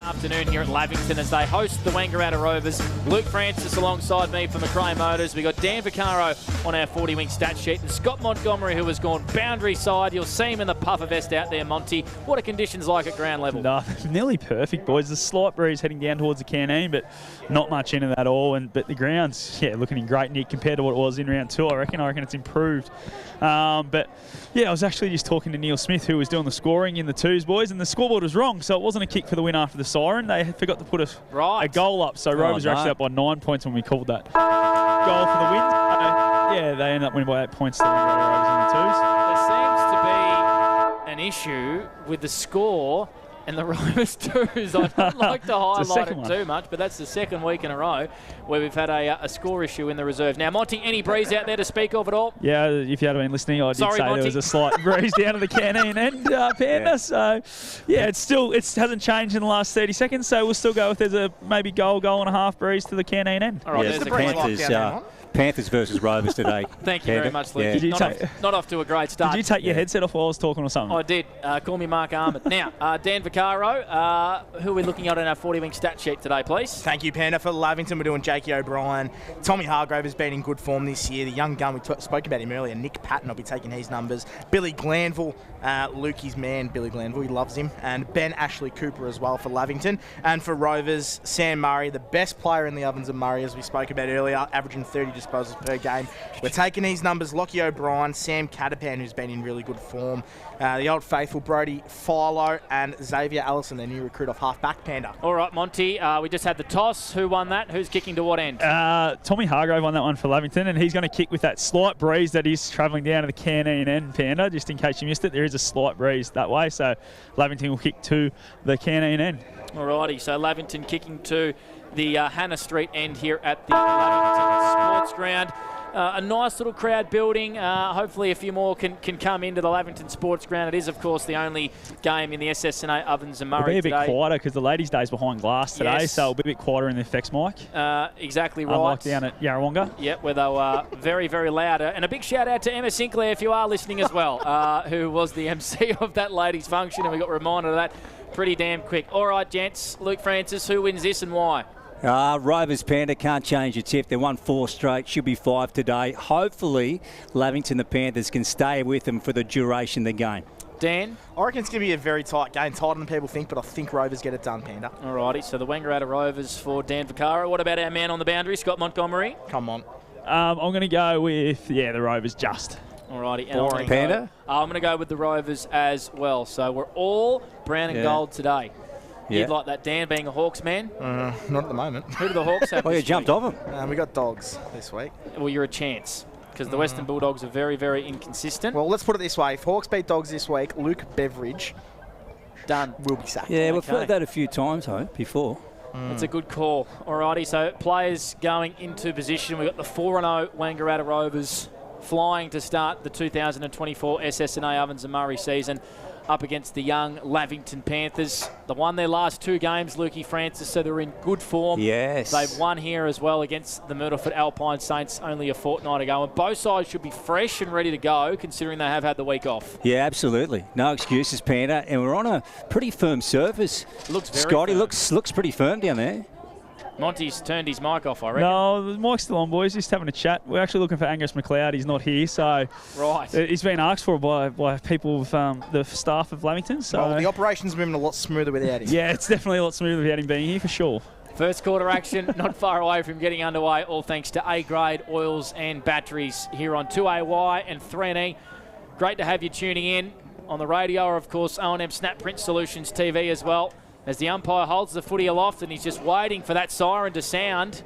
Afternoon here at Lavington as they host the Wangaratta Rovers. Luke Francis alongside me from McRae Motors. We've got Dan Vaccaro on our 40-wing stat sheet and Scott Montgomery, who has gone boundary side. You'll see him in the puffer vest out there, Monty. What are conditions like at ground level? No, nearly perfect, boys. There's a slight breeze heading down towards the canteen, but not much in it at all. But the ground's, looking in great nick compared to what it was in round 2. I reckon it's improved. But I was actually just talking to Neil Smith, who was doing the scoring in the twos, boys, and the scoreboard was wrong, so it wasn't a kick for the win after the siren. They forgot to put a goal up, so Rovers are actually up by 9 points when we called that goal for the win. They ended up winning by 8 points to the Rovers in the twos. There seems to be an issue with the score and the Rovers twos. I don't like to highlight it too much, but that's the second week in a row where we've had a score issue in the reserve. Now, Monty, any breeze out there to speak of at all? Yeah, if you had been listening, I did say Monty, there was a slight breeze down to the canteen end, Panda. So, it hasn't changed in the last 30 seconds, so we'll still go with there's a maybe goal and a half breeze to the canteen end. All right, there's the Panthers. Panthers versus Rovers today. Thank you very much, Luke. Yeah. Not off to a great start. Did you take your headset off while I was talking or something? I did. Call me Mark Armand. Now, Dan Vaccaro, who are we looking at in our 40-wing stat sheet today, please? Thank you, Panda. For Lavington, we're doing Jakey O'Brien. Tommy Hargrove has been in good form this year. The young gun, we spoke about him earlier, Nick Patton, will be taking his numbers. Billy Glanville, Lukey's man, Billy Glanville, he loves him. And Ben Ashley Cooper as well for Lavington. And for Rovers, Sam Murray, the best player in the ovens of Murray, as we spoke about earlier, averaging 30 disposals per game. We're taking these numbers. Lockie O'Brien, Sam Catapan, who's been in really good form. The old faithful, Brody Philo, and Xavier Allison, their new recruit off half-back, Panda. All right, Monty, we just had the toss. Who won that? Who's kicking to what end? Tommy Hargrove won that one for Lavington, and he's going to kick with that slight breeze that is travelling down to the canteen end, Panda. Just in case you missed it, there is a slight breeze that way, so Lavington will kick to the canteen end. All righty, so Lavington kicking to the Hannah Street end here at the Lavington Sports Ground. A nice little crowd building. Hopefully a few more can come into the Lavington Sports Ground. It is, of course, the only game in the SS&A Ovens and Murray today. It'll be a bit quieter because the ladies' day's behind glass today, so it'll be a bit quieter in the effects mic. Exactly right. Unlike down at Yarrawonga. Yep, where they were very, very loud. And a big shout out to Emma Sinclair, if you are listening as well, who was the MC of that ladies' function, and we got reminded of that pretty damn quick. All right, gents, Luke Francis, who wins this and why? Rovers, Panda, can't change your tip. They won 4 straight, should be 5 today. Hopefully, Lavington, the Panthers, can stay with them for the duration of the game. Dan? I reckon it's going to be a very tight game, tighter than people think, but I think Rovers get it done, Panda. All righty, so the Wangaratta Rovers for Dan Vaccaro. What about our man on the boundary, Scott Montgomery? Come on. I'm going to go with, the Rovers just. All righty. Boring. Panda? I'm going to go with the Rovers as well. So we're all brown and gold today. Yeah. You'd like that, Dan, being a Hawks man? Not at the moment. Who do the Hawks have? Well, you jumped off them. We got Dogs this week. Well, you're a chance because the Western Bulldogs are very, very inconsistent. Well, let's put it this way. If Hawks beat Dogs this week, Luke Beveridge will be sacked. Yeah, we've heard that a few times, before. That's a good call. Alrighty, so players going into position. We've got the 4-0 Wangaratta Rovers flying to start the 2024 SS&A Ovens and Murray season up against the young Lavington Panthers. They won their last 2 games, Lukey Francis, so they're in good form. Yes. They've won here as well against the Myrtleford Alpine Saints only a fortnight ago. And both sides should be fresh and ready to go, considering they have had the week off. Yeah, absolutely. No excuses, Panda. And we're on a pretty firm surface. Looks very Scotty firm. looks pretty firm down there. Monty's turned his mic off, I reckon. No, the mic's still on, boys. Just having a chat. We're actually looking for Angus McLeod. He's not here, so he's been asked for by people of the staff of Lavington. So the operation's moving a lot smoother without him. Yeah, it's definitely a lot smoother without him being here for sure. First quarter action, not far away from getting underway, all thanks to A-grade oils and batteries here on 2AY and 3NE. Great to have you tuning in on the radio, or of course O&M Snap Print Solutions TV as well. As the umpire holds the footy aloft and he's just waiting for that siren to sound.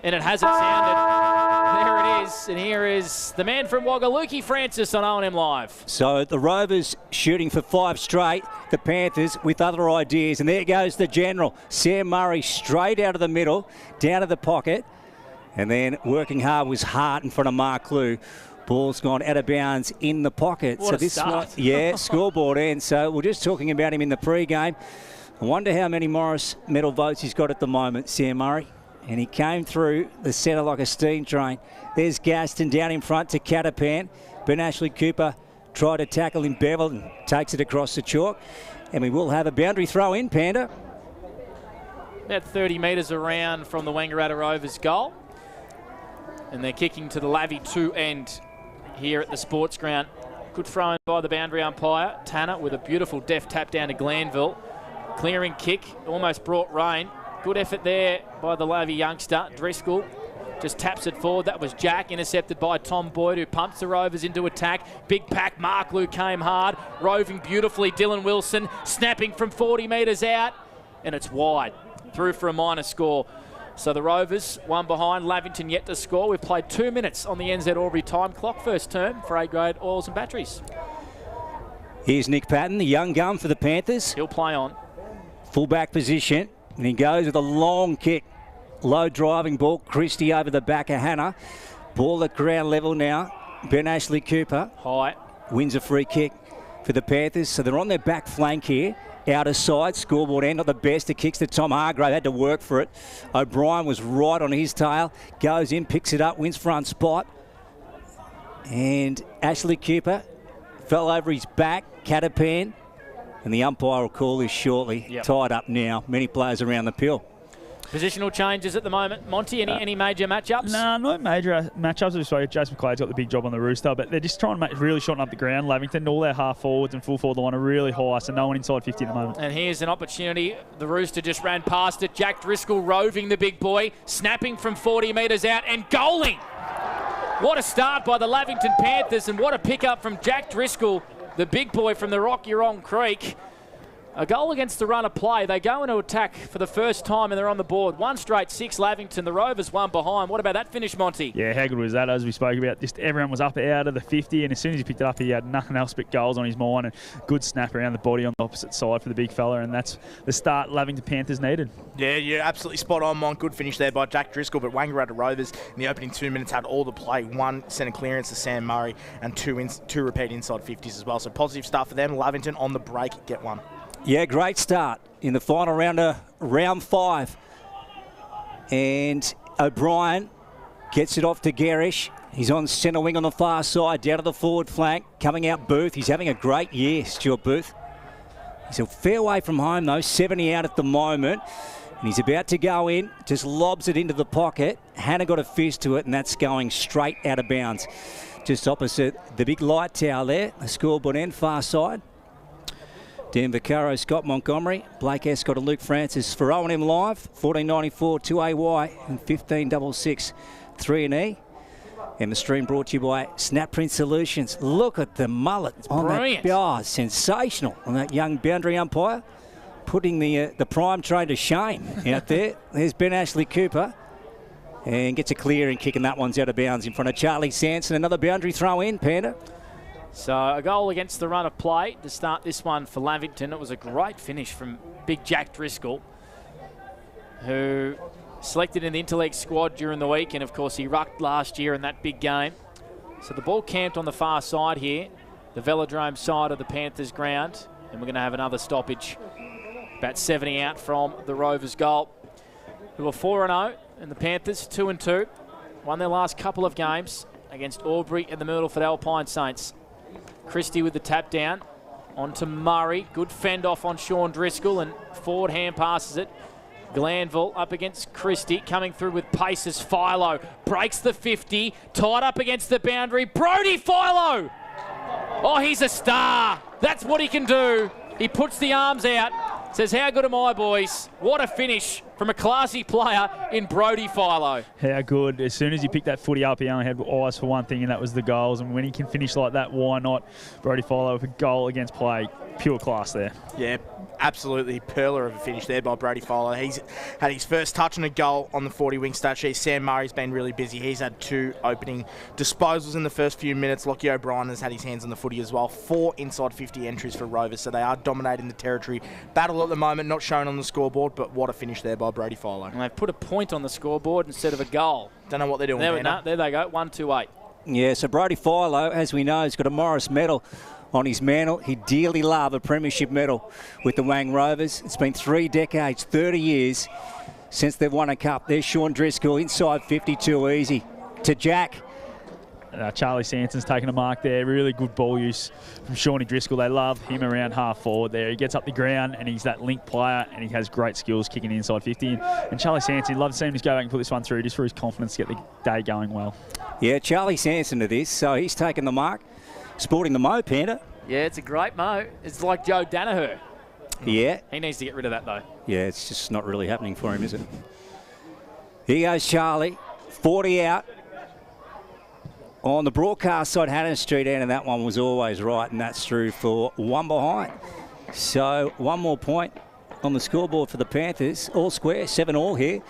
And it hasn't sounded. There it is. And here is the man from Wagga, Lukey Francis on O&M Live. So the Rovers shooting for 5 straight. The Panthers with other ideas. And there goes the general. Sam Murray straight out of the middle, down to the pocket. And then working hard was Hart in front of Mark Lou. Ball's gone out of bounds in the pocket. What a start. Scoreboard ends. So we're just talking about him in the pre-game. I wonder how many Morris medal votes he's got at the moment, Sam Murray. And he came through the centre like a steam train. There's Gaston down in front to Catapan. Ben Ashley Cooper tried to tackle him. Bevel and takes it across the chalk. And we will have a boundary throw in, Panda. about 30 metres around from the Wangaratta Rovers goal. And they're kicking to the Lavy 2 end here at the sports ground. Good throw in by the boundary umpire, Tanner, with a beautiful deft tap down to Glanville. Clearing kick, almost brought rain. Good effort there by the Lavy youngster, Driscoll. Just taps it forward. That was Jack, intercepted by Tom Boyd, who pumps the Rovers into attack. Big pack, Mark Lou came hard. Roving beautifully, Dylan Wilson, snapping from 40 metres out. And it's wide, through for a minor score. So the Rovers, one behind, Lavington yet to score. We've played 2 minutes on the NZ Albury time clock, first term for A-grade oils and batteries. Here's Nick Patton, the young gun for the Panthers. He'll play on. Full-back position, and he goes with a long kick. Low driving ball, Christie over the back of Hannah. Ball at ground level now. Ben Ashley Cooper. High. Wins a free kick for the Panthers. So they're on their back flank here. Outer side, scoreboard end, not the best. It kicks to Tom Hargrave, had to work for it. O'Brien was right on his tail. Goes in, picks it up, wins front spot. And Ashley Cooper fell over his back, Catapan. And the umpire will call this shortly. Yep. Tied up now. Many players around the pill. Positional changes at the moment. Monty, any major matchups? No, not major matchups. We've spoken. Jason McLeod's got the big job on the Rooster, but they're just trying to really shorten up the ground. Lavington, all their half forwards and full forward line are really high, so no one inside 50 at the moment. And here's an opportunity. The Rooster just ran past it. Jack Driscoll roving the big boy, snapping from 40 metres out and goaling. What a start by the Lavington Panthers, and what a pickup from Jack Driscoll, the big boy from the Rocky-Rong Creek. A goal against the run of play. They go into attack for the first time and they're on the board. 1 straight 6 Lavington. The Rovers one behind. What about that finish, Monty? Yeah, how good was that? As we spoke about, just everyone was up out of the 50, and as soon as he picked it up, he had nothing else but goals on his mind, and good snap around the body on the opposite side for the big fella, and that's the start Lavington Panthers needed. Yeah, you're absolutely spot on, Mon. Good finish there by Jack Driscoll, but Wangaratta Rovers in the opening 2 minutes had all the play. 1 centre clearance to Sam Murray and 2 repeat inside 50s as well. So positive start for them. Lavington on the break, get one. Yeah, great start in the final round of round 5. And O'Brien gets it off to Garish. He's on centre wing on the far side, down to the forward flank. Coming out Booth. He's having a great year, Stuart Booth. He's a fair way from home though, 70 out at the moment. And he's about to go in, just lobs it into the pocket. Hannah got a fist to it, and that's going straight out of bounds. Just opposite the big light tower there, the scoreboard end, far side. Dan Vaccaro, Scott Montgomery, Blake Escott and Luke Francis for O&M Live, 1494 2AY and 1566 3&E. And the stream brought to you by Snapprint Solutions. Look at the mullet on brilliant. that. Oh, sensational on that young boundary umpire. Putting the prime train to shame out there. There's Ben Ashley Cooper. And gets a clear and kicking that one's out of bounds in front of Charlie Sanson. Another boundary throw in, Panda. So a goal against the run of play to start this one for Lavington. It was a great finish from big Jack Driscoll, who selected in the Interleague squad during the week, and of course he rucked last year in that big game. So the ball camped on the far side here, the Velodrome side of the Panthers ground, and we're going to have another stoppage. About 70 out from the Rovers goal, who are 4-0, and the Panthers 2-2, won their last couple of games against Albury and the Myrtleford Alpine Saints. Christie with the tap down onto Murray. Good fend off on Sean Driscoll, and forward hand passes it. Glanville up against Christie, coming through with pace as Philo breaks the 50, tied up against the boundary. Brodie Philo! Oh, he's a star. That's what he can do. He puts the arms out, says, how good am I, boys? What a finish from a classy player in Brodie Philo. How good. As soon as he picked that footy up, he only had eyes for one thing, and that was the goals. And when he can finish like that, why not? Brodie Philo with a goal against play. Pure class there. Yeah, absolutely pearler of a finish there by Brodie Philo. He's had his first touch on a goal on the 40-wing stat sheet. Sam Murray's been really busy. He's had 2 opening disposals in the first few minutes. Lockie O'Brien has had his hands on the footy as well. 4 inside 50 entries for Rovers, so they are dominating the territory. Battle at the moment, not shown on the scoreboard, but what a finish there by Brodie Philo. And they've put a point on the scoreboard instead of a goal. Don't know what they're doing There they go, 1-2-8. Yeah, so Brodie Philo, as we know, has got a Morris medal on his mantle. He dearly loved a premiership medal with the Wang Rovers. It's been 3 decades, 30 years since they've won a cup. There's Sean Driscoll inside 52 easy to Jack. Charlie Sanson's taking a mark there. Really good ball use from Shawnee Driscoll. They love him around half forward there. He gets up the ground and he's that link player and he has great skills kicking inside 50. And Charlie Sanson, love to see him just go back and put this one through just for his confidence to get the day going well. Yeah, Charlie Sanson to this. So he's taking the mark, sporting the Mo Panda. Yeah, it's a great Mo. It's like Joe Danaher. Yeah. He needs to get rid of that, though. Yeah, it's just not really happening for him, is it? Here goes Charlie. 40 out. On the broadcast side, Hannah Street end, and that one was always right, and that's through for one behind. So one more point on the scoreboard for the Panthers. All square, 7-all here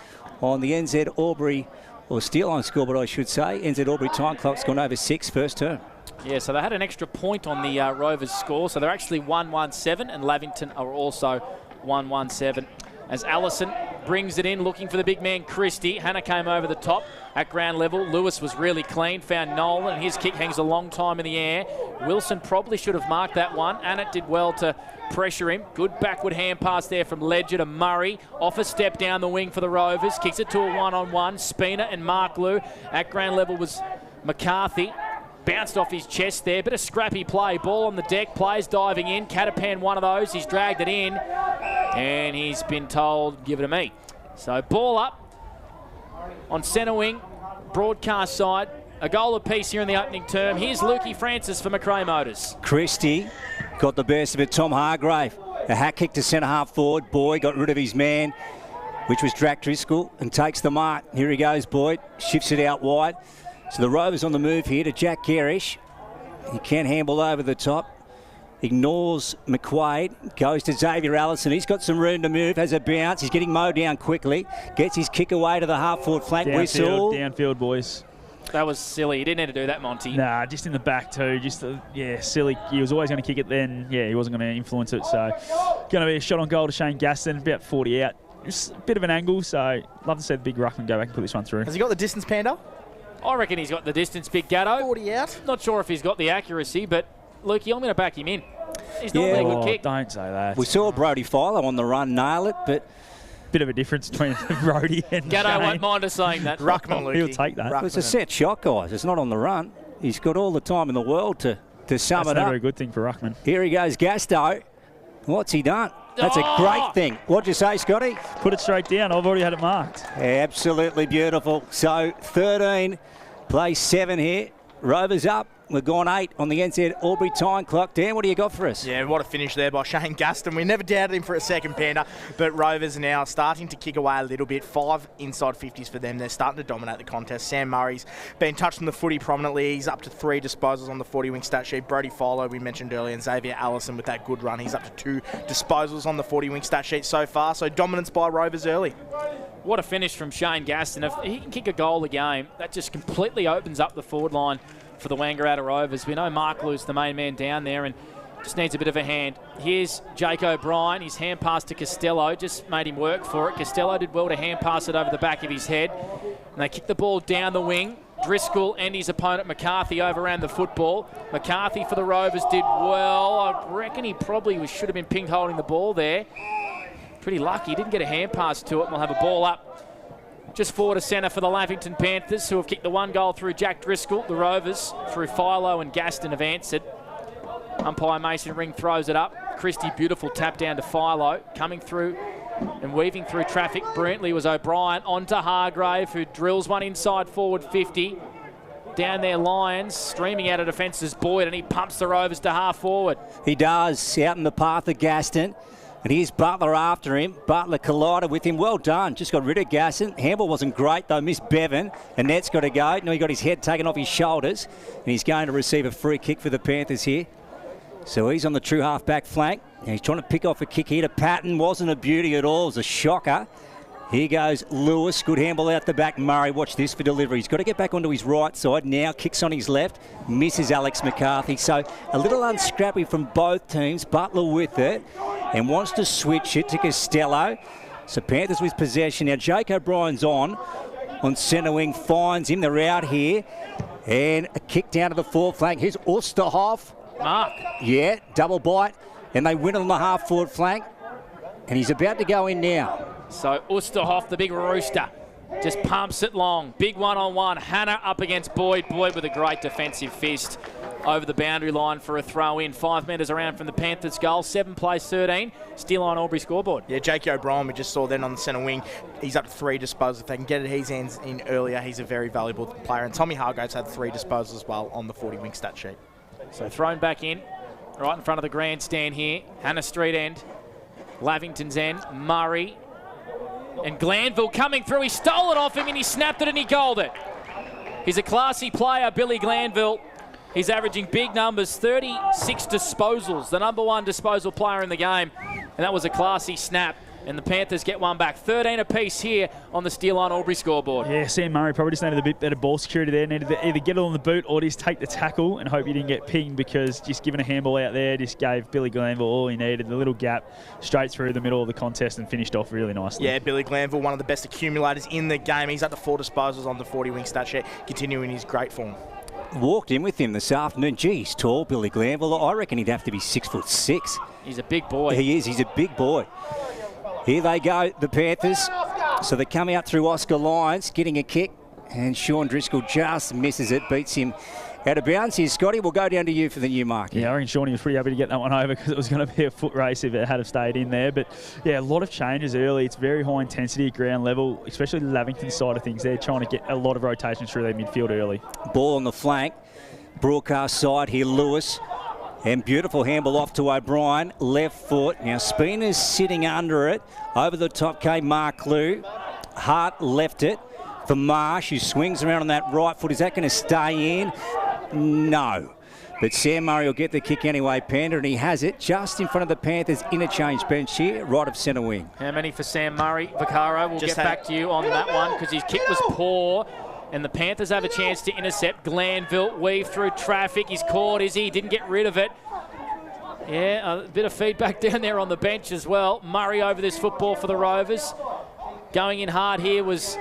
on the NZ Albury, or Steel Line scoreboard, I should say. NZ Albury time clock's gone over 6 first term. Yeah, so they had an extra point on the Rovers score, so they're actually 1-1-7, and Lavington are also 1-1-7. As Allison brings it in, looking for the big man, Christie. Hannah came over the top at ground level. Lewis was really clean, found Nolan, and his kick hangs a long time in the air. Wilson probably should have marked that one. Annett did well to pressure him. Good backward hand pass there from Ledger to Murray. Off a step down the wing for the Rovers. Kicks it to a one-on-one. Spina and Mark Lou. At ground level was McCarthy. Bounced off his chest there. Bit of scrappy play. Ball on the deck. Players diving in. Catapan one of those. He's dragged it in. And he's been told, give it to me. So ball up on centre wing. Broadcast side. A goal apiece here in the opening term. Here's Lukey Francis for McRae Motors. Christie got the best of it. Tom Hargrave. A hat kick to centre half forward. Boyd got rid of his man, which was Jack Driscoll, and takes the mark. Here he goes, Boyd. Shifts it out wide. So the Rovers on the move here to Jack Garish. He can handle over the top. Ignores McQuaid. Goes to Xavier Allison. He's got some room to move. Has a bounce. He's getting Mo down quickly. Gets his kick away to the half-forward flank whistle. Downfield, boys. That was silly. He didn't need to do that, Monty. Nah, just in the back too. Just, yeah, silly. He was always going to kick it then. Yeah, he wasn't going to influence it. So, going to be a shot on goal to Shane Gaston. About 40 out. Just a bit of an angle. So, love to see the big ruckman go back and put this one through. Has he got the distance, Panda? I reckon he's got the distance, Big Gatto. 40 out. Not sure if he's got the accuracy, but Lukey, I'm going to back him in. He's normally a good kick. Don't say that. We saw Brody Philo on the run nail it, but bit of a difference between Brody and Gatto Shane. won't mind us saying that. Ruckman, Lukey. He'll take that. It's a set shot, guys. It's not on the run. He's got all the time in the world to sum That's it up. never a good thing for Ruckman. Here he goes, Gasto. What's he done? That's a great thing. What'd you say, Scotty? Put it straight down. I've already had it marked. Absolutely beautiful. So 13, play 7 here. Rovers up. We've gone 8 on the NZ Albury time clock. Dan, what do you got for us? Yeah, what a finish there by Shane Gaston. We never doubted him for a second, Panda, but Rovers are now starting to kick away a little bit. 5 inside 50s for them. They're starting to dominate the contest. Sam Murray's been touched on the footy prominently. He's up to 3 disposals on the 40-wing stat sheet. Brody Philo, we mentioned earlier, and Xavier Allison with that good run. He's up to 2 disposals on the 40-wing stat sheet so far. So dominance by Rovers early. What a finish from Shane Gaston. If he can kick a goal a game, that just completely opens up the forward line for the Wangaratta Rovers. We know Mark Lou's the main man down there and just needs a bit of a hand. Here's Jake O'Brien. His hand pass to Costello just made him work for it. Costello did well to hand pass it over the back of his head. And they kick the ball down the wing. Driscoll and his opponent McCarthy overran the football. McCarthy for the Rovers did well. I reckon he probably should have been pinged holding the ball there. Pretty lucky. He didn't get a hand pass to it. And we'll have a ball up just forward to centre for the Lavington Panthers, who have kicked the 1 goal through Jack Driscoll. The Rovers, through Philo and Gaston, have answered. Umpire Mason Ring throws it up. Christie, beautiful tap down to Philo. Coming through and weaving through traffic brilliantly was O'Brien. On to Hargrave, who drills one inside forward 50. Down there, Lions, streaming out of defence is Boyd, and he pumps the Rovers to half forward. He does, out in the path of Gaston. And here's Butler after him. Butler collided with him. Well done. Just got rid of Gaston. Handball wasn't great, though. Missed Bevan. And Net's got to go. No, he got his head taken off his shoulders. And he's going to receive a free kick for the Panthers here. So he's on the true half-back flank. And he's trying to pick off a kick here to Patton. Wasn't a beauty at all. It was a shocker. Here goes Lewis. Good handball out the back. Murray, watch this for delivery. He's got to get back onto his right side. Now kicks on his left. Misses Alex McCarthy. So a little unscrappy from both teams. Butler with it. And wants to switch it to Costello. So Panthers with possession. Now Jake O'Brien's on centre wing. Finds him. They're out here. And a kick down to the forward flank. Here's Osterhoff. Mark. Yeah, double bite. And they win on the half forward flank. And he's about to go in now. So Osterhoff, the big rooster, just pumps it long. Big one-on-one. Hannah up against Boyd. Boyd with a great defensive fist over the boundary line for a throw in. 5 metres around from the Panthers' goal. 7 plays 13. Still on Albury scoreboard. Yeah, Jakey O'Brien, we just saw then on the centre wing. He's up to 3 disposals. If they can get it his hands in earlier, he's a very valuable player. And Tommy Hargraves had 3 disposals as well on the 40 wing stat sheet. So thrown back in, right in front of the grandstand here. Hannah Street end, Lavington's end, Murray. And Glanville coming through. He stole it off him and he snapped it and he goaled it. He's a classy player, Billy Glanville. He's averaging big numbers, 36 disposals, the #1 disposal player in the game. And that was a classy snap. And the Panthers get one back. 13 apiece here on the Steel Line Albury scoreboard. Yeah, Sam Murray probably just needed a bit better ball security there. Needed to either get it on the boot or just take the tackle and hope he didn't get pinged, because just giving a handball out there just gave Billy Glanville all he needed. The little gap straight through the middle of the contest and finished off really nicely. Yeah, Billy Glanville, one of the best accumulators in the game. He's up to 4 disposals on the 40 wing stat sheet, continuing his great form. Walked in with him this afternoon. Gee, he's tall, Billy Glanville. I reckon he'd have to be 6'6". He's a big boy. He is. He's a big boy. Here they go, the Panthers. So they come out through Oscar Lyons, getting a kick, and Sean Driscoll just misses it, beats him out of bounds. Here, Scotty, we'll go down to you for the new market. Yeah, I reckon Shawnee was pretty happy to get that one over, because it was going to be a foot race if it had stayed in there. But yeah, a lot of changes early. It's very high intensity at ground level, especially the Lavington side of things. They're trying to get a lot of rotations through their midfield early. Ball on the flank, broadcast side here, Lewis. And beautiful handball off to O'Brien, left foot. Now Spina's sitting under it. Over the top came Mark Lou. Hart left it for Marsh, who swings around on that right foot. Is that going to stay in? No. But Sam Murray will get the kick anyway, Panda, and he has it just in front of the Panthers interchange bench here, right of centre wing. How many for Sam Murray? Vaccaro, we'll get back to you on that one, because his kick was poor. And the Panthers have a chance to intercept. Glanville, weave through traffic. He's caught, is he? Didn't get rid of it. Yeah, a bit of feedback down there on the bench as well. Murray over this football for the Rovers. Going in hard here was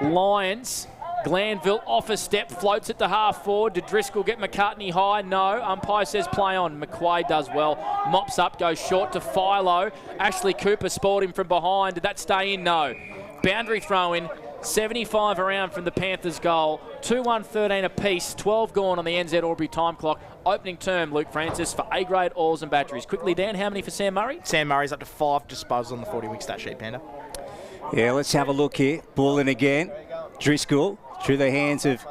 Lyons. Glanville off a step, floats it to half forward. Did Driscoll get McCartney high? No. Umpire says play on. McQuaid does well. Mops up, goes short to Philo. Ashley Cooper spoiled him from behind. Did that stay in? No. Boundary throw in. 75 around from the Panthers' goal. 2-1-13 apiece. 12 gone on the NZ Albury time clock. Opening term, Luke Francis, for A-grade oils and batteries. Quickly, Dan, how many for Sam Murray? Sam Murray's up to 5 disposals on the 40 wing stat sheet, Panda. Yeah, let's have a look here. Ball in again. Driscoll through the hands of,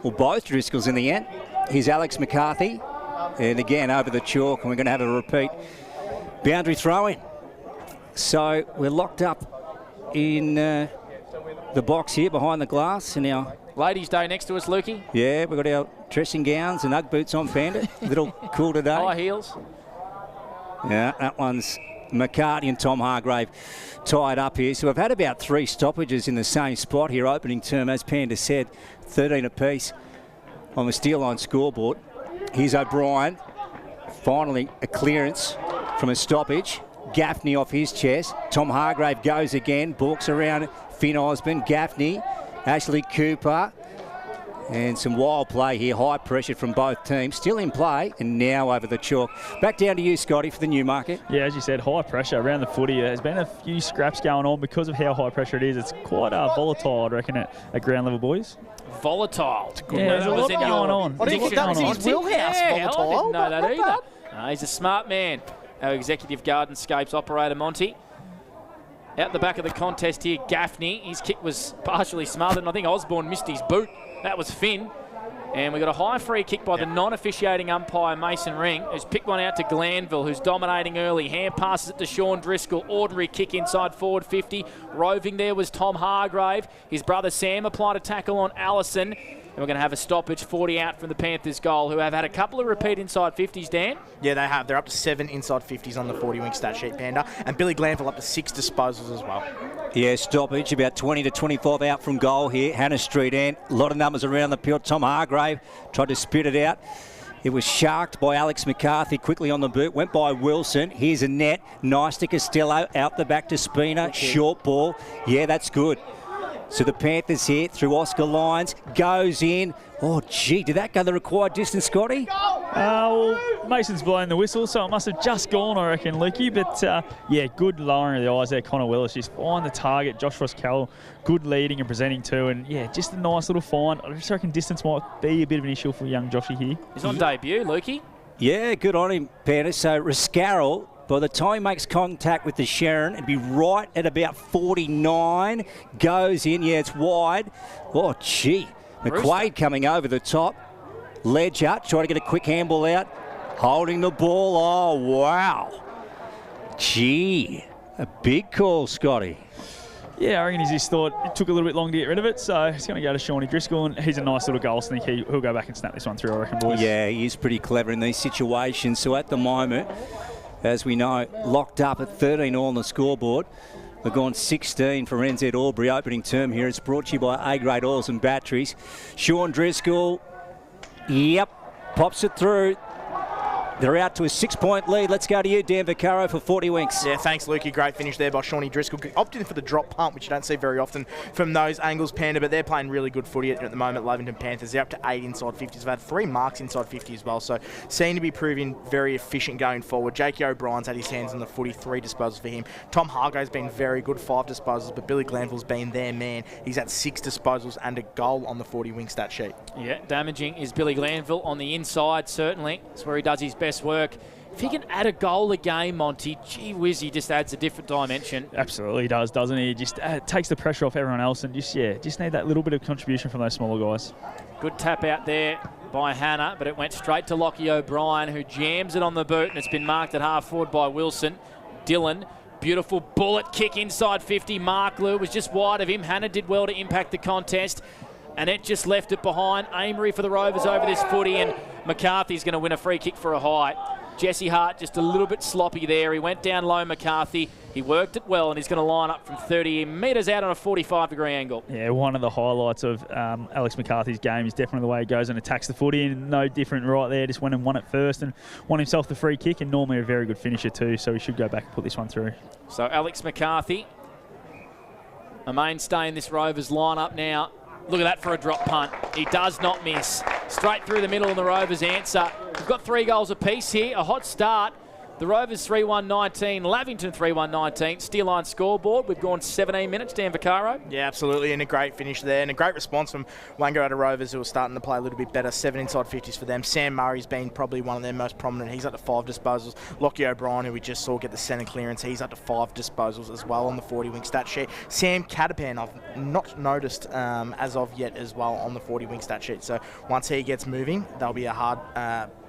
well, both Driscolls in the end. Here's Alex McCarthy. And again, over the chalk, and we're going to have a repeat boundary throw-in. So we're locked up in the box here behind the glass. And our Ladies' Day next to us, Lukey. Yeah, we've got our dressing gowns and Ugg boots on, Panda. A little cool today. High heels. Yeah, that one's McCartney and Tom Hargrave tied up here. So we've had about 3 stoppages in the same spot here, opening term, as Panda said, 13 apiece on the Steel Line scoreboard. Here's O'Brien. Finally, a clearance from a stoppage. Gaffney off his chest. Tom Hargrave goes again, balks around Finn Osborne. Gaffney, Ashley Cooper. And some wild play here, high pressure from both teams. Still in play, and now over the chalk. Back down to you, Scotty, for the new market. Yeah, as you said, high pressure around the footy. There's been a few scraps going on because of how high pressure it is. It's quite volatile, I reckon, at ground level, boys. Volatile. Yeah, there's a lot going on. I didn't think that was his wheelhouse, volatile. I didn't know that either. No, he's a smart man. Our executive gardenscapes operator, Monty. Out the back of the contest here, Gaffney. His kick was partially smothered, and I think Osborne missed his boot. That was Finn. And we got a high free kick by the non-officiating umpire, Mason Ring, who's picked one out to Glanville, who's dominating early. Hand passes it to Sean Driscoll. Ordinary kick inside forward 50. Roving there was Tom Hargrave. His brother Sam applied a tackle on Allison. And we're going to have a stoppage, 40 out from the Panthers' goal, who have had a couple of repeat inside 50s, Dan. Yeah, they have. They're up to 7 inside 50s on the 40-wing stat sheet, Panda. And Billy Glanville up to 6 disposals as well. Yeah, stoppage, about 20 to 25 out from goal here. Hannah Street end. A lot of numbers around the field. Tom Hargrave tried to spit it out. It was sharked by Alex McCarthy quickly on the boot. Went by Wilson. Here's a net. Nice to Costello. Out the back to Spina. Okay. Short ball. Yeah, that's good. So the Panthers here through Oscar Lyons. Goes in. Oh, gee, did that go the required distance, Scotty? Well, Mason's blowing the whistle, so it must have just gone, I reckon, Lukey. But, yeah, good lowering of the eyes there. Connor Willis just find the target. Josh Roskell, good leading and presenting too. And, yeah, just a nice little find. I just reckon distance might be a bit of an issue for young Joshy here. He's on debut, Lukey. Yeah, good on him, Panda. So Rascarroll, by the time he makes contact with the Sharon, it'd be right at about 49. Goes in. Yeah, it's wide. Oh, gee. McQuaid coming over the top. Ledger trying to get a quick handball out. Holding the ball. Oh, wow. Gee. A big call, Scotty. Yeah, I reckon he's just thought it took a little bit long to get rid of it, so he's going to go to Shawnee Driscoll, and he's a nice little goal sneak. He'll go back and snap this one through, I reckon, boys. Yeah, he is pretty clever in these situations. So at the moment, as we know, locked up at 13 all on the scoreboard. We've gone 16 for NZ Albury opening term here. It's brought to you by A-grade oils and batteries. Sean Driscoll, yep, pops it through. They're out to a 6-point lead. Let's go to you, Dan Vaccaro, for 40 winks. Yeah, thanks, Lukey. Great finish there by Shawnee Driscoll. Opted for the drop punt, which you don't see very often from those angles, Panda, but they're playing really good footy at the moment. Lavington Panthers, they're up to 8 inside 50s. They've had 3 marks inside 50 as well, so seem to be proving very efficient going forward. J.K. O'Brien's had his hands on the footy, 3 disposals for him. Tom Hargrave's been very good, 5 disposals, but Billy Glanville's been their man. He's had 6 disposals and a goal on the 40-wing stat sheet. Yeah, damaging is Billy Glanville on the inside, certainly. That's where he does his best work. If he can add a goal a game, Monty, gee whiz, he just adds a different dimension. Absolutely does, doesn't he? Just takes the pressure off everyone else, and just need that little bit of contribution from those smaller guys. Good tap out there by Hannah, but it went straight to Lockie O'Brien, who jams it on the boot, and it's been marked at half forward by Wilson. Dylan, beautiful bullet kick inside 50. Mark Lew was just wide of him. Hannah did well to impact the contest, and it just left it behind. Amory for the Rovers over this footy, and McCarthy's going to win a free kick for a height. Jesse Hart just a little bit sloppy there. He went down low, McCarthy. He worked it well, and he's going to line up from 30 metres out on a 45-degree angle. Yeah, one of the highlights of Alex McCarthy's game is definitely the way he goes and attacks the footy, and no different right there. Just went and won it first and won himself the free kick, and normally a very good finisher too, so he should go back and put this one through. So Alex McCarthy, a mainstay in this Rovers lineup now. Look at that for a drop punt. He does not miss. Straight through the middle, and the Rovers answer. We've got 3 goals apiece here. A hot start. The Rovers 3-1-19, Lavington 3-1-19. Steer line scoreboard. We've gone 17 minutes. Dan Vaccaro. Yeah, absolutely, and a great finish there, and a great response from Wangaratta Rovers, who are starting to play a little bit better. 7 inside 50s for them. Sam Murray's been probably one of their most prominent. He's up to 5 disposals. Lockie O'Brien, who we just saw get the centre clearance, he's up to 5 disposals as well on the 40-wing stat sheet. Sam Catapan, I've not noticed as of yet as well on the 40-wing stat sheet. So once he gets moving, they'll be a hard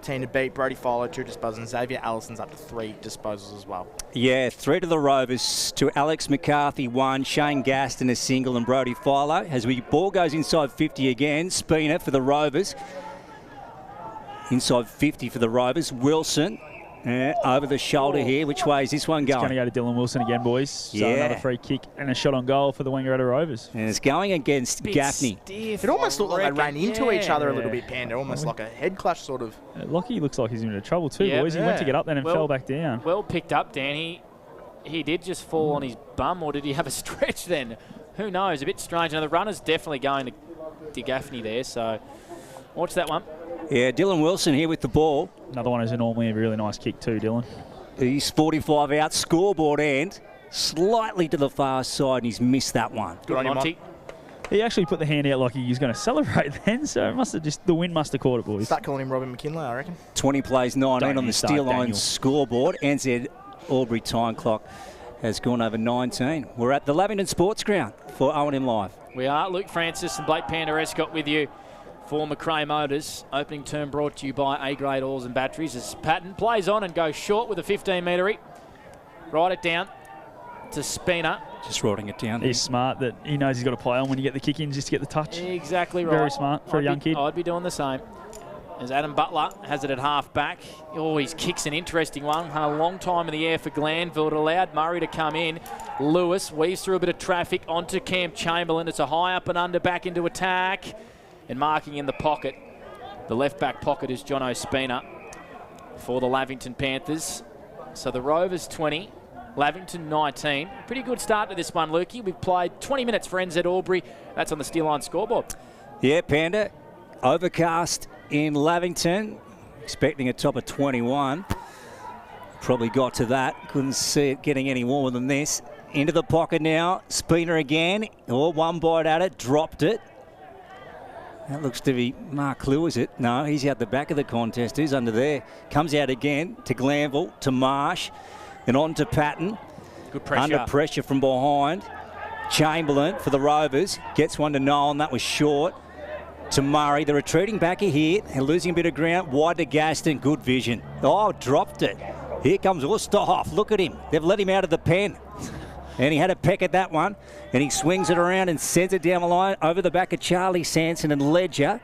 team to beat. Brody Filo, 2 disposals, and Xavier Allison's up to 3 disposals as well. Yeah, 3 to the Rovers, to Alex McCarthy 1, Shane Gaston a single, and Brody Filo. As we ball goes inside 50 again, Spina for the Rovers. Inside 50 for the Rovers. Wilson over the shoulder here. Which way is this one going? It's going to go to Dylan Wilson again, boys. So another free kick and a shot on goal for the Wangaratta Rovers. And it's going against Gaffney. It almost looked like they ran into each other a little bit, Panda. Almost like a head clash sort of. Lockie looks like he's in a bit of trouble too, boys. He went to get up then and fell back down. Well picked up, Dan. He did just fall on his bum, or did he have a stretch then? Who knows? A bit strange. Now, the runner's definitely going to Gaffney there, so watch that one. Yeah, Dylan Wilson here with the ball. Another one is normally a really nice kick too, Dylan. He's 45 out, scoreboard end, slightly to the far side, and he's missed that one. Good on you, Monty. He actually put the hand out like he was going to celebrate then, so it must have the wind must have caught it, boys. Start calling him Robin McKinley, I reckon. 20 plays 19 on the Steel Line scoreboard. NZ Albury time clock has gone over 19. We're at the Lavington Sports Ground for O&M Live. We are. Luke Francis and Blake Panderescott with you for McRae Motors. Opening term brought to you by A-grade oils and batteries. As Patton plays on and goes short with a 15-metre. Ride it down to Spina. Just writing it down. He's smart that he knows he's got to play on when you get the kick in just to get the touch. Exactly right. Very smart for a young kid. I'd be doing the same. As Adam Butler has it at half back. Oh, his kick's an interesting one. Had a long time in the air for Glanville. It allowed Murray to come in. Lewis weaves through a bit of traffic onto Cam Chamberlain. It's a high up and under back into attack. And marking in the pocket, the left back pocket, is John Ospina for the Lavington Panthers. So the Rovers 20, Lavington 19. Pretty good start to this one, Lukey. We've played 20 minutes for NZ Albury. That's on the Steel Line scoreboard. Yeah, Panda. Overcast in Lavington. expecting a top of 21. Probably got to that. Couldn't see it getting any warmer than this. Into the pocket now. Spooner again. Oh, one bite at it. Dropped it. That looks to be Mark Lou, is it? No, he's out the back of the contest. He's under there. Comes out again to Glanville, to Marsh, and on to Patton. Good pressure. Under pressure from behind. Chamberlain for the Rovers. Gets one to Nolan. That was short. To Murray. They're retreating back here. They're losing a bit of ground. Wide to Gaston. Good vision. Oh, dropped it. Here comes Osterhoff. Look at him. They've let him out of the pen. And he had a peck at that one. And he swings it around and sends it down the line over the back of Charlie Sanson and Ledger.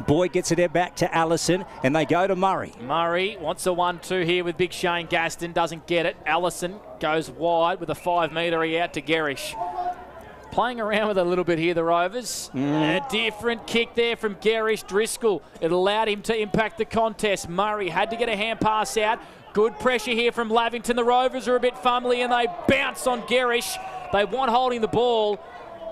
Boyd gets it back to Allison, and they go to Murray. Murray wants a 1-2 here with big Shane Gaston. Doesn't get it. Allison goes wide with a 5-metre out to Gerish. Playing around with it a little bit here, the Rovers. A different kick there from Gerish. Driscoll. It allowed him to impact the contest. Murray had to get a hand pass out. Good pressure here from Lavington. The Rovers are a bit fumbly and they bounce on Gerish. They want holding the ball,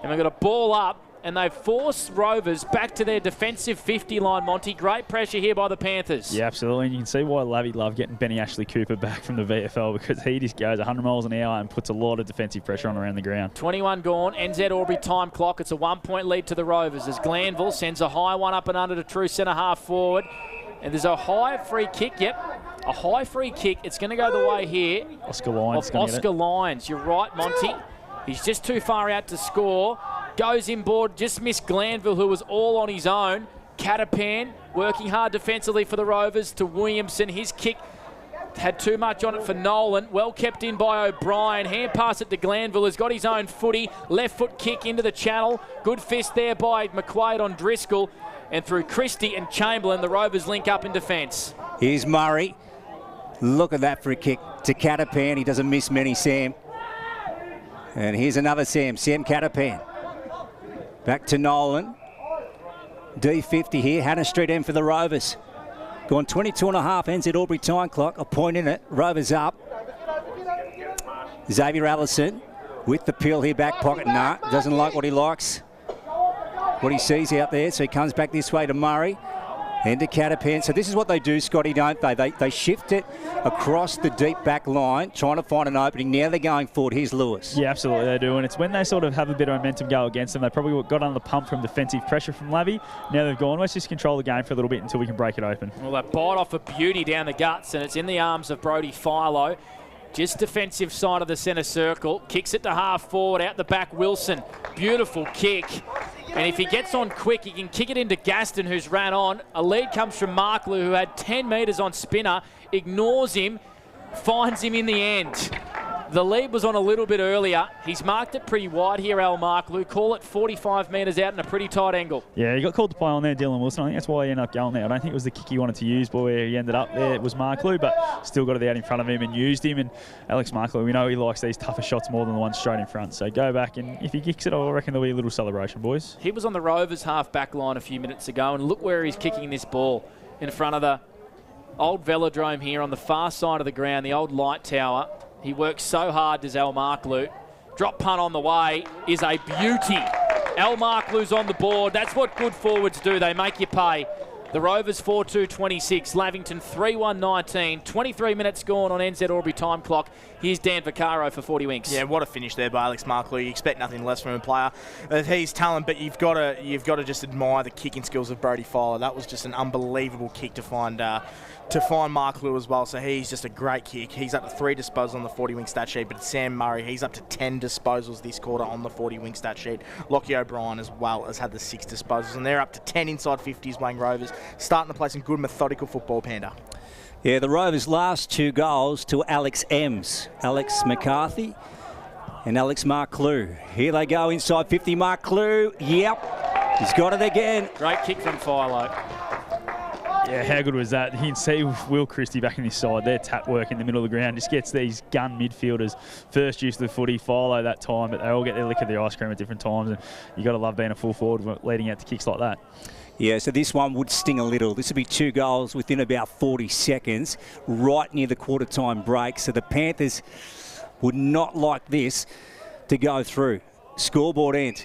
and they've got a ball up, and they've forced Rovers back to their defensive 50 line, Monty. Great pressure here by the Panthers. Yeah, absolutely. And you can see why Lavy loved getting Benny Ashley Cooper back from the VFL, because he just goes 100 miles an hour and puts a lot of defensive pressure on around the ground. 21 gone. NZ Albury time clock. It's a 1-point lead to the Rovers as Glanville sends a high one up and under to true centre half forward. And there's a high free kick. Yep, a high free kick. It's going to go the way here Oscar Lyons. of Oscar Lyons. You're right, Monty. He's just too far out to score. Goes inboard, just missed Glanville, who was all on his own. Catapan working hard defensively for the Rovers to Williamson. His kick had too much on it for Nolan. Well kept in by O'Brien. Hand pass it to Glanville. Has got his own footy. Left foot kick into the channel. Good fist there by McQuaid on Driscoll. And through Christie and Chamberlain, the Rovers link up in defence. Here's Murray. Look at that free kick to Catapan. He doesn't miss many, Sam. And here's another Sam Catapan. Back to Nolan. D50 here. Hannah Street end for the Rovers. Gone 22 and a half. NZ Albury time clock. A point in it. Rovers up. Xavier Allison with the peel here. Back pocket. Nah, doesn't like what he likes. What he sees out there. So he comes back this way to Murray. And to Catapan. So this is what they do, Scotty, don't they? They shift it across the deep back line, trying to find an opening. Now they're going forward. Here's Lewis. Yeah, absolutely they do. And it's when they sort of have a bit of momentum go against them. They probably got under the pump from defensive pressure from Lavy. Now they've gone, let's just control the game for a little bit until we can break it open. Well, they bite off a beauty down the guts, and it's in the arms of Brodie Philo. Just defensive side of the centre circle. Kicks it to half forward, out the back, Wilson. Beautiful kick. And if he gets on quick, he can kick it into Gaston, who's ran on. A lead comes from Marklew, who had 10 metres on spinner, ignores him, finds him in the end. The lead was on a little bit earlier. He's marked it pretty wide here, Al Marklew. Call it 45 metres out in a pretty tight angle. Yeah, he got called to play on there, Dylan Wilson. I think that's why he ended up going there. I don't think it was the kick he wanted to use, but where he ended up there, it was Marklew, but still got it out in front of him and used him. And Alex Marklew, we know he likes these tougher shots more than the ones straight in front. So go back, and if he kicks it, I reckon there'll be a little celebration, boys. He was on the Rovers half-back line a few minutes ago, and look where he's kicking this ball. In front of the old velodrome here on the far side of the ground, the old light tower. He works so hard, does Al Marklew. Drop punt on the way is a beauty. Al Marklew's on the board. That's what good forwards do. They make you pay. The Rovers 4-2-26. Lavington 3-1-19. 23 minutes gone on NZ Albury time clock. Here's Dan Vaccaro for 40 winks. Yeah, what a finish there by Alex Marklew. You expect nothing less from a player. He's talent, but you've got to just admire the kicking skills of Brodie Fowler. That was just an unbelievable kick to find Marklew as well. So he's just a great kick. He's up to 3 disposals on the 40-wing stat sheet, but Sam Murray, he's up to 10 disposals this quarter on the 40-wing stat sheet. Lockie O'Brien as well has had the 6 disposals, and they're up to 10 inside 50s, Wang Rovers. Starting to play some good methodical football, Panda. Yeah, the Rovers' last 2 goals to Alex Ems. Alex McCarthy and Alex Marklew. Here they go inside 50. Marklew, yep, he's got it again. Great kick from Philo. Yeah, how good was that? You can see Will Christie back in this side. Their tap work in the middle of the ground just gets these gun midfielders first use of the footy, follow that time, but they all get their lick of the ice cream at different times, and you got to love being a full forward leading out to kicks like that. Yeah, so this one would sting a little. This would be 2 goals within about 40 seconds, right near the quarter-time break. So the Panthers would not like this to go through. Scoreboard end.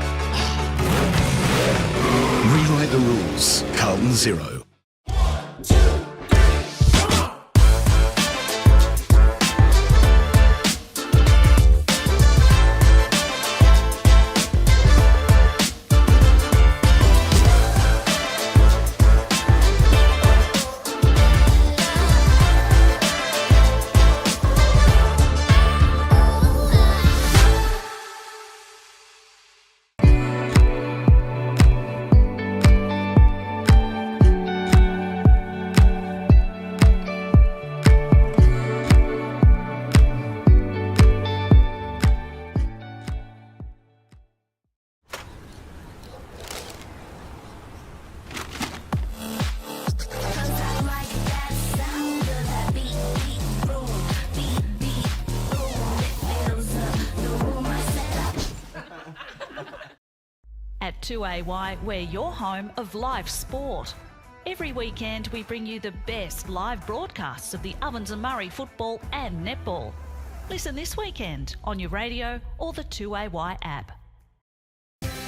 the rules. Carlton 0. At 2AY, we're your home of live sport. Every weekend we bring you the best live broadcasts of the Ovens and Murray football and netball. Listen this weekend on your radio or the 2AY app.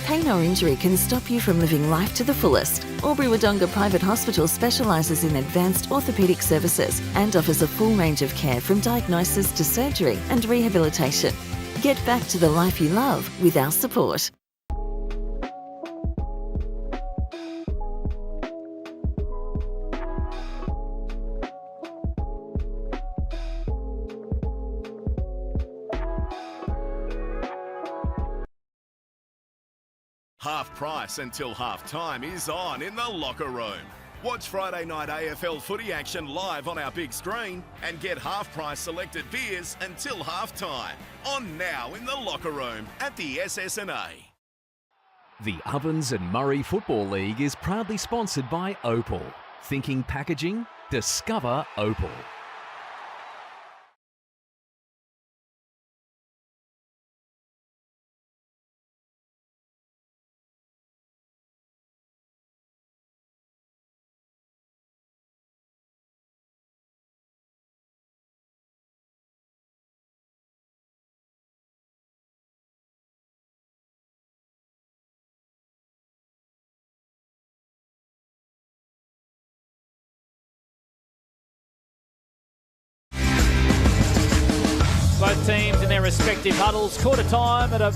Pain or injury can stop you from living life to the fullest. Albury Wodonga Private Hospital specialises in advanced orthopaedic services and offers a full range of care from diagnosis to surgery and rehabilitation. Get back to the life you love with our support. Half price until half time is on in the locker room. Watch Friday night AFL footy action live on our big screen and get half price selected beers until half time. On now in the locker room at the SS&A. The Ovens and Murray Football League is proudly sponsored by Opal. Thinking packaging? Discover Opal. Both teams in their respective huddles. Quarter time at a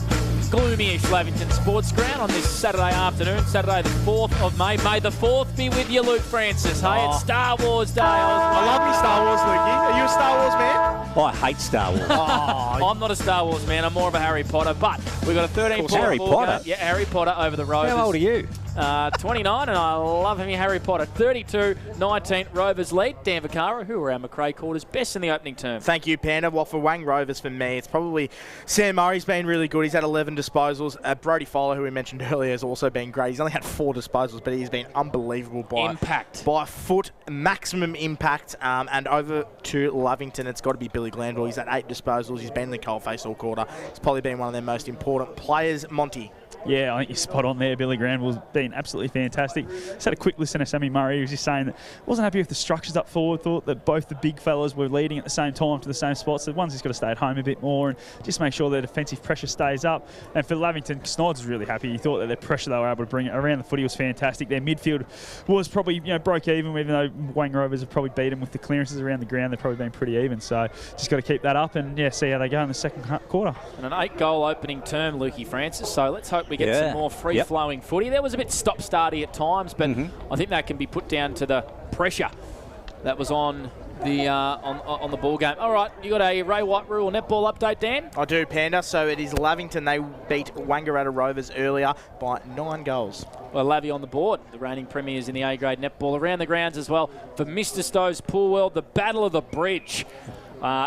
gloomy-ish Lavington Sports Ground on this Saturday afternoon, Saturday the 4th of May. May the 4th be with you, Luke Francis. Hey, it's Star Wars Day. I love me Star Wars, Lukey. Are you a Star Wars man? Oh, I hate Star Wars. I'm not a Star Wars man. I'm more of a Harry Potter. But we've got a 13-point Harry Potter? Yeah, Harry Potter over the Rovers. How old are you? 29, and I love having Harry Potter. 32-19 Rovers lead. Dan Vaccaro, who were our McRae quarters, best in the opening term. Thank you, Panda. Well, for Wang Rovers, for me, it's probably Sam Murray's been really good. He's had 11 disposals. Brody Fowler, who we mentioned earlier, has also been great. He's only had 4 disposals, but he's been unbelievable by impact. By foot, maximum impact. And over to Lavington, it's got to be Billy Glanville. He's had 8 disposals. He's been in the coalface all quarter. He's probably been one of their most important players. Monty. Yeah, I think you're spot on there. Billy Granville's been absolutely fantastic. Just had a quick listen to Sammy Murray. He was just saying that wasn't happy with the structures up forward. Thought that both the big fellas were leading at the same time to the same spots. So one's just got to stay at home a bit more and just make sure their defensive pressure stays up. And for Lavington, Snods was really happy. He thought that their pressure they were able to bring around the footy was fantastic. Their midfield was probably broke even, even though Wang Rovers have probably beat them with the clearances around the ground. They've probably been pretty even. So just got to keep that up and see how they go in the second quarter. And an 8-goal opening term, Lukey Francis. So let's hope we get some more free-flowing footy. There was a bit stop-starty at times, but I think that can be put down to the pressure that was on the on the ball game. All right, you got a Ray White Rule netball update, Dan? I do, Panda. So it is Lavington. They beat Wangaratta Rovers earlier by 9 goals. Well, Lavi on the board, the reigning premiers in the A-grade netball. Around the grounds as well for Mr. Stowe's Pool World, the Battle of the Bridge.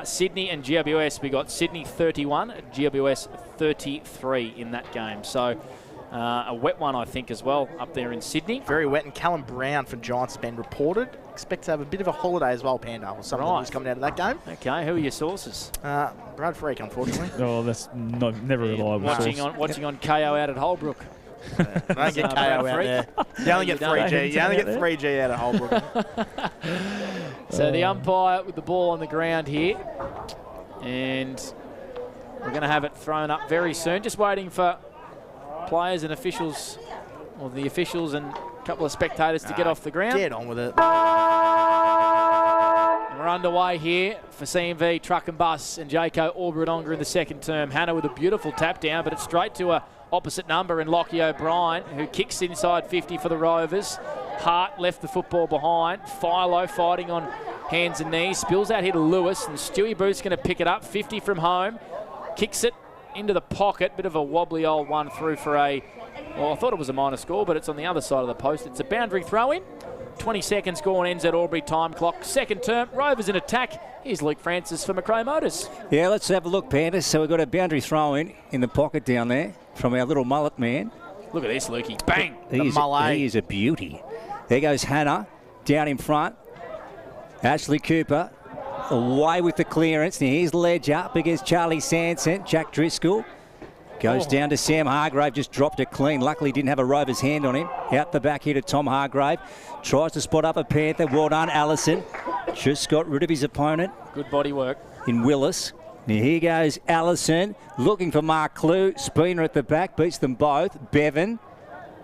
Sydney and GWS, we got Sydney 31, GWS 33 in that game. So a wet one, I think, as well, up there in Sydney. Very wet, and Callum Brown for Giants has been reported. Expect to have a bit of a holiday as well, Panda, or something who's coming out of that game. Okay, who are your sources? Brad Freak, unfortunately. Oh, that's never reliable. Watching on KO out at Holbrook. Don't get KO out there. You only get 3G. You only get 3G out of Holbrook. So the umpire with the ball on the ground here. And we're going to have it thrown up very soon. Just waiting for players and officials, or the officials and A couple of spectators to get off the ground. Get on with it. We're underway here for CMV Truck and Bus and Jayco Aubrey-Wodonga in the second term. Hannah with a beautiful tap down, but it's straight to a opposite number in Lockie O'Brien, who kicks inside 50 for the Rovers. Hart left the football behind. Philo fighting on hands and knees. Spills out here to Lewis, and Stewie Booth's going to pick it up. 50 from home. Kicks it into the pocket. Bit of a wobbly old one through for a, well, I thought it was a minor score, but it's on the other side of the post. It's a boundary throw-in. 20 seconds gone, ends at Albury time clock. Second term, Rovers in attack. Here's Luke Francis for Macrae Motors. Yeah, let's have a look, Panthers. So we've got a boundary throw-in the pocket down there from our little mullet man. Look at this, Lukey. Bang! He is a beauty. There goes Hannah down in front. Ashley Cooper away with the clearance. Now here's Ledger up against Charlie Sanson. Jack Driscoll goes down to Sam Hargrave, just dropped it clean. Luckily didn't have a Rovers hand on him. Out the back here to Tom Hargrave. Tries to spot up a Panther. Well done, Allison. Just got rid of his opponent. Good body work. In Willis. Now here goes Allison, looking for Mark Clue. Spooner at the back, beats them both. Bevan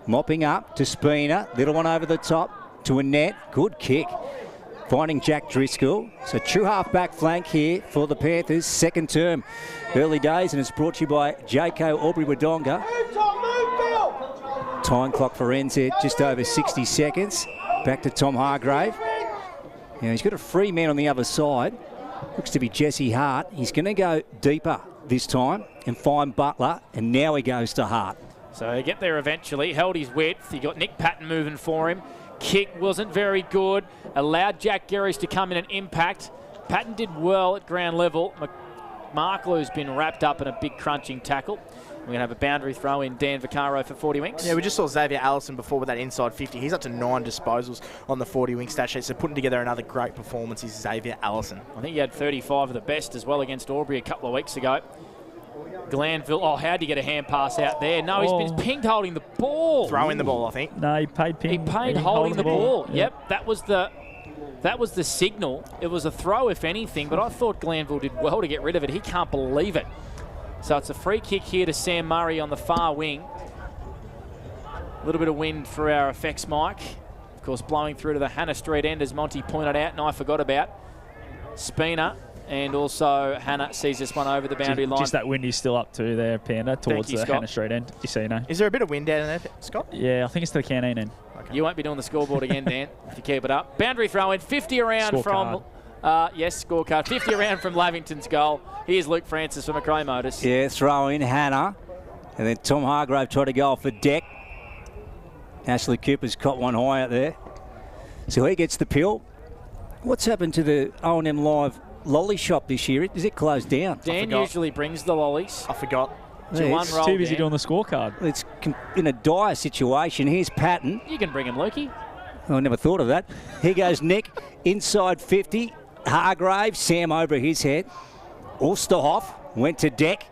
mopping up to Spooner. Little one over the top to Annette. Good kick. Finding Jack Driscoll. So true half-back flank here for the Panthers. Second term, early days, and it's brought to you by Jayco Aubrey-Wodonga. Time clock for NZ, just over 60 seconds. Back to Tom Hargrave. Now he's got a free man on the other side. Looks to be Jesse Hart. He's going to go deeper this time and find Butler, and now he goes to Hart. So he get there eventually. Held his width. He got Nick Patton moving for him. Kick wasn't very good. Allowed Jack Gerrish to come in and impact. Patton did well at ground level. Marklu's been wrapped up in a big crunching tackle. We're going to have a boundary throw in Dan Vaccaro for 40 winks. Yeah, we just saw Xavier Allison before with that inside 50. He's up to 9 disposals on the 40 wing stat sheet. So putting together another great performance is Xavier Allison. I think he had 35 of the best as well against Albury a couple of weeks ago. Glanville, how'd he get a hand pass out there? No, he's been pinged holding the ball. Throwing the ball, I think. No, he paid ping. He paid holding the ball. Yep. That was the signal. It was a throw, if anything, but I thought Glanville did well to get rid of it. He can't believe it. So it's a free kick here to Sam Murray on the far wing. A little bit of wind for our effects mic. Of course, blowing through to the Hannah Street end, as Monty pointed out, and I forgot about. Spina and also Hannah sees this one over the boundary line. Just that wind is still up to there, Panda, towards the Hannah Street end. Just so you know. Is there a bit of wind down there, Scott? Yeah, I think it's to the canteen end. Okay. You won't be doing the scoreboard again, Dan, if you keep it up. Boundary throw in, 50 around Scorecard. from... yes, scorecard. 50 around from Lavington's goal. Here's Luke Francis for Macrae Motors. Yeah, throw in Hannah. And then Tom Hargrave tried to go off the deck. Ashley Cooper's caught one high out there. So he gets the pill. What's happened to the O&M Live lolly shop this year? Is it closed down? Dan usually brings the lollies. I forgot. He's too busy doing the scorecard. It's in a dire situation. Here's Patton. You can bring him, Lukey. I never thought of that. Here goes Nick, inside 50. Hargrave, Sam over his head. Ulsterhoff went to deck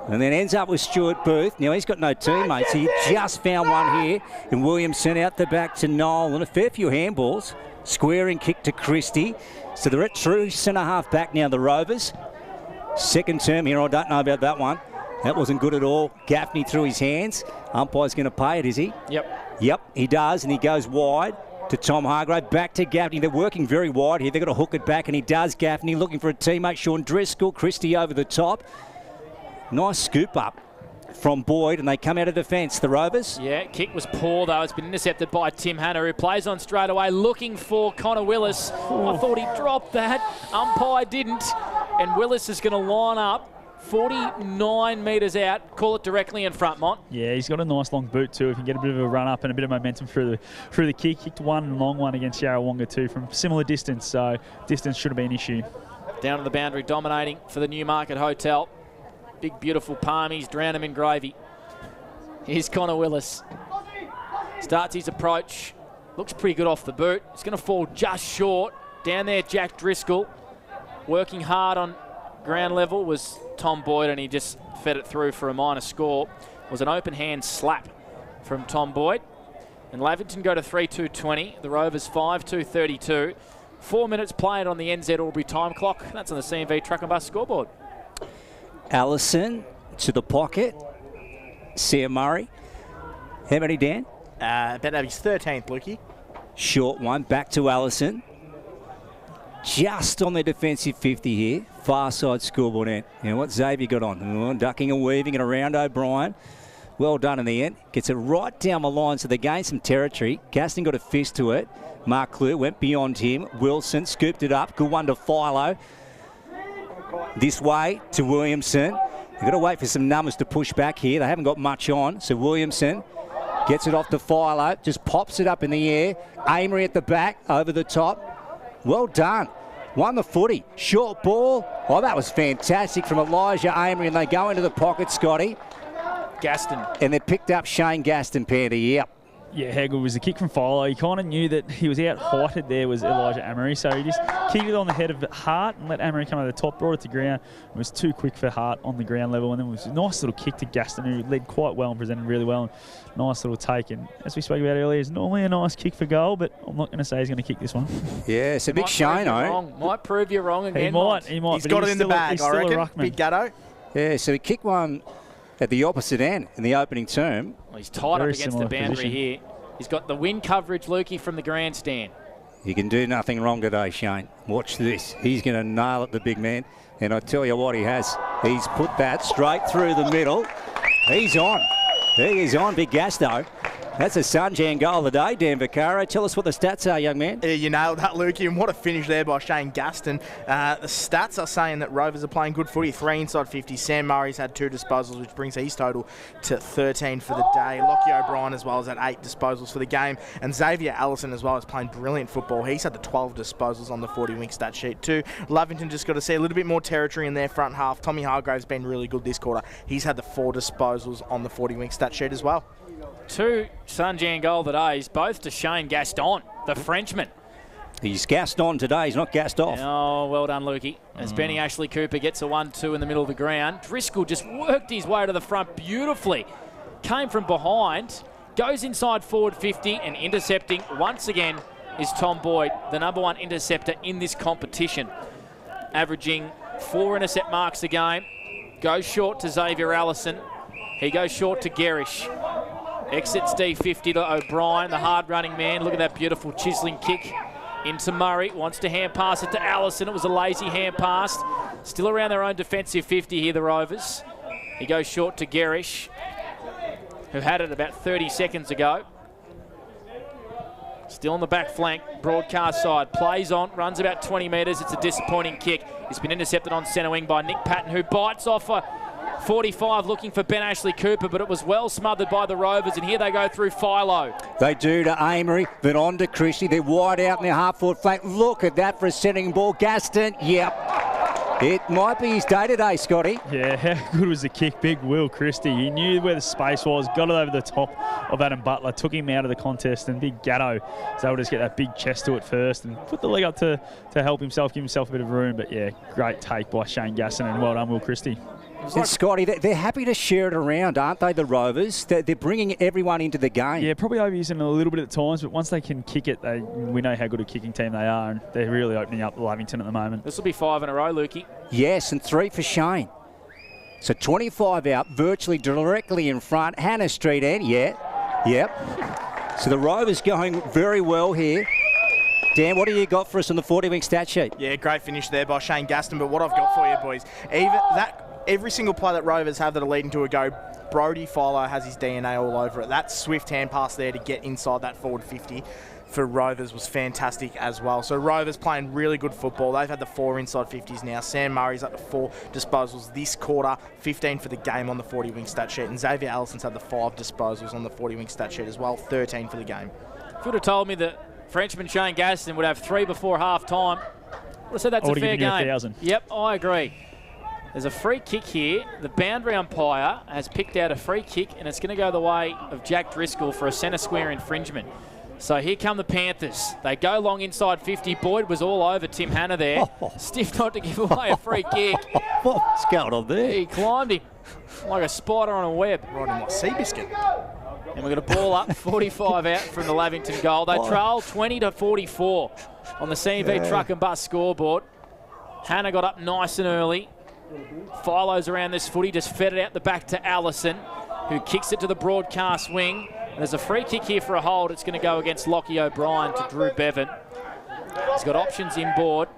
and then ends up with Stuart Booth. Now he's got no teammates. He just found one here. And Williamson out the back to Noel. And a fair few handballs. Squaring kick to Christie. So they're at true centre-half back now, the Rovers. Second term here, I don't know about that one. That wasn't good at all. Gaffney through his hands. Umpire's going to pay it, is he? Yep, he does, and he goes wide to Tom Hargrave. Back to Gaffney. They're working very wide here. They've got to hook it back, and he does. Gaffney looking for a teammate. Sean Driscoll. Christie over the top. Nice scoop up from Boyd, and they come out of defence, the Rovers. Yeah, kick was poor, though. It's been intercepted by Tim Hannah, who plays on straight away, looking for Connor Willis. I thought he dropped that. Umpire didn't, and Willis is going to line up 49 metres out. Call it directly in front, Mont. Yeah, he's got a nice long boot too. If you can get a bit of a run up and a bit of momentum through the kick. Kicked one long one against Yarrawonga too from similar distance, so distance shouldn't be an issue. Down to the boundary, dominating for the Newmarket Hotel. Big, beautiful palmies, drown him in gravy. Here's Connor Willis. Starts his approach. Looks pretty good off the boot. It's going to fall just short. Down there, Jack Driscoll. Working hard on ground level was Tom Boyd, and he just fed it through for a minor score. It was an open hand slap from Tom Boyd. And Lavington go to 3-2-20. The Rovers 5-2-32. 4 minutes played on the NZ Albury time clock. That's on the CMV Truck and Bus scoreboard. Allison to the pocket. Sam Murray. How many, Dan? About to have his 13th, Lukey. Short one, back to Allison. Just on the defensive 50 here. Far side scoreboard end. And what Xavier got on? Oh, ducking and weaving and around O'Brien. Well done in the end. Gets it right down the line, so they gain some territory. Gaston got a fist to it. Mark Clue went beyond him. Wilson scooped it up. Good one to Philo. This way to Williamson. They've got to wait for some numbers to push back here. They haven't got much on. So Williamson gets it off to Philo. Just pops it up in the air. Amory at the back, over the top. Well done. Won the footy. Short ball. Oh, that was fantastic from Elijah Amory. And they go into the pocket, Scotty. Gaston. And they picked up Shane Gaston, Panther. Yep. Yeah, how good was the kick from Philo? He kind of knew that he was out-heighted there was Elijah Amory, so he just kicked it on the head of Hart and let Amory come over the top, brought it to ground. It was too quick for Hart on the ground level, and then it was a nice little kick to Gaston, who led quite well and presented really well. And nice little take, and as we spoke about earlier, it's normally a nice kick for goal, but I'm not going to say he's going to kick this one. Yeah, it's a big Shane-o. Might prove you wrong again. He might. He's got it in the bag, I reckon. Big gutto. Yeah, so he kicked one at the opposite end in the opening term. Well, he's tied up against the boundary here. He's got the win coverage, Lukey, from the grandstand. You can do nothing wrong today, Shane. Watch this. He's going to nail it, the big man. And I tell you what he has. He's put that straight through the middle. He's on. He is on, Big Gasto. That's a Sunjan goal of the day, Dan Vaccaro. Tell us what the stats are, young man. Yeah, you nailed that, Lukey, and what a finish there by Shane Gaston. The stats are saying that Rovers are playing good footy, 3 inside 50. Sam Murray's had 2 disposals, which brings his total to 13 for the day. Lockie O'Brien as well has had 8 disposals for the game, and Xavier Allison as well is playing brilliant football. He's had the 12 disposals on the 40-wing stat sheet too. Lavington just got to see a little bit more territory in their front half. Tommy Hargrave's been really good this quarter. He's had the 4 disposals on the 40-wing stat sheet as well. 2 Sunjan goal today, both to Shane Gaston, the Frenchman. He's gassed on today, he's not gassed off. Oh, well done, Lukey. As Benny Ashley Cooper gets a 1-2 in the middle of the ground. Driscoll just worked his way to the front beautifully. Came from behind, goes inside forward 50, and intercepting once again is Tom Boyd, the #1 interceptor in this competition. Averaging 4 intercept marks a game. Goes short to Xavier Allison. He goes short to Gerish. Exits D50 to O'Brien, the hard-running man. Look at that beautiful chiselling kick into Murray. Wants to hand pass it to Allison. It was a lazy hand pass. Still around their own defensive 50 here, the Rovers. He goes short to Gerish, who had it about 30 seconds ago. Still on the back flank, broadcast side. Plays on, runs about 20 metres. It's a disappointing kick. It's been intercepted on centre wing by Nick Patton, who bites off a 45 looking for Ben Ashley Cooper, but it was well smothered by the Rovers, and here they go through Philo. They do to Amory, then on to Christie. They're wide out in their half-forward flank. Look at that for a setting ball. Gaston, yep. It might be his day today, Scotty. Yeah, how good was the kick? Big Will Christie. He knew where the space was, got it over the top of Adam Butler, took him out of the contest, and Big Gatto was able to just get that big chest to it first and put the leg up to help himself, give himself a bit of room. But yeah, great take by Shane Gaston, and well done, Will Christie. And Scotty, they're happy to share it around, aren't they, the Rovers? They're bringing everyone into the game. Yeah, probably overusing it a little bit at times, but once they can kick it, we know how good a kicking team they are, and they're really opening up Lavington at the moment. This will be 5 in a row, Lukey. Yes, and 3 for Shane. So 25 out, virtually directly in front. Hannah Street end, yep. So the Rovers going very well here. Dan, what do you got for us on the 40-wing stat sheet? Yeah, great finish there by Shane Gaston, but what I've got for you, boys, every single play that Rovers have that are leading to a go, Brody Philo has his DNA all over it. That swift hand pass there to get inside that forward 50 for Rovers was fantastic as well. So Rovers playing really good football. They've had the 4 inside 50s now. Sam Murray's up to 4 disposals this quarter, 15 for the game on the 40-wing stat sheet. And Xavier Allison's had the 5 disposals on the 40-wing stat sheet as well, 13 for the game. If you would have told me that Frenchman Shane Gaston would have 3 before half-time, I would have said that's a fair game. 1,000. Yep, I agree. There's a free kick here. The boundary umpire has picked out a free kick, and it's going to go the way of Jack Driscoll for a centre square infringement. So here come the Panthers. They go long inside 50. Boyd was all over Tim Hanna there. Stiff not to give away a free kick. What's going on there? He climbed him like a spider on a web. Right in like Seabiscuit. And we've got a ball up, 45 out from the Lavington goal. They trail 20-44 on the C&V truck and bus scoreboard. Hanna got up nice and early. Philo's around this footy, just fed it out the back to Allison, who kicks it to the broadcast wing. And there's a free kick here for a hold. It's going to go against Lockie O'Brien to Drew Bevan. He's got options inboard,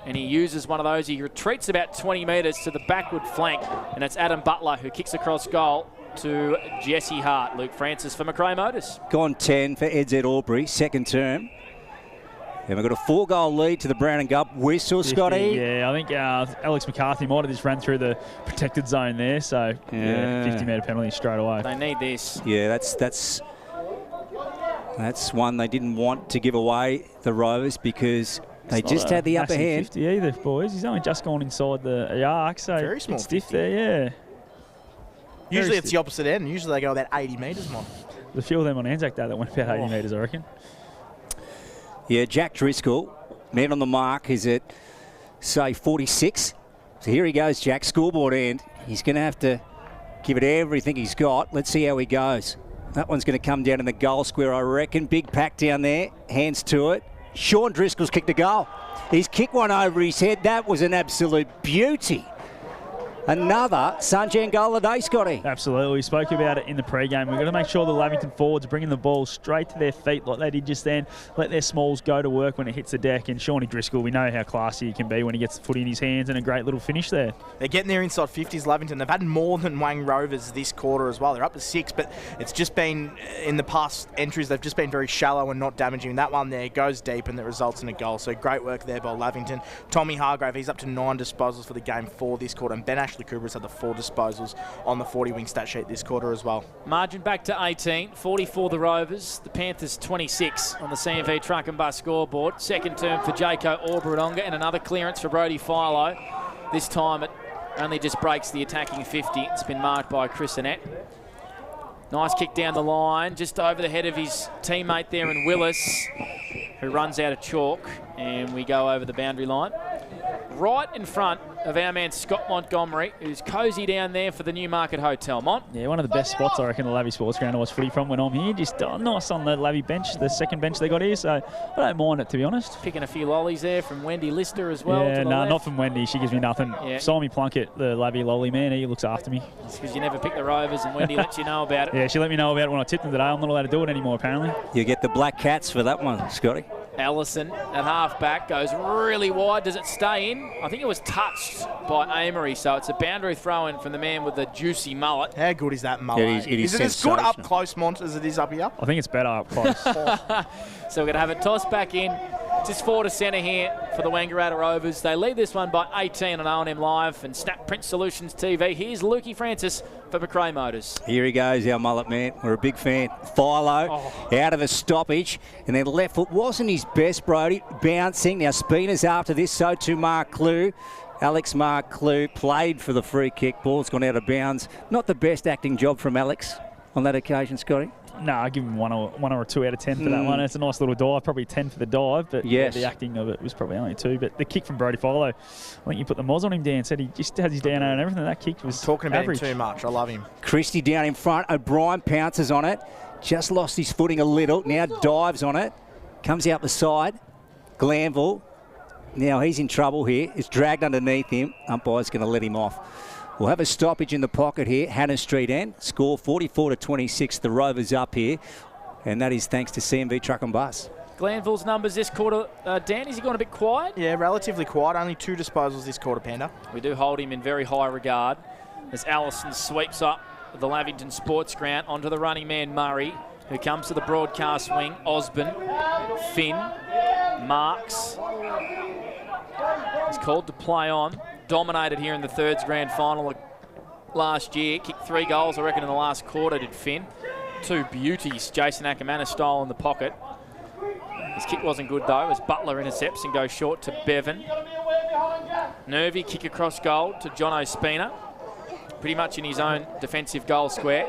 and he uses one of those. He retreats about 20 metres to the backward flank, and it's Adam Butler who kicks across goal to Jesse Hart. Luke Francis for McRae Motors. Gone 10 for Ed Z. Aubrey, second term. And we've got a 4-goal lead to the Brown and Gulp whistle, Scotty. Yeah, I think Alex McCarthy might have just ran through the protected zone there. So, 50-metre penalty straight away. They need this. Yeah, that's one they didn't want to give away, the Rovers, because they just had the upper hand. 50 either, boys. He's only just gone inside the arc, so very small. It's stiff there, yeah. Usually it's the opposite end. Usually they go about 80 metres, Mon. There's a few of them on Anzac Day that went about 80 metres, I reckon. Yeah, Jack Driscoll, man on the mark, is at, say, 46. So here he goes, Jack, scoreboard end. He's going to have to give it everything he's got. Let's see how he goes. That one's going to come down in the goal square, I reckon. Big pack down there, hands to it. Sean Driscoll's kicked a goal. He's kicked one over his head. That was an absolute beauty. Another Sunshine goal of the day, Scotty. Absolutely. We spoke about it in the pre-game. We've got to make sure the Lavington forwards are bringing the ball straight to their feet like they did just then. Let their smalls go to work when it hits the deck. And Shawnee Driscoll, we know how classy he can be when he gets the footy in his hands, and a great little finish there. They're getting their inside 50s, Lavington. They've had more than Wang Rovers this quarter as well. They're up to 6, but it's just been, in the past entries, they've just been very shallow and not damaging. That one there goes deep and it results in a goal. So great work there by Lavington. Tommy Hargrave, he's up to 9 disposals for the game for this quarter. And Ben Ashley Cooper has had the 4 disposals on the 40-wing stat sheet this quarter as well. Margin back to 18, 44 the Rovers, the Panthers 26 on the CMV truck and bus scoreboard. Second term for Jaco Aubrey-Wodonga, and another clearance for Brody Philo. This time it only just breaks the attacking 50. It's been marked by Chris Annette. Nice kick down the line, just over the head of his teammate there in Willis, who runs out of chalk, and we go over the boundary line. Right in front of our man Scott Montgomery, who's cosy down there for the Newmarket Hotel. Mont? Yeah, one of the best spots I reckon the Lavie Sports Ground I was footy from when I'm here. Just nice on the Lavie bench, the second bench they got here, so I don't mind it, to be honest. Picking a few lollies there from Wendy Lister as well. Yeah, no, not from Wendy. She gives me nothing. Yeah. Simon Plunkett, the Lavie lolly man, he looks after me. It's because you never pick the Rovers and Wendy lets you know about it. Yeah, she let me know about it when I tipped them today. I'm not allowed to do it anymore, apparently. You get the Black Cats for that one, Scotty. Allison at half-back goes really wide. Does it stay in? I think it was touched by Amory, so it's a boundary throw-in from the man with the juicy mullet. How good is that mullet? It is it as good up close, Mont, as it is up here? I think it's better up close. So we're going to have it tossed back in. Just forward to centre here for the Wangaratta Rovers. They lead this one by 18 on O&M Live and Snap Print Solutions TV. Here's Lukey Francis for McRae Motors. Here he goes, our mullet man. We're a big fan. Philo out of a stoppage, and then left foot wasn't his best, Brody. Bouncing. Now Spina's after this, so too Mark Clue. Alex Mark Clue played for the free kick. Ball's gone out of bounds. Not the best acting job from Alex on that occasion, Scotty. No, I give him one or 2 out of 10 for that one. It's a nice little dive, probably 10 for the dive, but yes. The acting of it was probably only 2. But the kick from Brody Philo, I think you put the moz on him, Dan. Said he just has his down and everything. That kick was talking about average. him too much. I love him. Christie down in front. O'Brien pounces on it. Just lost his footing a little. Now dives on it. Comes out the side. Glanville. Now he's in trouble here. It's dragged underneath him. Umpire's going to let him off. We'll have a stoppage in the pocket here. Hannah Street end. Score 44-26. The Rovers up here. And that is thanks to CMV Truck and Bus. Glanville's numbers this quarter. Dan, is he gone a bit quiet? Yeah, relatively quiet. Only 2 disposals this quarter, Panda. We do hold him in very high regard as Allison sweeps up the Lavington Sports Ground onto the running man Murray, who comes to the broadcast wing. Osborne, Finn, Marks. He's called to play on. Dominated here in the Thirds Grand Final last year. Kicked 3 goals, I reckon, in the last quarter, did Finn. 2 beauties, Jason Ackermanis style in the pocket. His kick wasn't good though, as Butler intercepts and goes short to Bevan. Nervy kick across goal to John Ospina, pretty much in his own defensive goal square.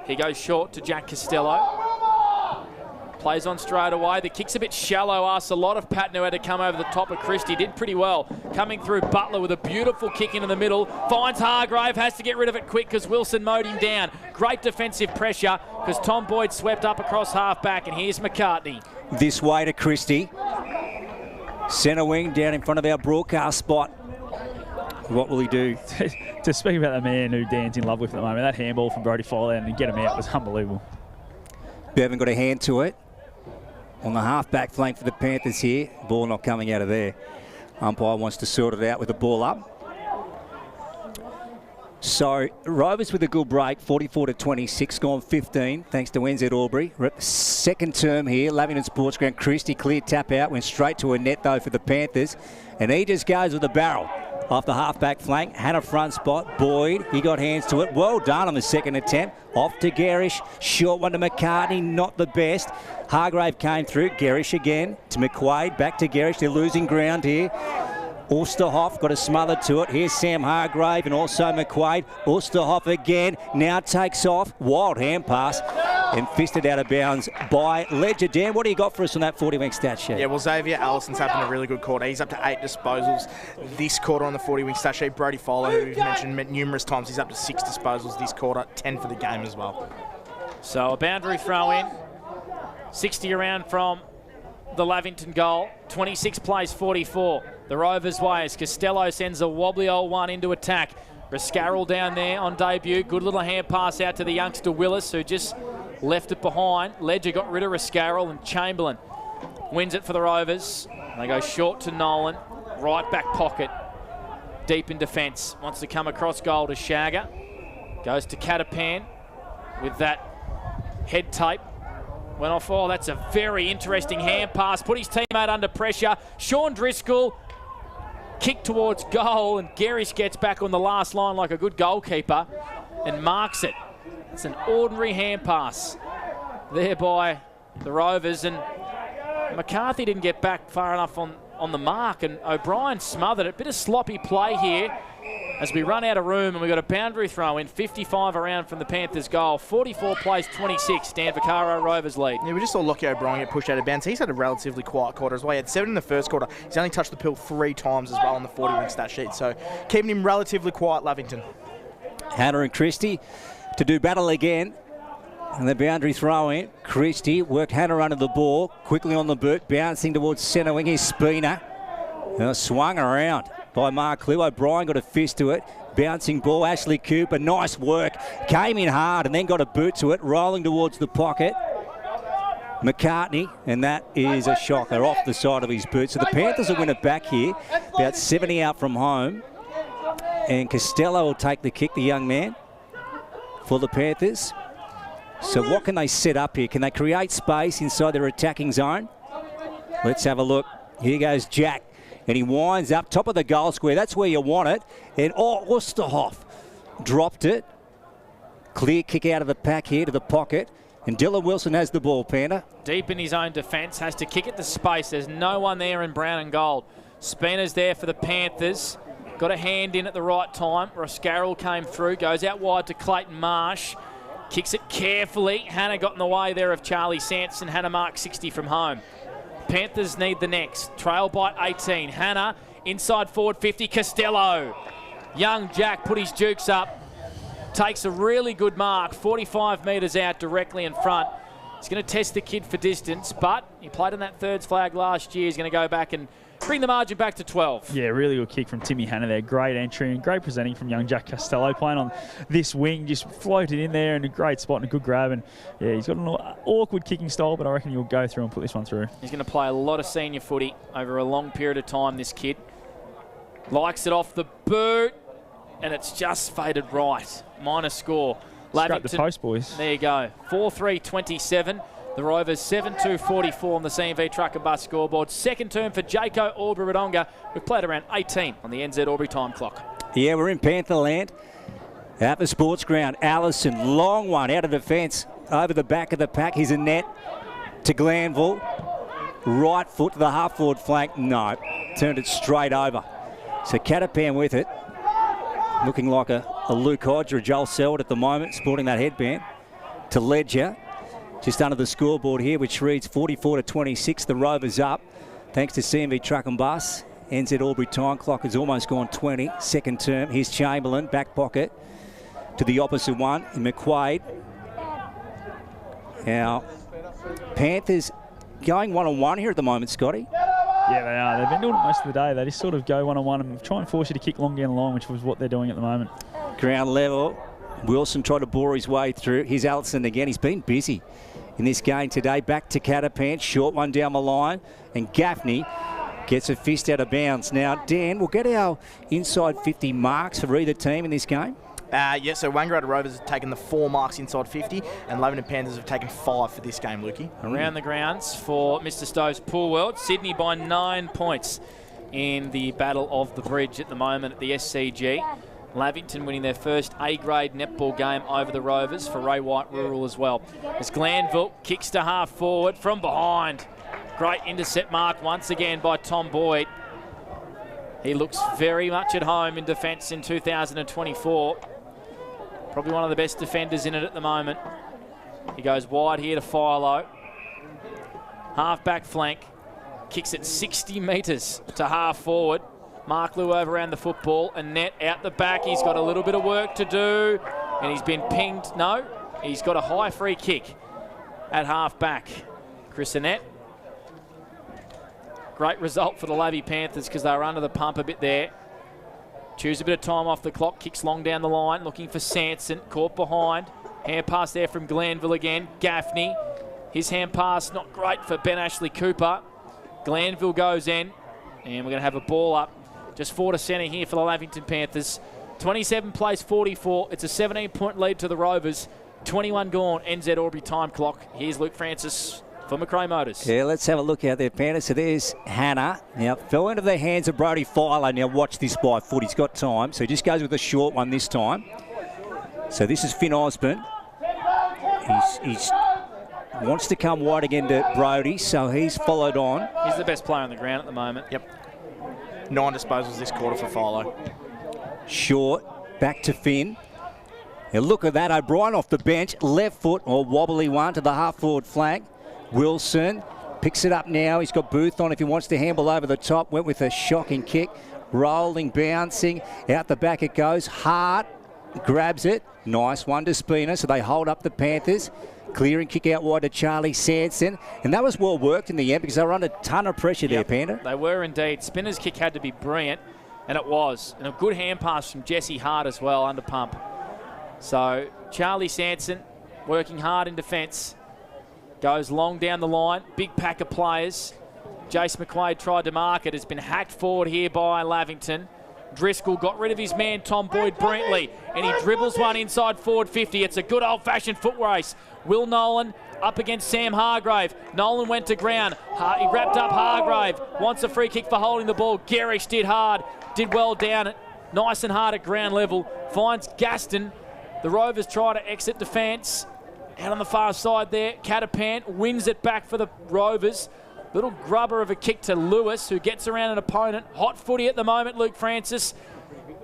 He goes short to Jack Costello. Plays on straight away. The kick's a bit shallow. Asks a lot of Patton, who had to come over the top of Christie. Did pretty well. Coming through Butler with a beautiful kick into the middle. Finds Hargrave. Has to get rid of it quick because Wilson mowed him down. Great defensive pressure because Tom Boyd swept up across half-back. And here's McCartney. This way to Christie. Centre wing down in front of our broadcast spot. What will he do? To speak about the man who Dan's in love with at the moment, that handball from Brody Philo and get him out was unbelievable. Bevan got a hand to it. On the half-back flank for the Panthers here. Ball not coming out of there. Umpire wants to sort it out with the ball up. So, Rovers with a good break, 44-26, gone 15, thanks to NZ Albury. Second term here, Lavington Sports Ground. Christie clear tap out, went straight to a net though for the Panthers. And he just goes with a barrel off the half-back flank. Had a front spot. Boyd, he got hands to it. Well done on the second attempt. Off to Garish. Short one to McCartney, not the best. Hargrave came through. Garish again to McQuaid. Back to Garish. They're losing ground here. Ulsterhoff got a smother to it. Here's Sam Hargrave and also McQuaid. Ulsterhoff again. Now takes off. Wild hand pass. And fisted out of bounds by Ledger. Dan, what do you got for us on that 40-wing stat sheet? Yeah, well, Xavier Allison's having a really good quarter. He's up to 8 disposals this quarter on the 40-wing stat sheet. Brody Fowler, who we've mentioned numerous times, he's up to 6 disposals this quarter, 10 for the game as well. So a boundary throw in. 60 around from the Lavington goal. 26 plays 44. The Rovers' way as Costello sends a wobbly old one into attack. Rascarroll down there on debut. Good little hand pass out to the youngster Willis, who just left it behind. Ledger got rid of Rascarroll, and Chamberlain wins it for the Rovers. They go short to Nolan. Right back pocket. Deep in defence. Wants to come across goal to Shagger. Goes to Catapan with that head tape. Went off. Oh, that's a very interesting hand pass. Put his teammate under pressure. Sean Driscoll kick towards goal, and Garish gets back on the last line like a good goalkeeper and marks it. It's an ordinary hand pass there by the Rovers, and McCarthy didn't get back far enough on the mark, and O'Brien smothered it. Bit of sloppy play here as we run out of room, and we've got a boundary throw in. 55 around from the Panthers goal. 44 plays 26. Dan Vaccaro, Rovers lead. Yeah, we just saw Lockie O'Brien get pushed out of bounds. He's had a relatively quiet quarter as well. He had 7 in the first quarter. He's only touched the pill 3 times as well on the 40-wing stat sheet. So keeping him relatively quiet, Lavington. Hannah and Christie to do battle again. And the boundary throw in. Christie worked Hannah under the ball. Quickly on the boot. Bouncing towards centre wing. Here's Spina. Swung around by Mark Liu. O'Brien got a fist to it. Bouncing ball. Ashley Cooper. Nice work. Came in hard and then got a boot to it. Rolling towards the pocket. McCartney. And that is a shocker off the side of his boot. So the Panthers will win it back here. About 70 out from home. And Costello will take the kick, the young man, for the Panthers. So what can they set up here? Can they create space inside their attacking zone? Let's have a look. Here goes Jack. And he winds up top of the goal square. That's where you want it. And Ulsterhoff dropped it. Clear kick out of the pack here to the pocket. And Dylan Wilson has the ball, Panda. Deep in his own defence. Has to kick it to space. There's no one there in brown and gold. Spina's there for the Panthers. Got a hand in at the right time. Rascarroll came through. Goes out wide to Clayton Marsh. Kicks it carefully. Hannah got in the way there of Charlie Sanson. Hannah marked 60 from home. Panthers need the next. Trail by 18. Hannah inside forward 50. Costello. Young Jack put his jukes up. Takes a really good mark. 45 metres out directly in front. He's going to test the kid for distance, but he played on that thirds flag last year. He's going to go back and bring the margin back to 12. Yeah, really good kick from Timmy Hannah there. Great entry and great presenting from young Jack Costello. Playing on this wing, just floated in there in a great spot and a good grab. And yeah, he's got an awkward kicking style, but I reckon he'll go through and put this one through. He's going to play a lot of senior footy over a long period of time, this kid. Likes it off the boot, and it's just faded right. Minor score. Scrape the post, boys. There you go. 4-3-27. The Rovers 7-2-44 on the CMV Truck and Bus scoreboard. Second term for Jaco Albury-Wodonga. We've played around 18 on the NZ Albury time clock. Yeah, we're in Pantherland. At the sports ground, Allison, long one out of defence, over the back of the pack. Here's a net to Glanville. Right foot to the half-forward flank. No, turned it straight over. So Catapan with it. Looking like a Luke Hodge or a Joel Selwood at the moment, sporting that headband. To Ledger. Just under the scoreboard here, which reads 44-26. The Rovers up, thanks to CMV Truck and Bus. NZ Albury time clock has almost gone 20. Second term. Here's Chamberlain, back pocket to the opposite one. McQuaid. Now, Panthers going one-on-one here at the moment, Scotty. Yeah, they are. They've been doing it most of the day. They just sort of go one-on-one and try and force you to kick long down the line, which was what they're doing at the moment. Ground level. Wilson tried to bore his way through. Here's Allison again. He's been busy in this game today. Back to Catapan, short one down the line, and Gaffney gets a fist out of bounds. Now, Dan, we'll get our inside 50 marks for either team in this game. So Wangaratta Rovers have taken the 4 marks inside 50, and Lavington Panthers have taken 5 for this game, Lukey. Around the grounds for Mr. Stowe's Pool World. Sydney by 9 points in the Battle of the Bridge at the moment at the SCG. Lavington winning their first A-grade netball game over the Rovers for Ray White Rural as well. As Glanville kicks to half forward from behind. Great intercept mark once again by Tom Boyd. He looks very much at home in defence in 2024. Probably one of the best defenders in it at the moment. He goes wide here to Philo. Half-back flank. Kicks it 60 metres to half forward. Mark Lew over around the football. And Net out the back. He's got a little bit of work to do. And he's been pinged. No, he's got a high free kick at half-back. Chris Annette. Great result for the Lavy Panthers because they were under the pump a bit there. Choose a bit of time off the clock, kicks long down the line, looking for Sanson, caught behind. Hand pass there from Glanville again. Gaffney, his hand pass not great for Ben Ashley Cooper. Glanville goes in, and we're going to have a ball up. Just 4 to centre here for the Lavington Panthers. 27 plays 44. It's a 17-point lead to the Rovers. 21 gone, NZ Albury time clock. Here's Luke Francis for McRae Motors. Yeah, let's have a look out there, Panthers. So there's Hannah. Now, fell into the hands of Brody Philo. Now, watch this by foot. He's got time. So he just goes with a short one this time. So this is Finn Osborne. He's wants to come wide again to Brody, so he's followed on. He's the best player on the ground at the moment. Yep. 9 disposals this quarter for Philo. Short, back to Finn. Now, look at that. O'Brien off the bench. Left foot or wobbly one to the half-forward flank. Wilson picks it up now. He's got Booth on if he wants to handle over the top. Went with a shocking kick. Rolling, bouncing. Out the back it goes. Hart grabs it. Nice one to Spina. So they hold up the Panthers. Clearing kick out wide to Charlie Sanson. And that was well worked in the end because they were under a ton of pressure there, Panda. They were indeed. Spinner's kick had to be brilliant, and it was. And a good hand pass from Jesse Hart as well under pump. So Charlie Sanson working hard in defence. Goes long down the line. Big pack of players. Jace McQuaid tried to mark it. Has been hacked forward here by Lavington. Driscoll got rid of his man Tom Boyd brilliantly, and he dribbles one inside forward 50. It's a good old-fashioned foot race. Will Nolan up against Sam Hargrave. Nolan went to ground. He wrapped up Hargrave. Wants a free kick for holding the ball. Garish did hard. Did well down it. Nice and hard at ground level. Finds Gaston. The Rovers try to exit defence. Out on the far side there, Catapan wins it back for the Rovers. Little grubber of a kick to Lewis, who gets around an opponent. Hot footy at the moment, Luke Francis.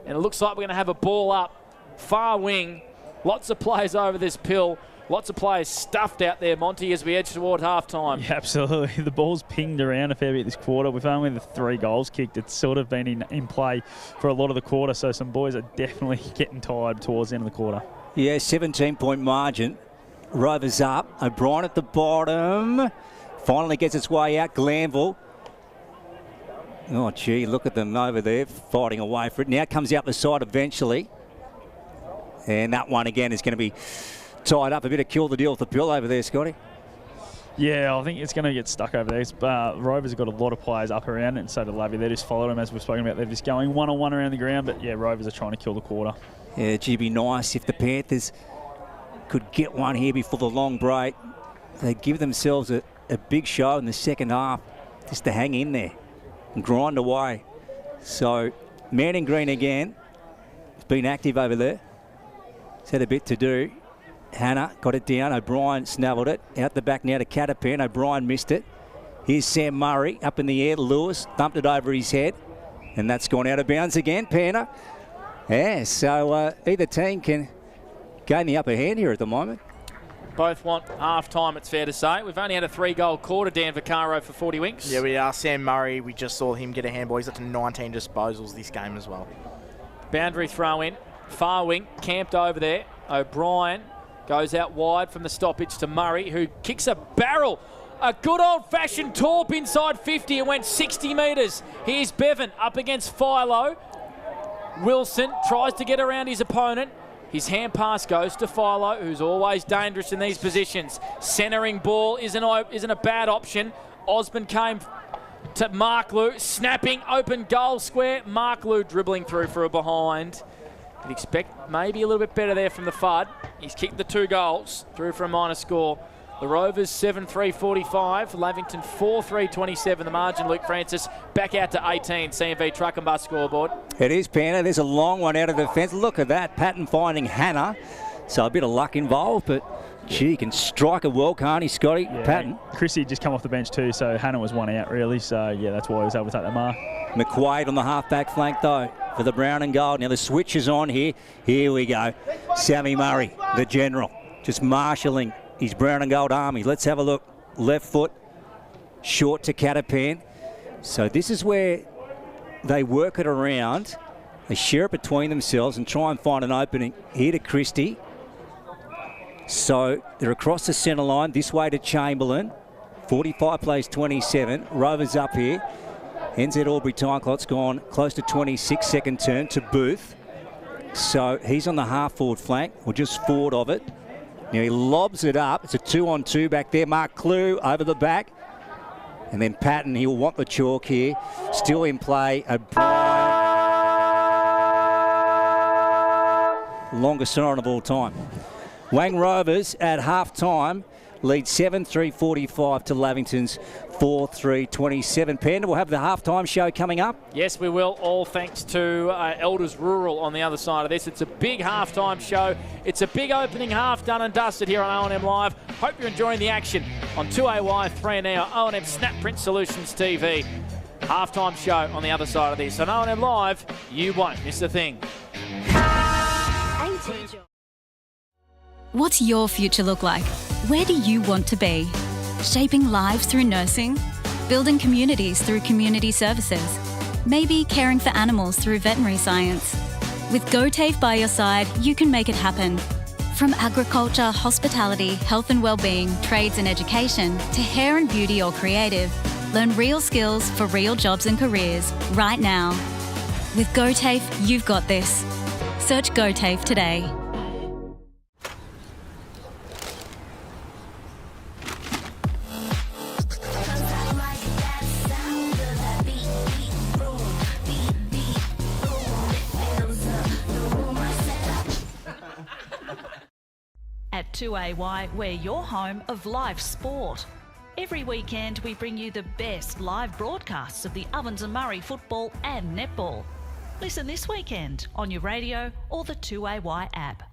And it looks like we're going to have a ball up. Far wing. Lots of players over this pill. Lots of players stuffed out there, Monty, as we edge toward half-time. Yeah, absolutely. The ball's pinged around a fair bit this quarter. With only the 3 goals kicked, it's sort of been in play for a lot of the quarter. So some boys are definitely getting tired towards the end of the quarter. Yeah, 17-point margin. Rovers up. O'Brien at the bottom. Finally gets its way out. Glanville. Oh, gee, look at them over there fighting away for it. Now comes out the side eventually. And that one again is going to be tied up. A bit of kill the deal with the pill over there, Scotty. Yeah, I think it's going to get stuck over there. Rovers have got a lot of players up around it, and so do Lavy. They just followed them, as we've spoken about. They're just going one-on-one around the ground. But, yeah, Rovers are trying to kill the quarter. Yeah, gee, be nice if the Panthers could get one here before the long break. They'd give themselves a big show in the second half just to hang in there and grind away. So, man in green again. He's been active over there. He's had a bit to do. Hannah got it down. O'Brien snavelled it. Out the back now to Catapan. O'Brien missed it. Here's Sam Murray up in the air. Lewis thumped it over his head. And that's gone out of bounds again, Panda. Yeah, so either team can gain the upper hand here at the moment. Both want half-time, it's fair to say. We've only had a 3-goal quarter, Dan Vaccaro, for 40 Winks. Yeah, we are. Sam Murray, we just saw him get a handball. He's up to 19 disposals this game as well. Boundary throw in. Far wing, camped over there. O'Brien goes out wide from the stoppage to Murray, who kicks a barrel. A good old-fashioned torp inside 50. It went 60 metres. Here's Bevan up against Philo. Wilson tries to get around his opponent. His hand pass goes to Philo, who's always dangerous in these positions. Centering ball isn't a bad option. Osborne came to Mark Lou, snapping, open goal square. Mark Lou dribbling through for a behind. You'd expect maybe a little bit better there from the FUD. He's kicked the 2 goals, through for a minor score. The Rovers 7-3-45, Lavington 4-3-27. The margin, Luke Francis, back out to 18. CMV Truck and Bus scoreboard. It is, Panda. There's a long one out of the fence. Look at that. Patton finding Hannah. So a bit of luck involved, but gee, he can strike it well, can't he, Scotty? Yeah, Patton. Chrissy just come off the bench too, so Hannah was 1 out really. So yeah, that's why he was able to take the mark. McQuaid on the half-back flank though for the brown and gold. Now the switch is on here. Here we go. Sammy Murray, the general, just marshalling his brown and gold army. Let's have a look. Left foot, short to Catapan. So this is where they work it around. They share it between themselves and try and find an opening. Here to Christie. So they're across the centre line, this way to Chamberlain. 45 plays 27. Rovers up here. NZ Albury time clock's gone close to 26, second turn to Booth. So he's on the half-forward flank, or just forward of it. Now he lobs it up. It's a 2-on-2 back there. Mark Clue over the back. And then Patton, he'll want the chalk here. Still in play. Longest siren of all time. Wang Rovers at half-time lead 7-3-45 to Lavington's 4-3-27. Panda, we'll have the half-time show coming up. Yes, we will, all thanks to Elders Rural on the other side of this. It's a big half-time show. It's a big opening half done and dusted here on O&M Live. Hope you're enjoying the action on 2AY, 3&E, O&M Snap Print Solutions TV. Half-time show on the other side of this. On O&M Live, you won't miss a thing. What's your future look like? Where do you want to be? Shaping lives through nursing? Building communities through community services? Maybe caring for animals through veterinary science? With GoTAFE by your side, you can make it happen. From agriculture, hospitality, health and wellbeing, trades and education, to hair and beauty or creative, learn real skills for real jobs and careers right now. With GoTAFE, you've got this. Search GoTAFE today. At 2AY, we're your home of live sport. Every weekend we bring you the best live broadcasts of the Ovens and Murray football and netball. Listen this weekend on your radio or the 2AY app.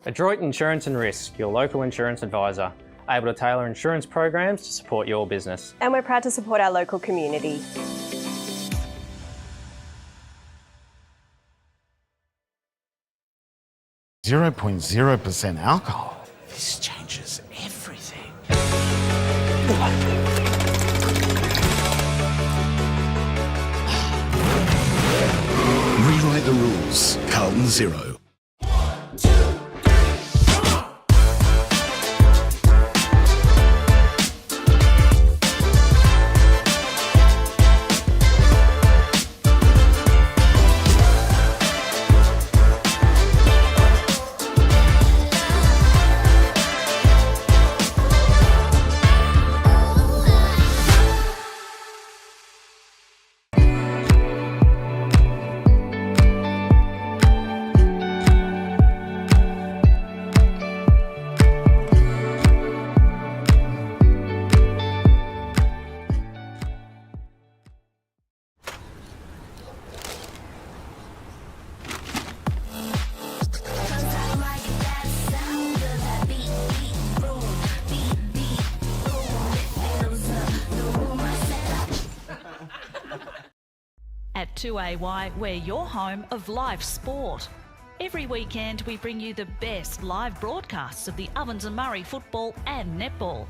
Adroit Insurance and Risk, your local insurance advisor, able to tailor insurance programs to support your business. And we're proud to support our local community. .0% alcohol. This changes everything. Rewrite the rules. Carlton 0. At 2AY, we're your home of live sport. Every weekend we bring you the best live broadcasts of the Ovens and Murray football and netball.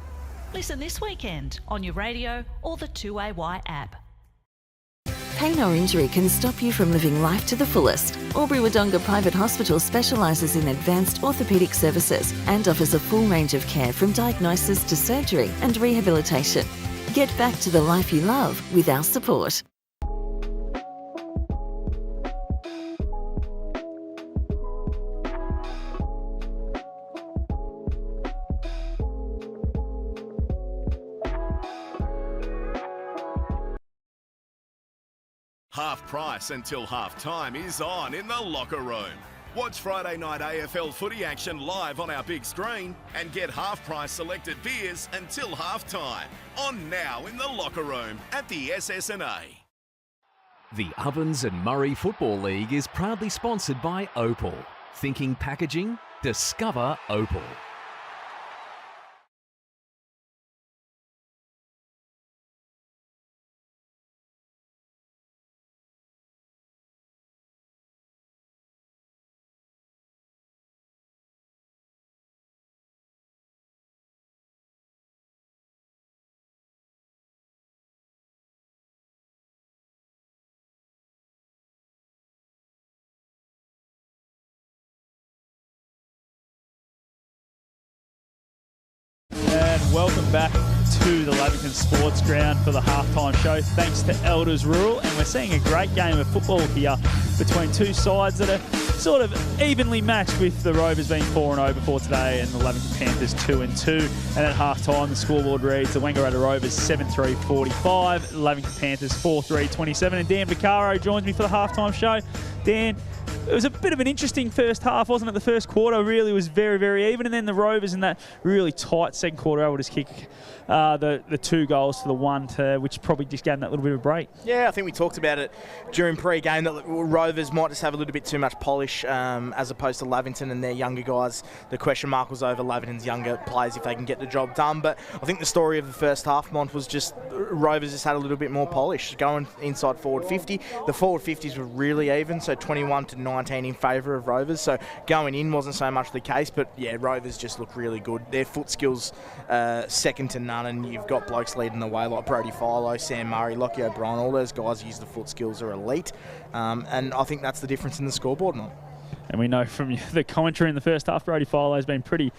Listen this weekend on your radio or the 2AY app. Pain or injury can stop you from living life to the fullest. Albury-Wodonga Private Hospital specialises in advanced orthopaedic services and offers a full range of care from diagnosis to surgery and rehabilitation. Get back to the life you love with our support. Half price until half time is on in the locker room. Watch Friday night AFL footy action live on our big screen and get half price selected beers until half time. On now in the locker room at the SS&A. The Ovens and Murray Football League is proudly sponsored by Opal. Thinking packaging? Discover Opal. And welcome back to the Lavington Sports Ground for the halftime show. Thanks to Elders Rural, and we're seeing a great game of football here between two sides that are sort of evenly matched, with the Rovers being 4-0 before today and the Lavington Panthers 2-2. And at halftime, the scoreboard reads the Wangaratta Rovers 7-3-45, Lavington Panthers 4-3-27. And Dan Vaccaro joins me for the halftime show. Dan, it was a bit of an interesting first half, wasn't it? The first quarter really was very, very even, and then the Rovers in that really tight second quarter able to just kick the 2 goals to the 1, which probably just gave them that little bit of a break. Yeah, I think we talked about it during pre-game that Rovers might just have a little bit too much polish as opposed to Lavington and their younger guys. The question mark was over Lavington's younger players if they can get the job done. But I think the story of the first half, Mont, was just Rovers just had a little bit more polish. Going inside forward 50, the forward 50s were really even, so 21-19 in favour of Rovers. So going in wasn't so much the case, but yeah, Rovers just look really good. Their foot skills second to none, and you've got blokes leading the way like Brodie Philo, Sam Murray, Lockie O'Brien. All those guys use the foot skills are elite, and I think that's the difference in the scoreboard, Mont. And we know from the commentary in the first half, Brodie Philo has been pretty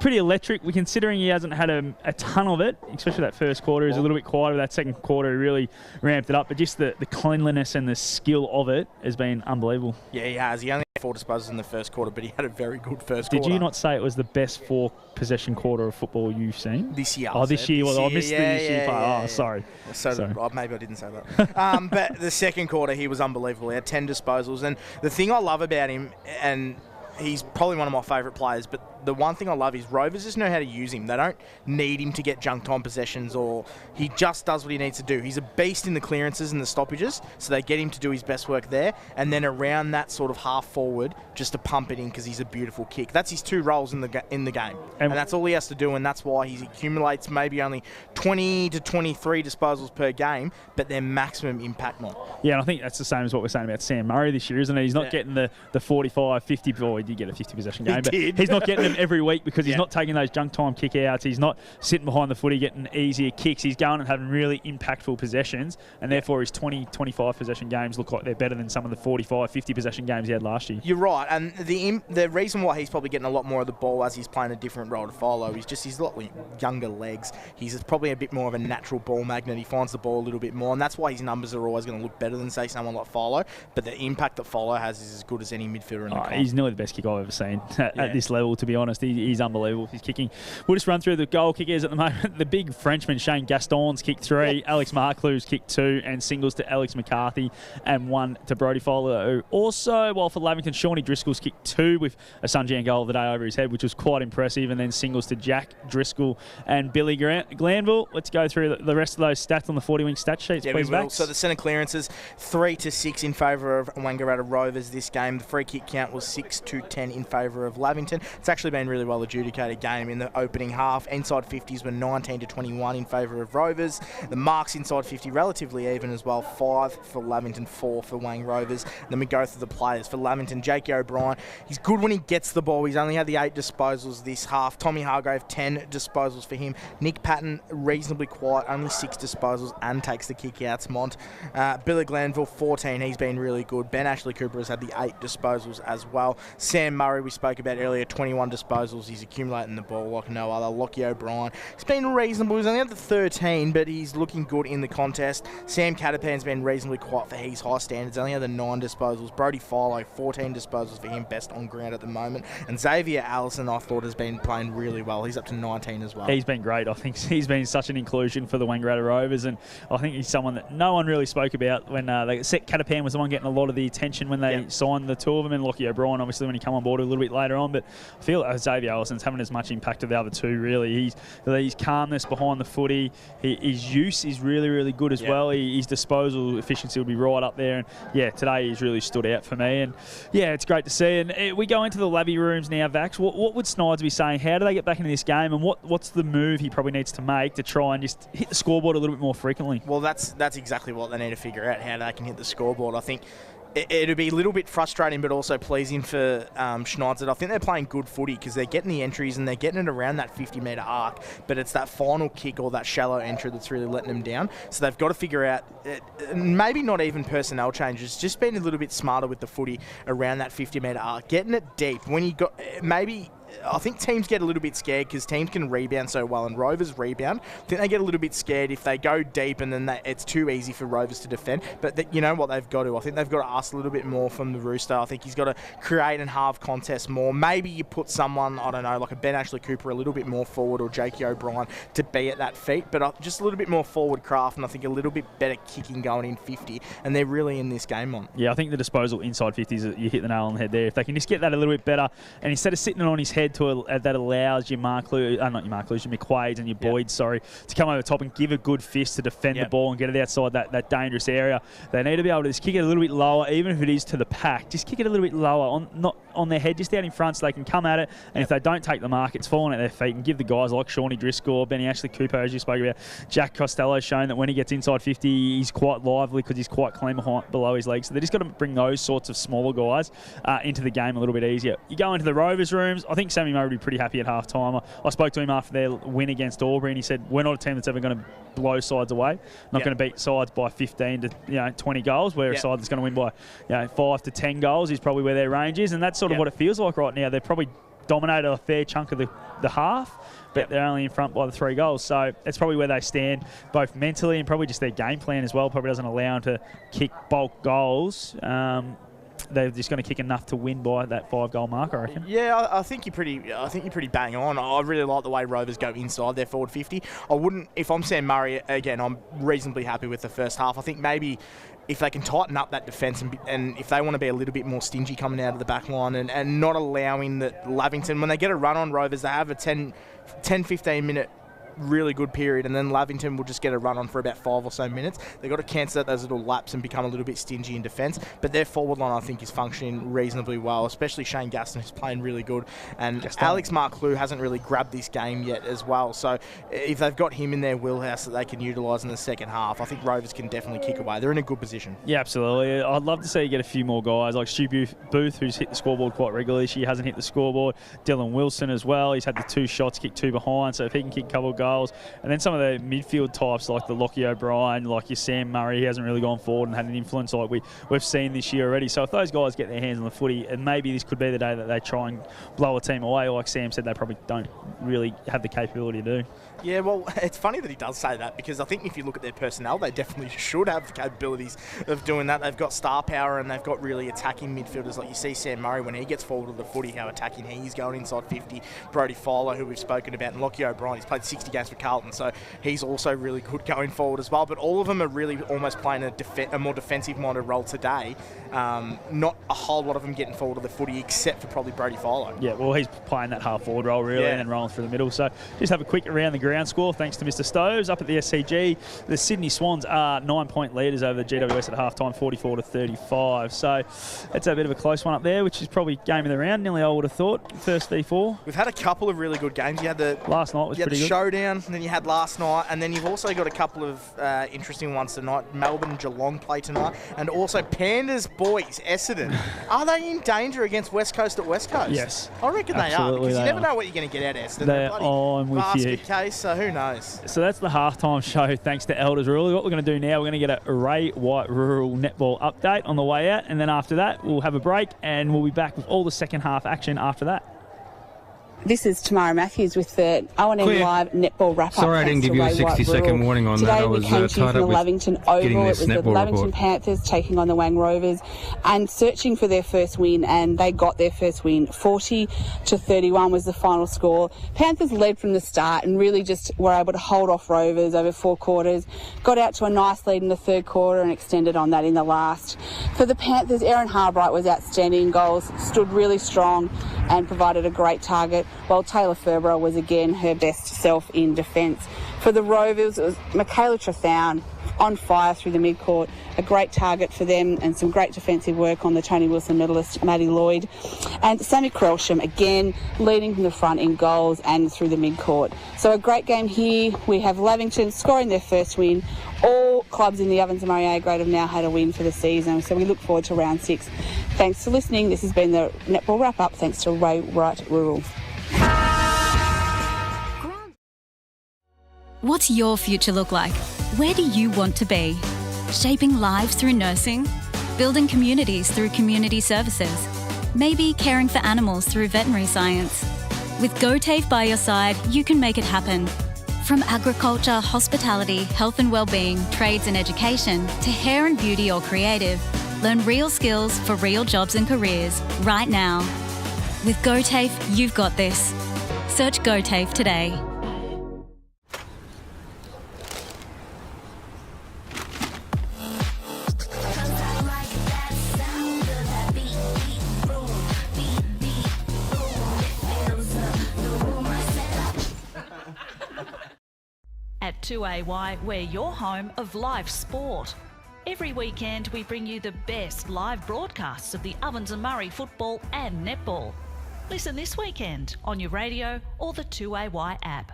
electric. We're considering he hasn't had a ton of it, especially that first quarter. He was a little bit quieter. That second quarter, he really ramped it up. But just the cleanliness and the skill of it has been unbelievable. Yeah, he has. He only had 4 disposals in the first quarter, but he had a very good first quarter. Did you not say it was the best 4-possession quarter of football you've seen? This year. Oh, this year. Well, I missed the this year part. Oh, sorry. So maybe I didn't say that. But the second quarter, he was unbelievable. He had 10 disposals. And the thing I love about him, and he's probably one of my favourite players, but the one thing I love is Rovers just know how to use him. They don't need him to get junk time possessions, or he just does what he needs to do. He's a beast in the clearances and the stoppages, so they get him to do his best work there, and then around that sort of half forward just to pump it in because he's a beautiful kick. That's his 2 roles in the game, and that's all he has to do, and that's why he accumulates maybe only 20 to 23 disposals per game, but they're maximum impact more. Yeah, and I think that's the same as what we're saying about Sam Murray this year, isn't it? He's not getting the 45, 50, well, he did get a 50 possession game, but he's not getting them every week because he's not taking those junk time kick outs. He's not sitting behind the footy getting easier kicks. He's going and having really impactful possessions, and therefore his 20, 25 possession games look like they're better than some of the 45, 50 possession games he had last year. You're right, and the reason why he's probably getting a lot more of the ball as he's playing a different role to Philo is just his lot younger legs. He's probably a bit more of a natural ball magnet. He finds the ball a little bit more, and that's why his numbers are always going to look better than, say, someone like Philo. But the impact that Philo has is as good as any midfielder in the comp. He's nearly the best kicker I've ever seen at this level, to be honest. He's unbelievable. He's kicking. We'll just run through the goal kickers at the moment. The big Frenchman, Shane Gaston's kicked 3, Alex Marklu's kicked 2, and singles to Alex McCarthy and 1 to Brodie Philo. Also, while for Lavington, Shawnee Driscoll's kicked 2 with a Sunjan goal of the day over his head, which was quite impressive, and then singles to Jack Driscoll and Billy Glanville. Let's go through the rest of those stats on the 40 Wing stat sheets, please, Max. So the centre clearances, 3-6 in favour of Wangaratta Rovers this game. The free kick count was 6-10 in favour of Lavington. It's actually actually been really well adjudicated game in the opening half. Inside 50s were 19-21 in favour of Rovers. The marks inside 50 relatively even as well. 5 for Lavington, 4 for Wang Rovers. Then we go through the players. For Lavington, Jakey O'Brien, he's good when he gets the ball. He's only had the 8 disposals this half. Tommy Hargrave, 10 disposals for him. Nick Patton, reasonably quiet, only 6 disposals and takes the kick-outs. Billy Glanville, 14. He's been really good. Ben Ashley Cooper has had the 8 disposals as well. Sam Murray, we spoke about earlier, 21 disposals. He's accumulating the ball like no other. Lockie O'Brien, he's been reasonable. He's only had the 13, but he's looking good in the contest. Sam Catapan's been reasonably quiet for his high standards. Only had the 9 disposals. Brody Philo, 14 disposals for him, best on ground at the moment. And Xavier Allison, I thought, has been playing really well. He's up to 19 as well. He's been great. I think he's been such an inclusion for the Wangaratta Rovers, and I think he's someone that no one really spoke about when Catapan was the one getting a lot of the attention when they signed the two of them, and Lockie O'Brien obviously when he come on board a little bit later on. But I feel Xavier Allison's having as much impact as the other two, really. His calmness behind the footy, his use is really, really good as well. His disposal efficiency would be right up there. And today he's really stood out for me. And it's great to see. And we go into the Lavy rooms now, Vax. What would Snides be saying? How do they get back into this game? And what's the move he probably needs to make to try and just hit the scoreboard a little bit more frequently? Well, that's exactly what they need to figure out, how they can hit the scoreboard. I think it'll be a little bit frustrating but also pleasing for Schneider. I think they're playing good footy because they're getting the entries and they're getting it around that 50-metre arc, but it's that final kick or that shallow entry that's really letting them down. So they've got to figure out, maybe not even personnel changes, just being a little bit smarter with the footy around that 50-metre arc, getting it deep. When you got maybe... I think teams get a little bit scared because teams can rebound so well, and Rovers rebound. I think they get a little bit scared if they go deep and then it's too easy for Rovers to defend. But you know what they've got to? I think they've got to ask a little bit more from the Rooster. I think he's got to create and halve contests more. Maybe you put someone, I don't know, like a Ben Ashley Cooper a little bit more forward, or Jakey O'Brien to be at that feet, but just a little bit more forward craft, and I think a little bit better kicking going in 50, and they're really in this game on. Yeah, I think the disposal inside 50s, you hit the nail on the head there. If they can just get that a little bit better, and instead of sitting it on his head that allows your McQuaids and your Boyds, to come over the top and give a good fist to defend the ball and get it outside that dangerous area. They need to be able to just kick it a little bit lower, even if it is to the pack. Just kick it a little bit lower, not on their head, just out in front, so they can come at it. And if they don't take the mark, it's falling at their feet. And give the guys like Shawnee Driscoll, Benny Ashley Cooper, as you spoke about, Jack Costello, showing that when he gets inside 50, he's quite lively because he's quite clean below his legs. So they just got to bring those sorts of smaller guys into the game a little bit easier. You go into the Rovers rooms, I think Sammy Murray would be pretty happy at half-time. I spoke to him after their win against Albury, and he said, we're not a team that's ever going to blow sides away. Not going to beat sides by 15 to 20 goals, where a side that's going to win by 5 to 10 goals is probably where their range is, and that's sort of what it feels like right now. They've probably dominated a fair chunk of the half, but they're only in front by the 3 goals. So it's probably where they stand, both mentally and probably just their game plan as well. Probably doesn't allow them to kick bulk goals. They're just going to kick enough to win by that 5-goal mark, I reckon. Yeah, I think you're pretty bang on. I really like the way Rovers go inside their forward 50. I wouldn't, if I'm Sam Murray, again, I'm reasonably happy with the first half. I think maybe if they can tighten up that defence and if they want to be a little bit more stingy coming out of the back line and not allowing that Lavington, when they get a run on Rovers, they have a 10-15 minute really good period, and then Lavington will just get a run on for about 5 or so minutes. They've got to cancel out those little laps and become a little bit stingy in defence, but their forward line I think is functioning reasonably well, especially Shane Gaston, who's playing really good, and Alex Marklew hasn't really grabbed this game yet as well, so if they've got him in their wheelhouse that they can utilise in the second half, I think Rovers can definitely kick away. They're in a good position. Yeah, absolutely. I'd love to see you get a few more guys like Stu Booth, who's hit the scoreboard quite regularly. She hasn't hit the scoreboard. Dylan Wilson as well. He's had the 2 shots, kicked 2 behind, so if he can kick a couple of goals, and then some of the midfield types like the Lockie O'Brien, like your Sam Murray, he hasn't really gone forward and had an influence like we've seen this year already. So if those guys get their hands on the footy, and maybe this could be the day that they try and blow a team away, like Sam said, they probably don't really have the capability to do. Yeah, well, it's funny that he does say that, because I think if you look at their personnel, they definitely should have the capabilities of doing that. They've got star power and they've got really attacking midfielders. Like you see Sam Murray, when he gets forward with the footy, how attacking he is going inside 50. Brody Fowler, who we've spoken about, and Lockie O'Brien, he's played 60 games games for Carlton, so he's also really good going forward as well. But all of them are really almost playing a more defensive-minded role today. Not a whole lot of them getting forward of the footy, except for probably Brody Philo. Yeah, well, he's playing that half-forward role, really, and then rolling through the middle. So just have a quick around the ground score, thanks to Mr. Stoves. Up at the SCG, the Sydney Swans are 9-point leaders over the GWS at halftime, 44-35. So it's a bit of a close one up there, which is probably game of the round, nearly I would have thought, first V4. We've had a couple of really good games. You had the last night was pretty good. Showdown, and then you had last night, and then you've also got a couple of interesting ones tonight. Melbourne and Geelong play tonight, and also Panthers boys, Essendon. Are they in danger against West Coast at West Coast? Yes. I reckon they are, because you never know what you're going to get out of Essendon. I'm with you. Basket case, so who knows? So that's the halftime show, thanks to Elders Rural. What we're going to do now, we're going to get a Ray White Rural netball update on the way out, and then after that, we'll have a break, and we'll be back with all the second half action after that. This is Tamara Matthews with the OMFNL Live Netball wrap-up. Sorry I didn't give you a 60-second warning on that. I was tied up from the Lavington Oval. It was the Lavington report. Panthers taking on the Rovers and searching for their first win, and they got their first win. 40-31 was the final score. Panthers led from the start and really just were able to hold off Rovers over 4 quarters. Got out to a nice lead in the third quarter and extended on that in the last. For the Panthers, Erin Harbright was outstanding in goals, stood really strong and provided a great target, while Taylor Ferber was again her best self in defence. For the Rovers, it was Michaela Trethown on fire through the mid-court, a great target for them and some great defensive work on the Tony Wilson medalist Maddie Lloyd. And Sammy Krelsham again leading from the front in goals and through the mid-court. So a great game here. We have Lavington scoring their first win. All clubs in the Ovens and Murray A grade have now had a win for the season, so we look forward to round 6. Thanks for listening. This has been the Netball Wrap-Up, thanks to Ray White Rural. What's your future look like? Where do you want to be? Shaping lives through nursing? Building communities through community services? Maybe caring for animals through veterinary science? With GoTAFE by your side, you can make it happen. From agriculture, hospitality, health and wellbeing, trades and education, to hair and beauty or creative, learn real skills for real jobs and careers right now. With GoTAFE, you've got this. Search GoTAFE today. At 2AY, we're your home of live sport. Every weekend we bring you the best live broadcasts of the Ovens and Murray football and netball. Listen this weekend on your radio or the 2AY app.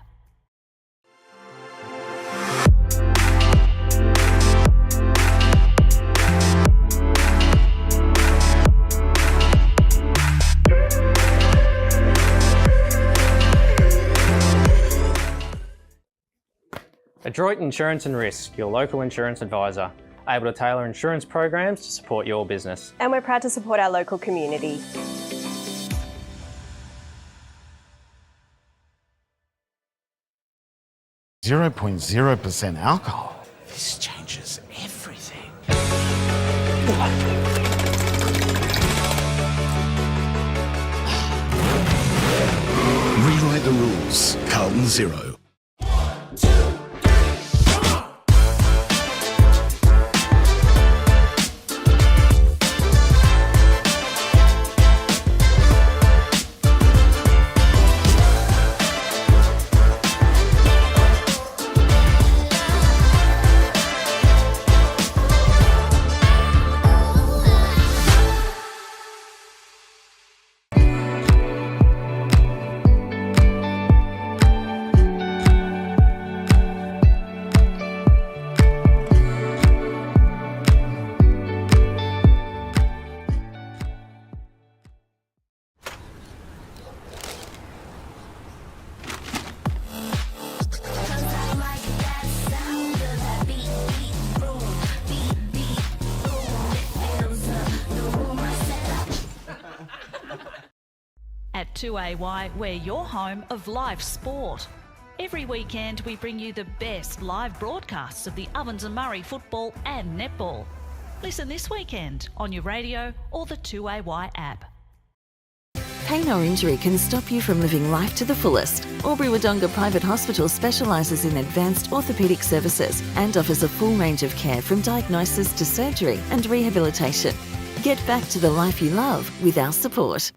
Adroit Insurance and Risk, your local insurance advisor, able to tailor insurance programs to support your business. And we're proud to support our local community. .0% alcohol. This changes everything. Rewrite the rules. Carlton 0. At 2AY, we're your home of live sport. Every weekend we bring you the best live broadcasts of the Ovens and Murray football and netball. Listen this weekend on your radio or the 2AY app. Pain or injury can stop you from living life to the fullest. Albury-Wodonga Private Hospital specialises in advanced orthopaedic services and offers a full range of care from diagnosis to surgery and rehabilitation. Get back to the life you love with our support.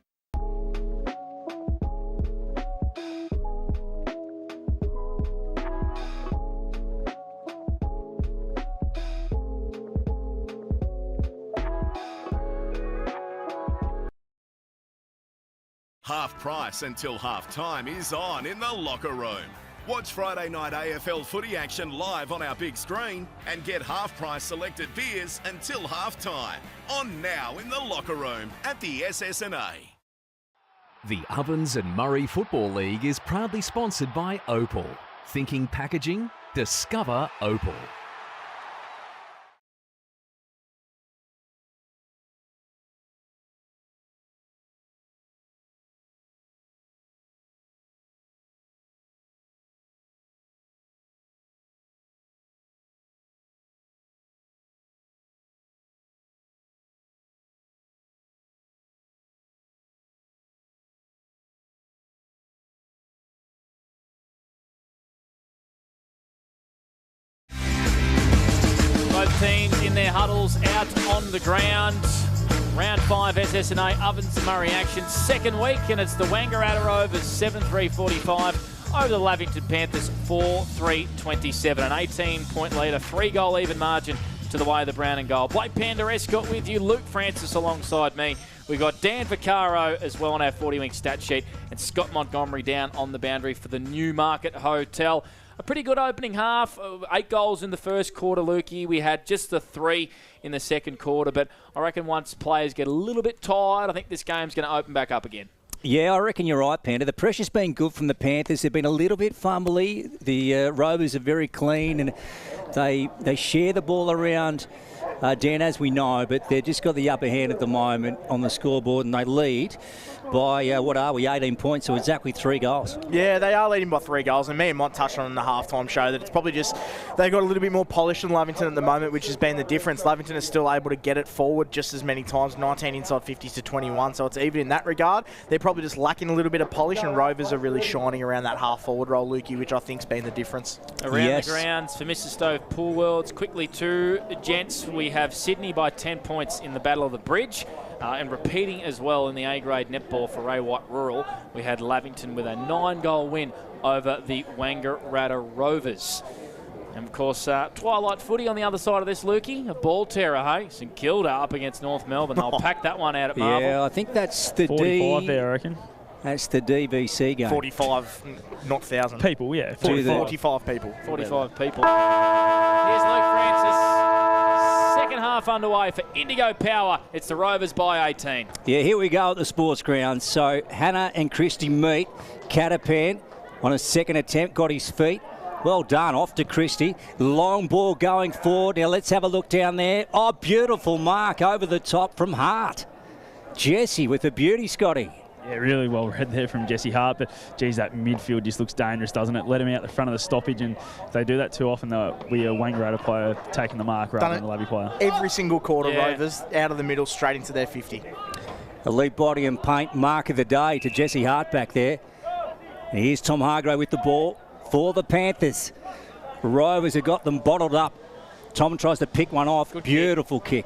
Half price until half time is on in the locker room. Watch Friday night AFL footy action live on our big screen and get half price selected beers until half time. On now in the locker room at the SS&A. The Ovens and Murray Football League is proudly sponsored by Opal. Thinking packaging? Discover Opal. Both teams in their huddles out on the ground. Round 5 SS&A Ovens and Murray action. Second week, and it's the Wangaratta Rovers 7-3-45 over the Lavington Panthers 4-3-27. An 18-point leader, 3-goal even margin to the way of the brown and gold. Blake Panda Escott with you, Luke Francis alongside me. We've got Dan Vaccaro as well on our 40-wing stat sheet, and Scott Montgomery down on the boundary for the Newmarket Hotel. A pretty good opening half, 8 goals in the first quarter, Lukey. We had just the 3 in the second quarter, but I reckon once players get a little bit tired, I think this game's going to open back up again. Yeah, I reckon you're right, Panda. The pressure's been good from the Panthers. They've been a little bit fumbly. The Rovers are very clean, and they share the ball around, Dan, as we know, but they've just got the upper hand at the moment on the scoreboard, and they lead by, 18 points, so exactly 3 goals. Yeah, they are leading by 3 goals, and me and Mont touched on in the halftime show that it's probably just they've got a little bit more polish than Lavington at the moment, which has been the difference. Lavington is still able to get it forward just as many times, 19 inside 50s to 21, so it's even in that regard. They're probably just lacking a little bit of polish, and Rovers are really shining around that half-forward role, Lukey, which I think's been the difference. Around the grounds for Mr. Stove Pool Worlds. Quickly to gents, we have Sydney by 10 points in the Battle of the Bridge. And repeating as well in the A-grade netball for Ray White Rural, we had Lavington with a 9-goal win over the Wangaratta Rovers. And of course, Twilight footy on the other side of this, Lukey. A ball terror, hey? St Kilda up against North Melbourne. They'll pack that one out at Marvel. Yeah, I think that's the 45 there, I reckon. That's the DVC game. 45, not 1,000. People, yeah. 45 people. 45 people. Here's Luke Francis. Second half underway for Indigo Power. It's the Rovers by 18. Yeah, here we go at the sports ground. So Hannah and Christie meet. Catapan on a second attempt, got his feet. Well done, off to Christie. Long ball going forward. Now let's have a look down there. Oh, beautiful mark over the top from Hart. Jesse with the beauty, Scotty. Yeah, really well read there from Jesse Hart, but geez, that midfield just looks dangerous, doesn't it? Let him out the front of the stoppage, and if they do that too often, we a Wangaratta player taking the mark rather than the Lavy player. Every single quarter, Rovers out of the middle, straight into their 50. Elite body and paint, mark of the day to Jesse Hart back there. And here's Tom Hargrave with the ball for the Panthers. Rovers have got them bottled up. Tom tries to pick one off. Beautiful kick.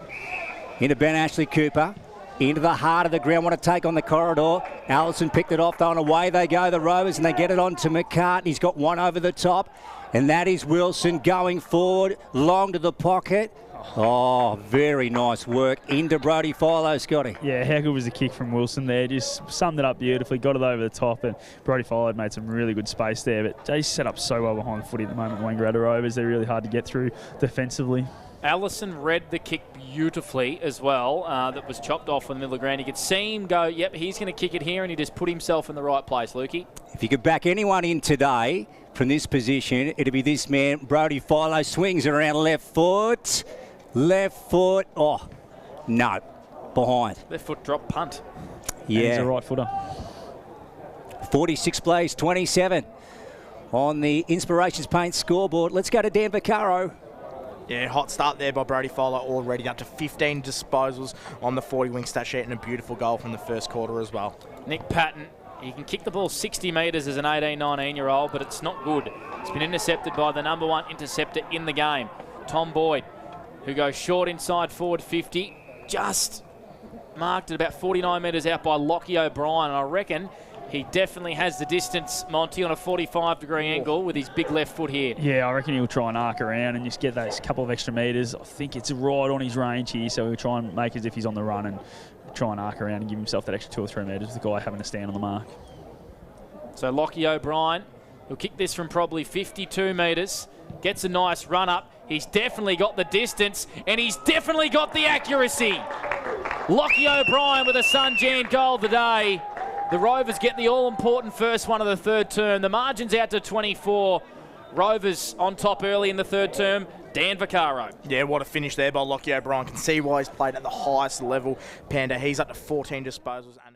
Into Ben Ashley Cooper. Into the heart of the ground, want to take on the corridor. Allison picked it off though, and away they go, the Rovers, and they get it on to McCartney. He's got one over the top, and that is Wilson going forward, long to the pocket. Oh, very nice work. Into Brody Philo, Scotty. Yeah, how good was the kick from Wilson there? Just summed it up beautifully, got it over the top, and Brody Philo made some really good space there. But they set up so well behind the footy at the moment, Wangaratta Rovers. They're really hard to get through defensively. Allison read the kick beautifully as well. That was chopped off in the middle of the ground. You could see him go, yep, he's going to kick it here, and he just put himself in the right place, Lukey. If you could back anyone in today from this position, it'd be this man. Brody Philo swings around left foot. Left foot. Oh, no. Behind. Left foot drop punt. Yeah. And he's a right footer. 46 plays, 27 on the Inspirations Paint scoreboard. Let's go to Dan Vaccaro. Yeah, hot start there by Brody Fowler, already up to 15 disposals on the 40-wing stat sheet, and a beautiful goal from the first quarter as well. Nick Patton. He can kick the ball 60 metres as an 18, 19-year-old, but it's not good. It's been intercepted by the number 1 interceptor in the game, Tom Boyd, who goes short inside forward 50, just marked at about 49 metres out by Lockie O'Brien. And I reckon he definitely has the distance, Monty, on a 45-degree angle with his big left foot here. Yeah, I reckon he'll try and arc around and just get those couple of extra metres. I think it's right on his range here, so he'll try and make as if he's on the run and try and arc around and give himself that extra 2 or 3 metres with the guy having to stand on the mark. So Lockie O'Brien, he'll kick this from probably 52 metres, gets a nice run up. He's definitely got the distance, and he's definitely got the accuracy. Lockie O'Brien with a Sun-Jan goal of the day. The Rovers get the all-important first one of the third term. The margin's out to 24. Rovers on top early in the third term. Dan Vaccaro. Yeah, what a finish there by Lockie O'Brien. Can see why he's played at the highest level, Panda. He's up to 14 disposals. And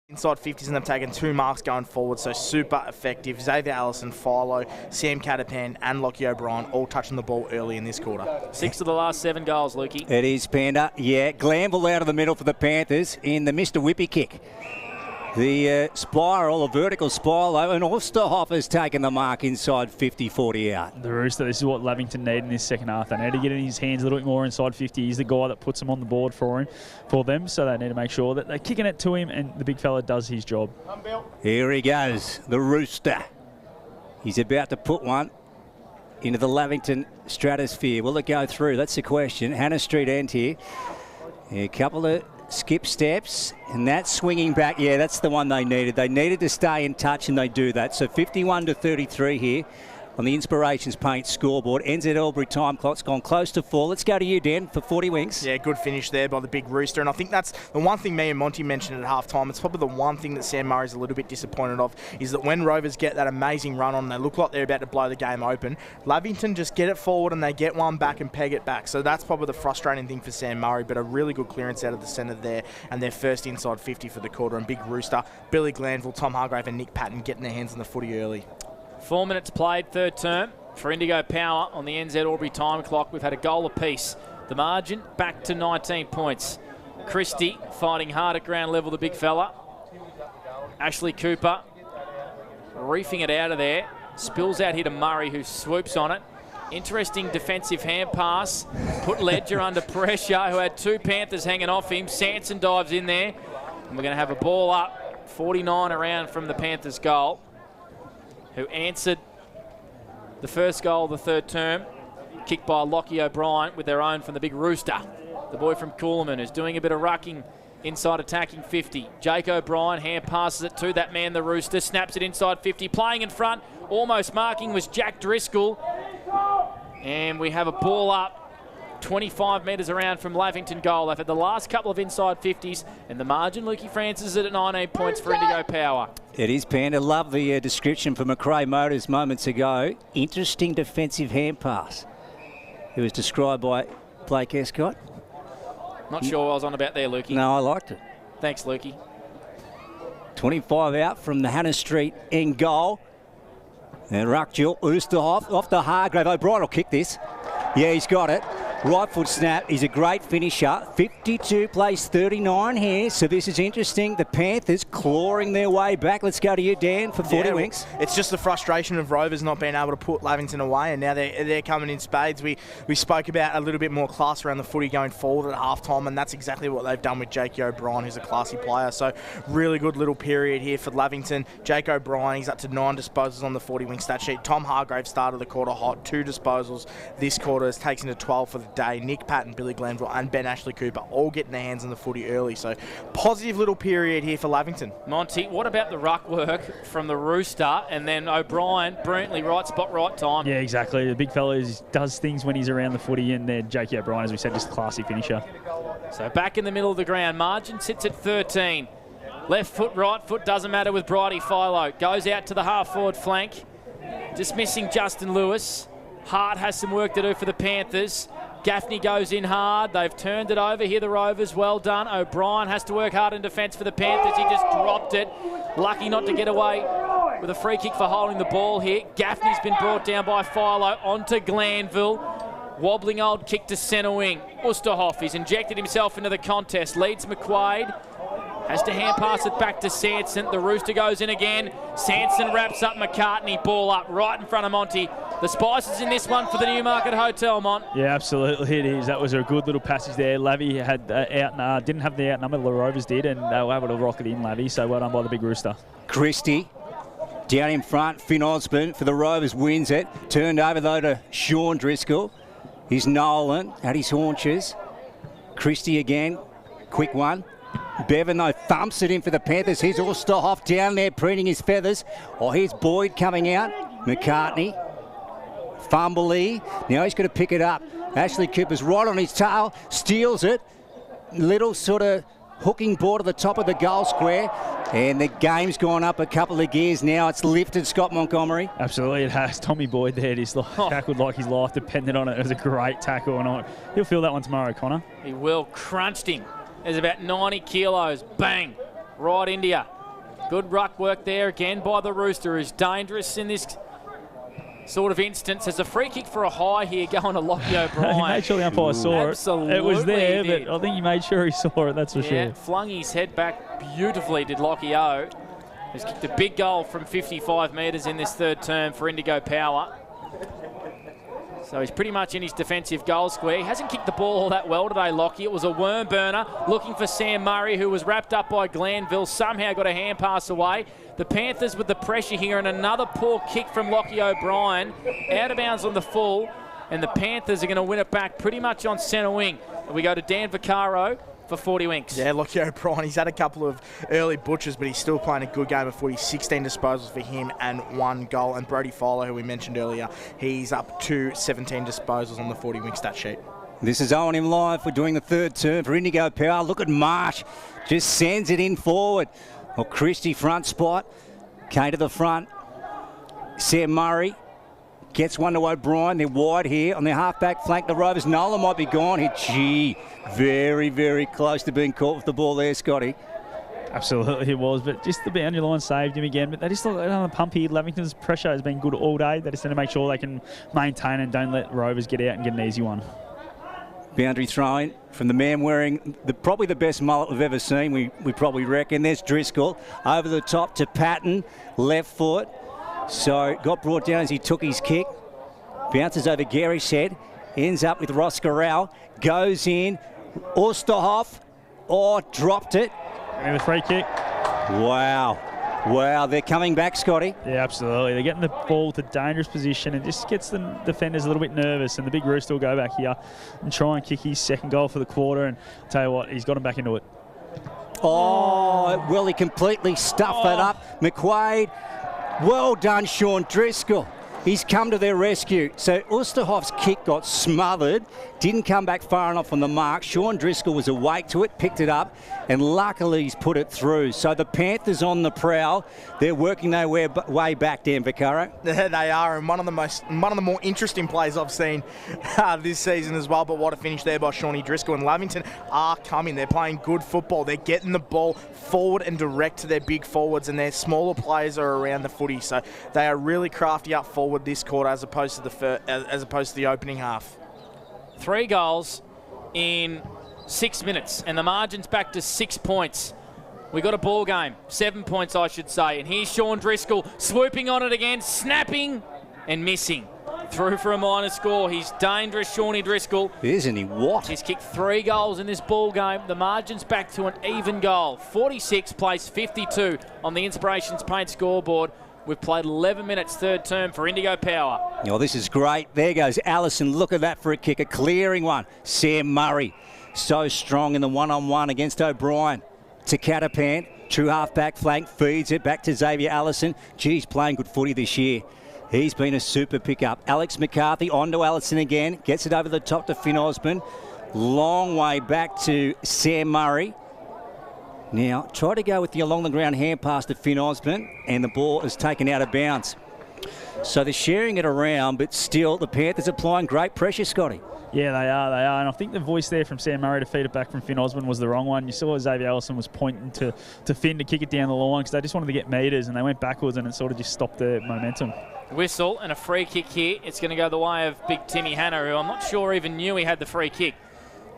inside 50s, and they've taken 2 marks going forward, so super effective. Xavier Allison, Philo, Sam Catapan and Lockie O'Brien all touching the ball early in this quarter. 6 of the last 7 goals, Lukey. It is, Panda. Yeah, Glanville out of the middle for the Panthers in the Mr. Whippy kick. The spiral, a vertical spiral, and Osterhofer's taken the mark inside 50, 40 out. The Rooster, this is what Lavington need in this second half. They need to get in his hands a little bit more inside 50. He's the guy that puts them on the board for them, so they need to make sure that they're kicking it to him and the big fella does his job. Here he goes, the Rooster. He's about to put one into the Lavington stratosphere. Will it go through? That's the question. Hannah Street end here. A couple of skip steps, and that's swinging back. Yeah, that's the one they needed. They needed to stay in touch, and they do that. So 51 to 33 here on the Inspirations Paint scoreboard. NZ Albury time clock's gone close to 4. Let's go to you, Dan, for 40 wings. Yeah, good finish there by the big Rooster. And I think that's the one thing me and Monty mentioned at half-time. It's probably the one thing that Sam Murray's a little bit disappointed of, is that when Rovers get that amazing run on, they look like they're about to blow the game open, Lavington just get it forward and they get one back and peg it back. So that's probably the frustrating thing for Sam Murray, but a really good clearance out of the centre there, and their first inside 50 for the quarter. And big Rooster, Billy Glanville, Tom Hargrave and Nick Patton getting their hands on the footy early. 4 minutes played, third term. For Indigo Power on the NZ Albury time clock, we've had a goal apiece. The margin back to 19 points. Christie fighting hard at ground level, the big fella. Ashley Cooper reefing it out of there. Spills out here to Murray, who swoops on it. Interesting defensive hand pass. Put Ledger under pressure, who had 2 Panthers hanging off him. Sanson dives in there. And we're going to have a ball up, 49 around from the Panthers goal, who answered the first goal of the third term, kicked by Lockie O'Brien with their own from the big Rooster. The boy from Coolman, who's doing a bit of rucking inside attacking 50. Jake O'Brien hand passes it to that man, the Rooster, snaps it inside 50. Playing in front, almost marking, was Jack Driscoll. And we have a ball up 25 metres around from Lavington goal. They've had the last couple of inside 50s, and the margin, Lukey Francis, is at 19 points for Indigo Power. It is, Panda. Love the description from McRae Motors moments ago. Interesting defensive hand pass. It was described by Blake Escott. Not sure what I was on about there, Lukey. No, I liked it. Thanks, Lukey. 25 out from the Hannah Street end goal. And Ruckjul, Oosterhoff off to Hargrave. O'Brien will kick this. Yeah, he's got it. Right foot snap. He's a great finisher. 52 plays 39 here, so this is interesting. The Panthers clawing their way back. Let's go to you, Dan, for 40 wings. It's just the frustration of Rovers not being able to put Lavington away, and now they're coming in spades. We spoke about a little bit more class around the footy going forward at halftime, and that's exactly what they've done with Jake O'Brien, who's a classy player. So really good little period here for Lavington. Jake O'Brien, he's up to 9 disposals on the 40-wing stat sheet. Tom Hargrave started the quarter hot, 2 disposals this quarter, takes him to 12 for the day. Nick Patton, Billy Glanville and Ben Ashley Cooper all getting their hands on the footy early. So positive little period here for Lavington. Monty, what about the ruck work from the Rooster, and then O'Brien, brilliantly right spot, right time? Yeah, exactly. The big fella does things when he's around the footy, and then Jake O'Brien, as we said, just a classy finisher. So back in the middle of the ground. Margin sits at 13. Left foot, right foot, doesn't matter with Bridie Philo. Goes out to the half-forward flank. Just missing Justin Lewis. Hart has some work to do for the Panthers. Gaffney goes in hard. They've turned it over here, the Rovers. Well done. O'Brien has to work hard in defence for the Panthers. He just dropped it. Lucky not to get away with a free kick for holding the ball here. Gaffney's been brought down by Philo onto Glanville. Wobbling old kick to centre wing. Oosterhoff, he's injected himself into the contest. Leads McQuaid. Has to hand pass it back to Sanson. The Rooster goes in again. Sanson wraps up McCartney. Ball up right in front of Monty. The Spices in this one for the Newmarket Hotel, Mont. Yeah, absolutely it is. That was a good little passage there. Lavy had didn't have the outnumber, the Rovers did, and they were able to rock it in, Lavy. So well done by the big Rooster. Christie down in front. Finn Osborne for the Rovers wins it. Turned over though to Sean Driscoll. He's Nolan at his haunches. Christie again. Quick one. Bevan, though, thumps it in for the Panthers. Here's Oosterhoff down there preening his feathers. Oh, here's Boyd coming out. McCartney. Fumbly. Now he's going to pick it up. Ashley Cooper's right on his tail. Steals it. Little sort of hooking ball to the top of the goal square. And the game's gone up a couple of gears now. It's lifted Scott Montgomery. Absolutely, it has. Tommy Boyd there. He's tackled like his life depended on it. It was a great tackle. And he'll feel that one tomorrow, Connor. He will. Crunched him. There's about 90 kilos. Bang. Right into you. Good ruck work there again by the Rooster, who's dangerous in this sort of instance. There's a free kick for a high here going to Lockie O'Brien. He made sure the umpire saw Absolutely it. It was there, but I think he made sure he saw it, that's for sure. Flung his head back beautifully, did Lockie O. He's kicked a big goal from 55 metres in this third term for Indigo Power. So he's pretty much in his defensive goal square. He hasn't kicked the ball all that well today, Lockie. It was a worm burner looking for Sam Murray, who was wrapped up by Glanville. Somehow got a hand pass away. The Panthers with the pressure here, and another poor kick from Lockie O'Brien. Out of bounds on the full, and the Panthers are going to win it back pretty much on centre wing. And we go to Dan Vaccaro for 40 winks. Yeah, Lockie O'Brien, he's had a couple of early butchers, but he's still playing a good game of footy. 16 disposals for him and 1 goal. And Brody Fowler, who we mentioned earlier, he's up to 17 disposals on the 40 wink stat sheet. This is O&M Live. We're doing the third term for Indigo Power. Look at Marsh. Just sends it in forward. Well, Christie front spot. Came to the front. Sam Murray gets one to O'Brien. They're wide here on their half-back flank. The Rovers. Nolan might be gone here. Gee, very, very close to being caught with the ball there, Scotty. Absolutely he was, but just the boundary line saved him again. But they just look on the pump here. Lavington's pressure has been good all day. They just need to make sure they can maintain and don't let Rovers get out and get an easy one. Boundary throwing from the man wearing probably the best mullet we've ever seen, we probably reckon. There's Driscoll over the top to Patton, left foot. So got brought down as he took his kick. Bounces over Gary's head, ends up with Ross Corral, goes in. Oosterhoff, dropped it. And the free kick. Wow, they're coming back, Scotty. Yeah, absolutely. They're getting the ball to dangerous position and just gets the defenders a little bit nervous. And the big Rooster will go back here and try and kick his second goal for the quarter. And I'll tell you what, he's got him back into it. Well, he completely stuffed that up. McQuaid, well done, Sean Driscoll. He's come to their rescue. So Oosterhoff's kick got smothered, didn't come back far enough on the mark. Sean Driscoll was awake to it, picked it up, and luckily he's put it through. So the Panthers on the prowl. They're working their way back, Dan Vaccaro. They are, and one of the more interesting plays I've seen this season as well. But what a finish there by Shawnee Driscoll. And Lavington are coming. They're playing good football. They're getting the ball forward and direct to their big forwards, and their smaller players are around the footy. So they are really crafty up forward this quarter as opposed to the opening half. 3 goals in 6 minutes, and the margin's back to 6 points. We got a ball game, 7 points I should say, and here's Sean Driscoll swooping on it again, snapping and missing. Through for a minor score. He's dangerous, Shawnee Driscoll. Isn't he? What? He's kicked 3 goals in this ball game. The margin's back to an even goal. 46 plays 52 on the Inspirations Paint scoreboard. We've played 11 minutes third term for Indigo Power. Oh, this is great. There goes Allison. Look at that for a kick. A clearing one. Sam Murray. So strong in the one-on-one against O'Brien. To Catapan. True half-back flank. Feeds it back to Xavier Allison. He's playing good footy this year. He's been a super pickup. Alex McCarthy on to Allison again. Gets it over the top to Finn Osborne. Long way back to Sam Murray. Now, try to go with the along-the-ground hand pass to Finn Osborne, and the ball is taken out of bounds. So they're sharing it around, but still the Panthers applying great pressure, Scotty. Yeah, they are. And I think the voice there from Sam Murray to feed it back from Finn Osborne was the wrong one. You saw Xavier Allison was pointing to Finn to kick it down the line because they just wanted to get metres, and they went backwards, and it sort of just stopped their momentum. Whistle and a free kick here. It's going to go the way of Big Timmy Hanna, who I'm not sure even knew he had the free kick.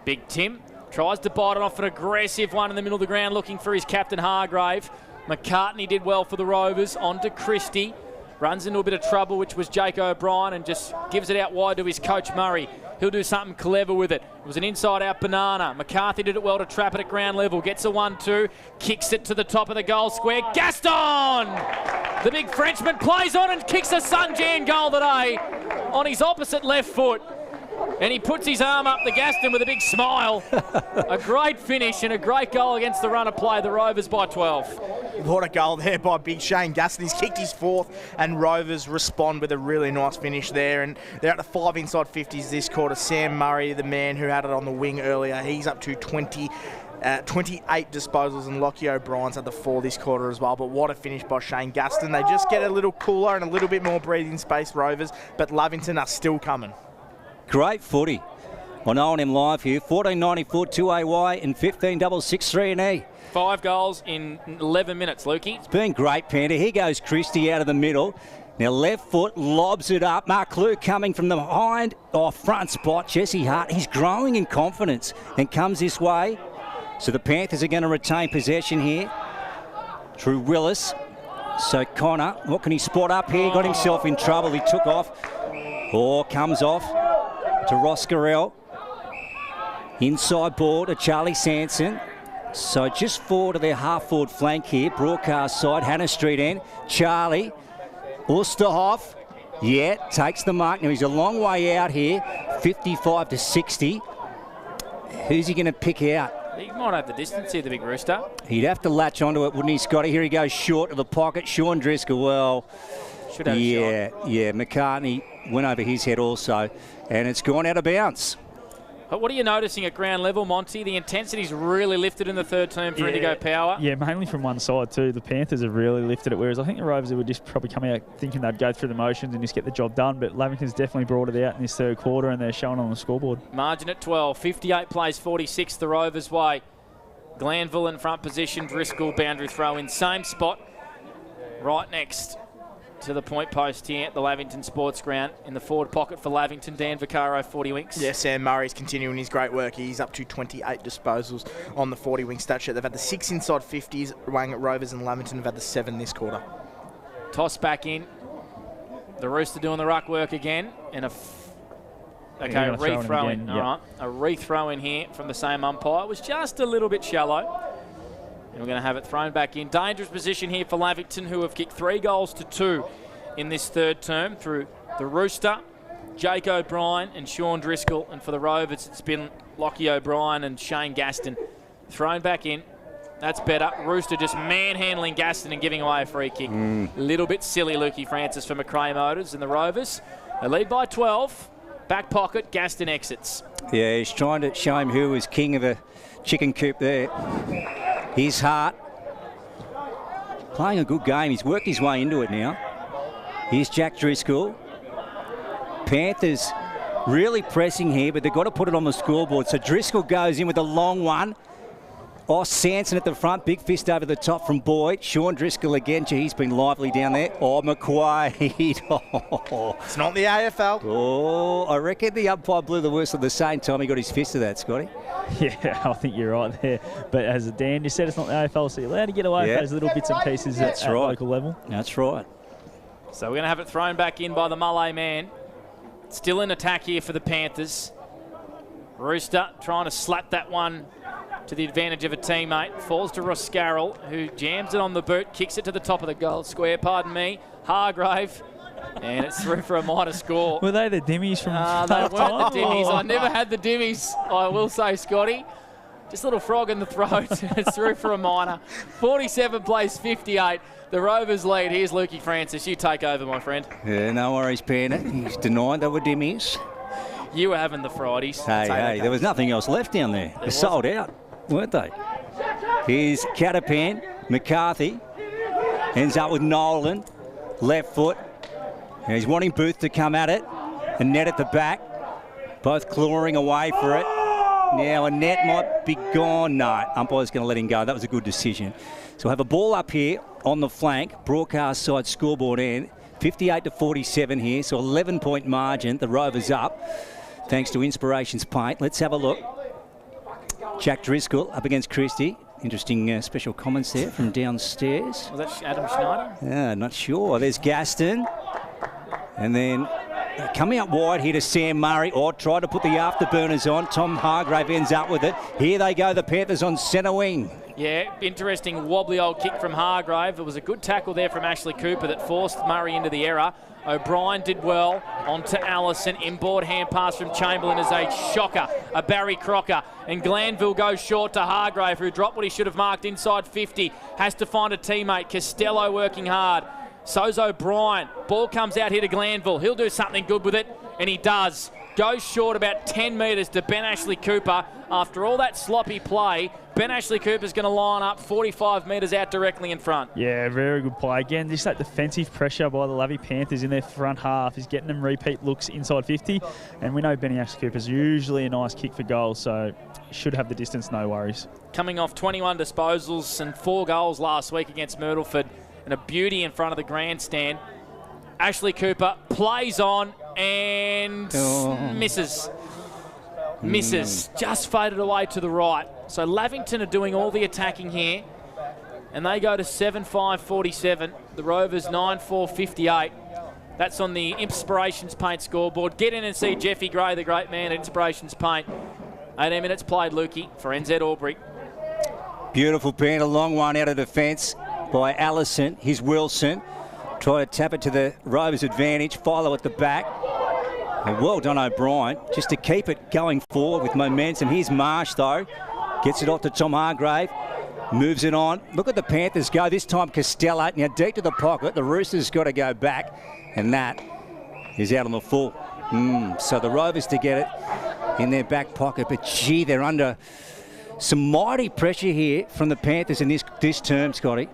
Big Tim tries to bite it off, an aggressive one in the middle of the ground, looking for his captain Hargrave. McCartney did well for the Rovers. On to Christie. Runs into a bit of trouble, which was Jake O'Brien, and just gives it out wide to his coach Murray. He'll do something clever with it. It was an inside-out banana. McCarthy did it well to trap it at ground level. Gets a 1-2. Kicks it to the top of the goal square. Gaston! The big Frenchman plays on and kicks a Sunjan goal today on his opposite left foot. And he puts his arm up to Gaston with a big smile. A great finish and a great goal against the run of play. The Rovers by 12. What a goal there by big Shane Gaston. He's kicked his fourth, and Rovers respond with a really nice finish there. And they're at the 5 inside 50s this quarter. Sam Murray, the man who had it on the wing earlier, he's up to 28 disposals, and Lockie O'Brien's at the 4 this quarter as well. But what a finish by Shane Gaston. They just get a little cooler and a little bit more breathing space, Rovers, but Lavington are still coming. Great footy on O&M Live here. 14.94 2AY and 15.663 E. 5 goals in 11 minutes, Lukey. It's been great, Panda. Here goes Christie out of the middle. Now left foot lobs it up. Mark Clue coming from the behind. Front spot. Jesse Hart. He's growing in confidence and comes this way. So the Panthers are going to retain possession here. Drew Willis. So Connor, what can he spot up here? Got himself in trouble. He took off. Comes off to Ross Garrell. Inside ball to Charlie Sanson. So just forward to their half-forward flank here. Broadcast side, Hannah Street end. Charlie. Osterhoff. Yeah, takes the mark. Now he's a long way out here. 55 to 60. Who's he going to pick out? He might have the distance here, the big Rooster. He'd have to latch onto it, wouldn't he, Scotty? Here he goes short of the pocket. Sean Driscoll, well... Should have a shot. Yeah, McCartney went over his head also, and it's gone out of bounds. But what are you noticing at ground level, Monty? The intensity's really lifted in the third term for Indigo Power. Yeah, mainly from one side too. The Panthers have really lifted it, whereas I think the Rovers would just probably come out thinking they'd go through the motions and just get the job done. But Lavington's definitely brought it out in this third quarter, and they're showing on the scoreboard. Margin at 12. 58 plays 46 the Rovers' way. Glanville in front position. Driscoll boundary throw in. Same spot. Right next to the point post here at the Lavington Sports Ground. In the forward pocket for Lavington, Dan Vaccaro, 40 winks. Yeah, Sam Murray's continuing his great work. He's up to 28 disposals on the 40 wing stat sheet. They've had the 6 inside 50s. Rovers and Lavington have had the 7 this quarter. Toss back in. The Rooster doing the ruck work again. And a rethrow in. All right, a rethrow in here from the same umpire. It was just a little bit shallow. And we're going to have it thrown back in. Dangerous position here for Lavington, who have kicked 3 goals to 2 in this third term through the Rooster, Jake O'Brien and Sean Driscoll. And for the Rovers, it's been Lockie O'Brien and Shane Gaston. Thrown back in. That's better. Rooster just manhandling Gaston and giving away a free kick. A little bit silly, Lukey Francis, for McRae Motors and the Rovers. They lead by 12. Back pocket, Gaston exits. Yeah, he's trying to show him who was king of a chicken coop there. His Hart playing a good game. He's worked his way into it now. Here's Jack Driscoll. Panthers really pressing here, but they've got to put it on the scoreboard. So Driscoll goes in with a long one. Sanson at the front. Big fist over the top from Boyd. Sean Driscoll again. Gee, he's been lively down there. McQuaid. It's not the AFL. I reckon the umpire blew the whistle at the same time he got his fist to that, Scotty. Yeah, I think you're right there. But as Dan just said, it's not the AFL, so you're allowed to get away with those little bits and pieces at local level. That's right. So we're going to have it thrown back in by the Malay man. Still in attack here for the Panthers. Rooster trying to slap that one to the advantage of a teammate. Falls to Ross Scarroll, who jams it on the boot, kicks it to the top of the goal square. Pardon me. Hargrave. And it's through for a minor score. Were they the dimmies from they weren't the dimmies. I never had the dimmies, I will say, Scotty. Just a little frog in the throat. It's through for a minor. 47 plays 58. The Rovers lead. Here's Lukey Francis. You take over, my friend. Yeah, no worries, Panda. He's denied they were dimmies. You were having the Fridays. Hey, there was nothing else left down there. They're sold out, weren't they? Here's Catapan. McCarthy ends up with Nolan. Left foot. And he's wanting Booth to come at it. And net at the back. Both clawing away for it. Now a net might be gone. No, umpire's going to let him go. That was a good decision. So we'll have a ball up here on the flank. Broadcast side scoreboard end. 58-47 here, so 11-point margin. The Rovers up, thanks to Inspirations Paint. Let's have a look. Jack Driscoll up against Christie. Interesting special comments there from downstairs. Was that Adam Schneider? Yeah, not sure. There's Gaston. And then coming up wide here to Sam Murray. Tried to put the afterburners on. Tom Hargrave ends up with it. Here they go, the Panthers on centre wing. Yeah, interesting wobbly old kick from Hargrave. It was a good tackle there from Ashley Cooper that forced Murray into the error. O'Brien did well. On to Allison. Inboard hand pass from Chamberlain is a shocker. A Barry Crocker. And Glanville goes short to Hargrave, who dropped what he should have marked inside 50. Has to find a teammate. Costello working hard. So's O'Brien. Ball comes out here to Glanville. He'll do something good with it, and he does. Goes short about 10 metres to Ben Ashley Cooper. After all that sloppy play, Ben Ashley Cooper's going to line up 45 metres out directly in front. Yeah, very good play. Again, just that defensive pressure by the Lavie Panthers in their front half is getting them repeat looks inside 50. And we know Benny Ashley Cooper's usually a nice kick for goal, so should have the distance, no worries. Coming off 21 disposals and 4 goals last week against Myrtleford, and a beauty in front of the grandstand. Ashley Cooper plays on and misses. Just faded away to the right. So Lavington are doing all the attacking here, and they go to 7-5-47. The Rovers 9-4-58. That's on the Inspirations Paint scoreboard. Get in and see Jeffy Gray, the great man at Inspirations Paint. 18 minutes played, Lukey, for NZ Albury. Beautiful pen, a long one out of defence by Allison. Here's Wilson. Try to tap it to the Rovers' advantage. Philo at the back. And well done, O'Brien, just to keep it going forward with momentum. Here's Marsh, though. Gets it off to Tom Hargrave. Moves it on. Look at the Panthers go. This time Costello. Now deep to the pocket. The Roosters got to go back. And that is out on the full. So the Rovers to get it in their back pocket. But gee, they're under some mighty pressure here from the Panthers in this term, Scotty.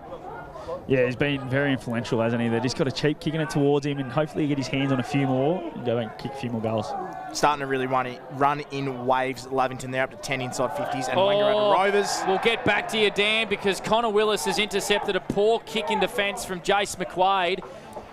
Yeah, he's been very influential, hasn't he? They just got to keep kicking it towards him and hopefully get his hands on a few more and go and kick a few more goals. Starting to really run in waves. Lavington, they're up to 10 inside 50s. And Wangaratta Rovers. We'll get back to you, Dan, because Connor Willis has intercepted a poor kick in defence from Jace McQuaid.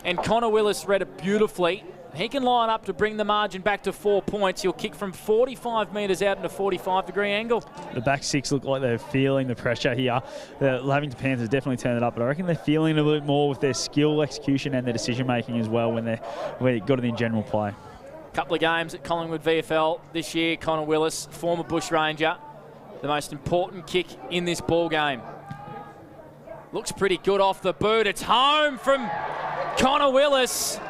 And Connor Willis read it beautifully. He can line up to bring the margin back to 4 points. He'll kick from 45 metres out in a 45-degree angle. The back six look like they're feeling the pressure here. The Lavington Panthers definitely turned it up, but I reckon they're feeling a little bit more with their skill, execution and their decision-making as well when they got it in general play. Couple of games at Collingwood VFL this year. Connor Willis, former Bush Ranger, the most important kick in this ball game. Looks pretty good off the boot. It's home from Connor Willis.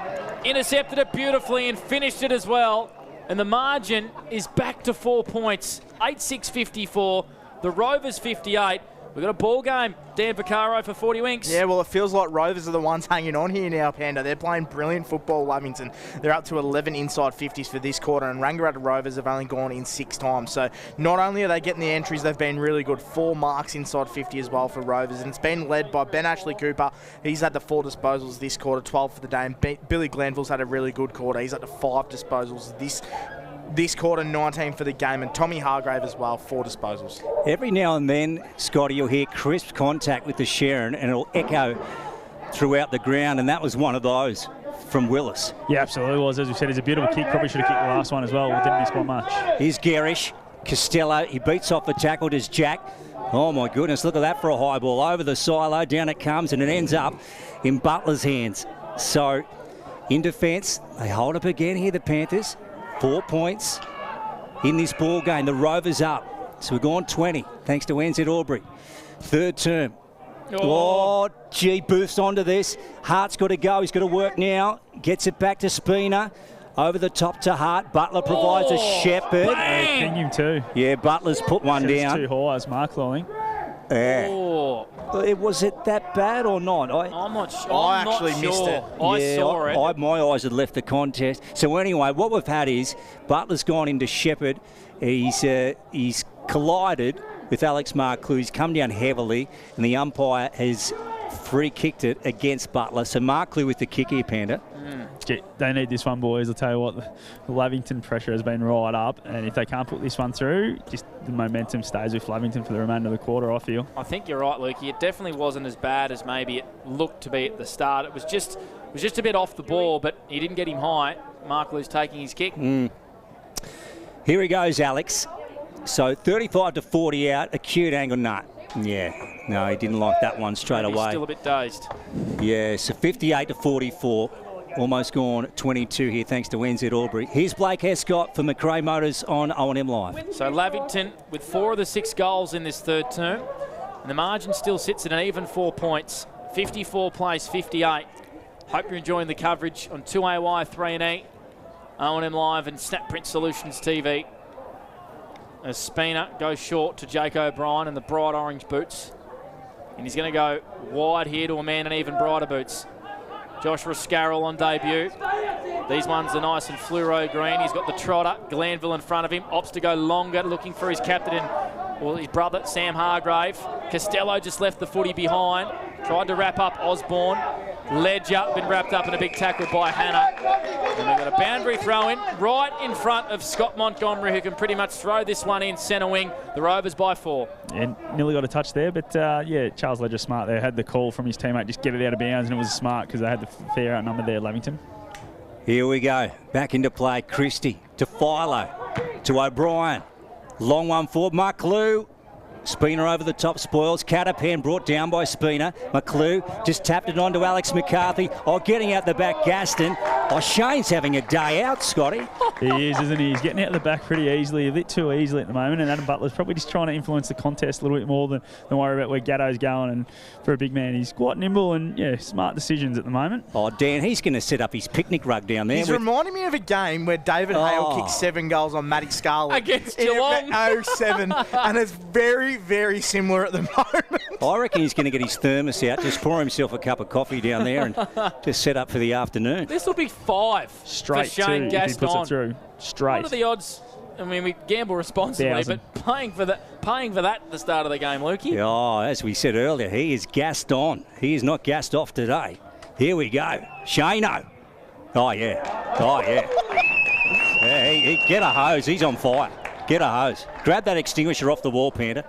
Intercepted it beautifully and finished it as well. And the margin is back to 4 points. 8-6-54. The Rovers 58. We've got a ball game. Dan Vaccaro for 40 Winks. Yeah, well, it feels like Rovers are the ones hanging on here now, Panda. They're playing brilliant football, Lavington. They're up to 11 inside 50s for this quarter, and Wangaratta Rovers have only gone in 6 times. So not only are they getting the entries, they've been really good. 4 marks inside 50 as well for Rovers, and it's been led by Ben Ashley Cooper. He's had the 4 disposals this quarter, 12 for the day, and Billy Glanville's had a really good quarter. He's had the 5 disposals this quarter, 19 for the game, and Tommy Hargrave as well, 4 disposals. Every now and then, Scotty, you'll hear crisp contact with the Sharon and it'll echo throughout the ground, and that was one of those from Willis. Yeah, absolutely was. As we said, it's a beautiful kick. Probably should have kicked the last one as well. Didn't miss by much. Here's Garish. Costello, he beats off the tackle. Does Jack. Oh, my goodness, look at that for a high ball. Over the silo, down it comes, and it ends up in Butler's hands. So, in defence, they hold up again here, the Panthers. 4 points in this ball game. The Rovers up. So we're gone 20, thanks to NZ Albury. Third term. Oh, gee, boofs onto this. Hart's got to go. He's got to work now. Gets it back to Spina. Over the top to Hart. Butler provides a Shepherd. Ping him too. Yeah, Butler's put one down. Too high as Mark Lowing. Yeah. Was it that bad or not? I'm not sure. I actually missed it. I saw it. My eyes had left the contest. So anyway, what we've had is Butler's gone into Shepherd. He's collided with Alex Marklew. He's come down heavily, and the umpire has free kicked it against Butler. So Marklew with the kick here, Panda. Gee, they need this one, boys. I'll tell you what, the Lavington pressure has been right up, and if they can't put this one through, just the momentum stays with Lavington for the remainder of the quarter, I feel. I think you're right, Lukey. It definitely wasn't as bad as maybe it looked to be at the start. It was just was just a bit off the ball, but he didn't get him high. Marklu's taking his kick. Here he goes, Alex. So 35 to 40 out, acute angle nut. Yeah, no, he didn't like that one straight away. He's still a bit dazed. Yeah, so 58 to 44. Almost gone 22 here thanks to NZ Albury. Here's Blake Escott for McRae Motors on O&M Live. So Lavington with 4 of the 6 goals in this third term. And the margin still sits at an even 4 points. 54 plays 58. Hope you're enjoying the coverage on 2AY, 3&E, O&M Live and Snapprint Solutions TV. As Spina goes short to Jake O'Brien in the bright orange boots. And he's going to go wide here to a man in even brighter boots. Josh Rascarroll on debut. These ones are nice and fluoro green. He's got the trotter, Glanville in front of him. Opts to go longer, looking for his captain, his brother, Sam Hargrave. Costello just left the footy behind. Tried to wrap up Osborne. Ledger been wrapped up in a big tackle by Hannah. And they've got a boundary throw in right in front of Scott Montgomery, who can pretty much throw this one in centre wing. The Rovers by 4. And nearly got a touch there, but yeah, Charles Ledger smart there. Had the call from his teammate, just get it out of bounds, and it was smart because they had the fair outnumber there, Lavington. Here we go. Back into play. Christie to Philo to O'Brien. Long one for McClue. Spina over the top, spoils. Catapan brought down by Spina. McClue just tapped it on to Alex McCarthy. Oh, getting out the back, Gaston. Oh, Shane's having a day out, Scotty. He is, isn't he? He's getting out the back pretty easily, a bit too easily at the moment. And Adam Butler's probably just trying to influence the contest a little bit more than worry about where Gatto's going. And for a big man, he's quite nimble and, yeah, smart decisions at the moment. Oh, Dan, he's going to set up his picnic rug down there. He's reminding me of a game where David Hale kicked 7 goals on Matty Scarlett. Against Geelong. 07, and it's very, very similar at the moment. I reckon he's going to get his thermos out, just pour himself a cup of coffee down there and just set up for the afternoon. This will be 5 straight for Shane if he puts Gaston. it through. Straight. What are the odds? I mean, we gamble responsibly, 1,000. but paying for that at the start of the game, Lukey. Oh, as we said earlier, he is gassed on. He is not gassed off today. Here we go. Shano. Oh, yeah. Oh, yeah. Yeah, he get a hose. He's on fire. Get a hose. Grab that extinguisher off the wall, Panther.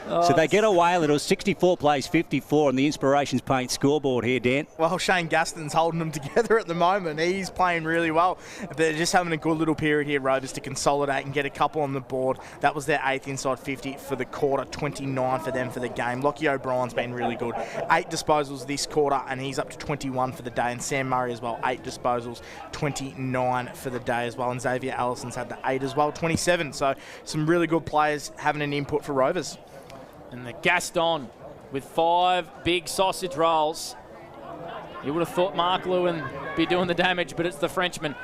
So they get away a little. 64 plays 54 on the Inspirations Paint scoreboard here, Dan. Well, Shane Gaston's holding them together at the moment. He's playing really well. They're just having a good little period here, Rovers, to consolidate and get a couple on the board. That was their 8th inside 50 for the quarter, 29 for them for the game. Lockie O'Brien's been really good. 8 disposals this quarter, and he's up to 21 for the day. And Sam Murray as well, 8 disposals, 29 for the day as well. And Xavier Allison's had the 8 as well, 27. So some really good players having an input for Rovers. And the Gaston with 5 big sausage rolls. You would have thought Marklu would be doing the damage, but it's the Frenchman.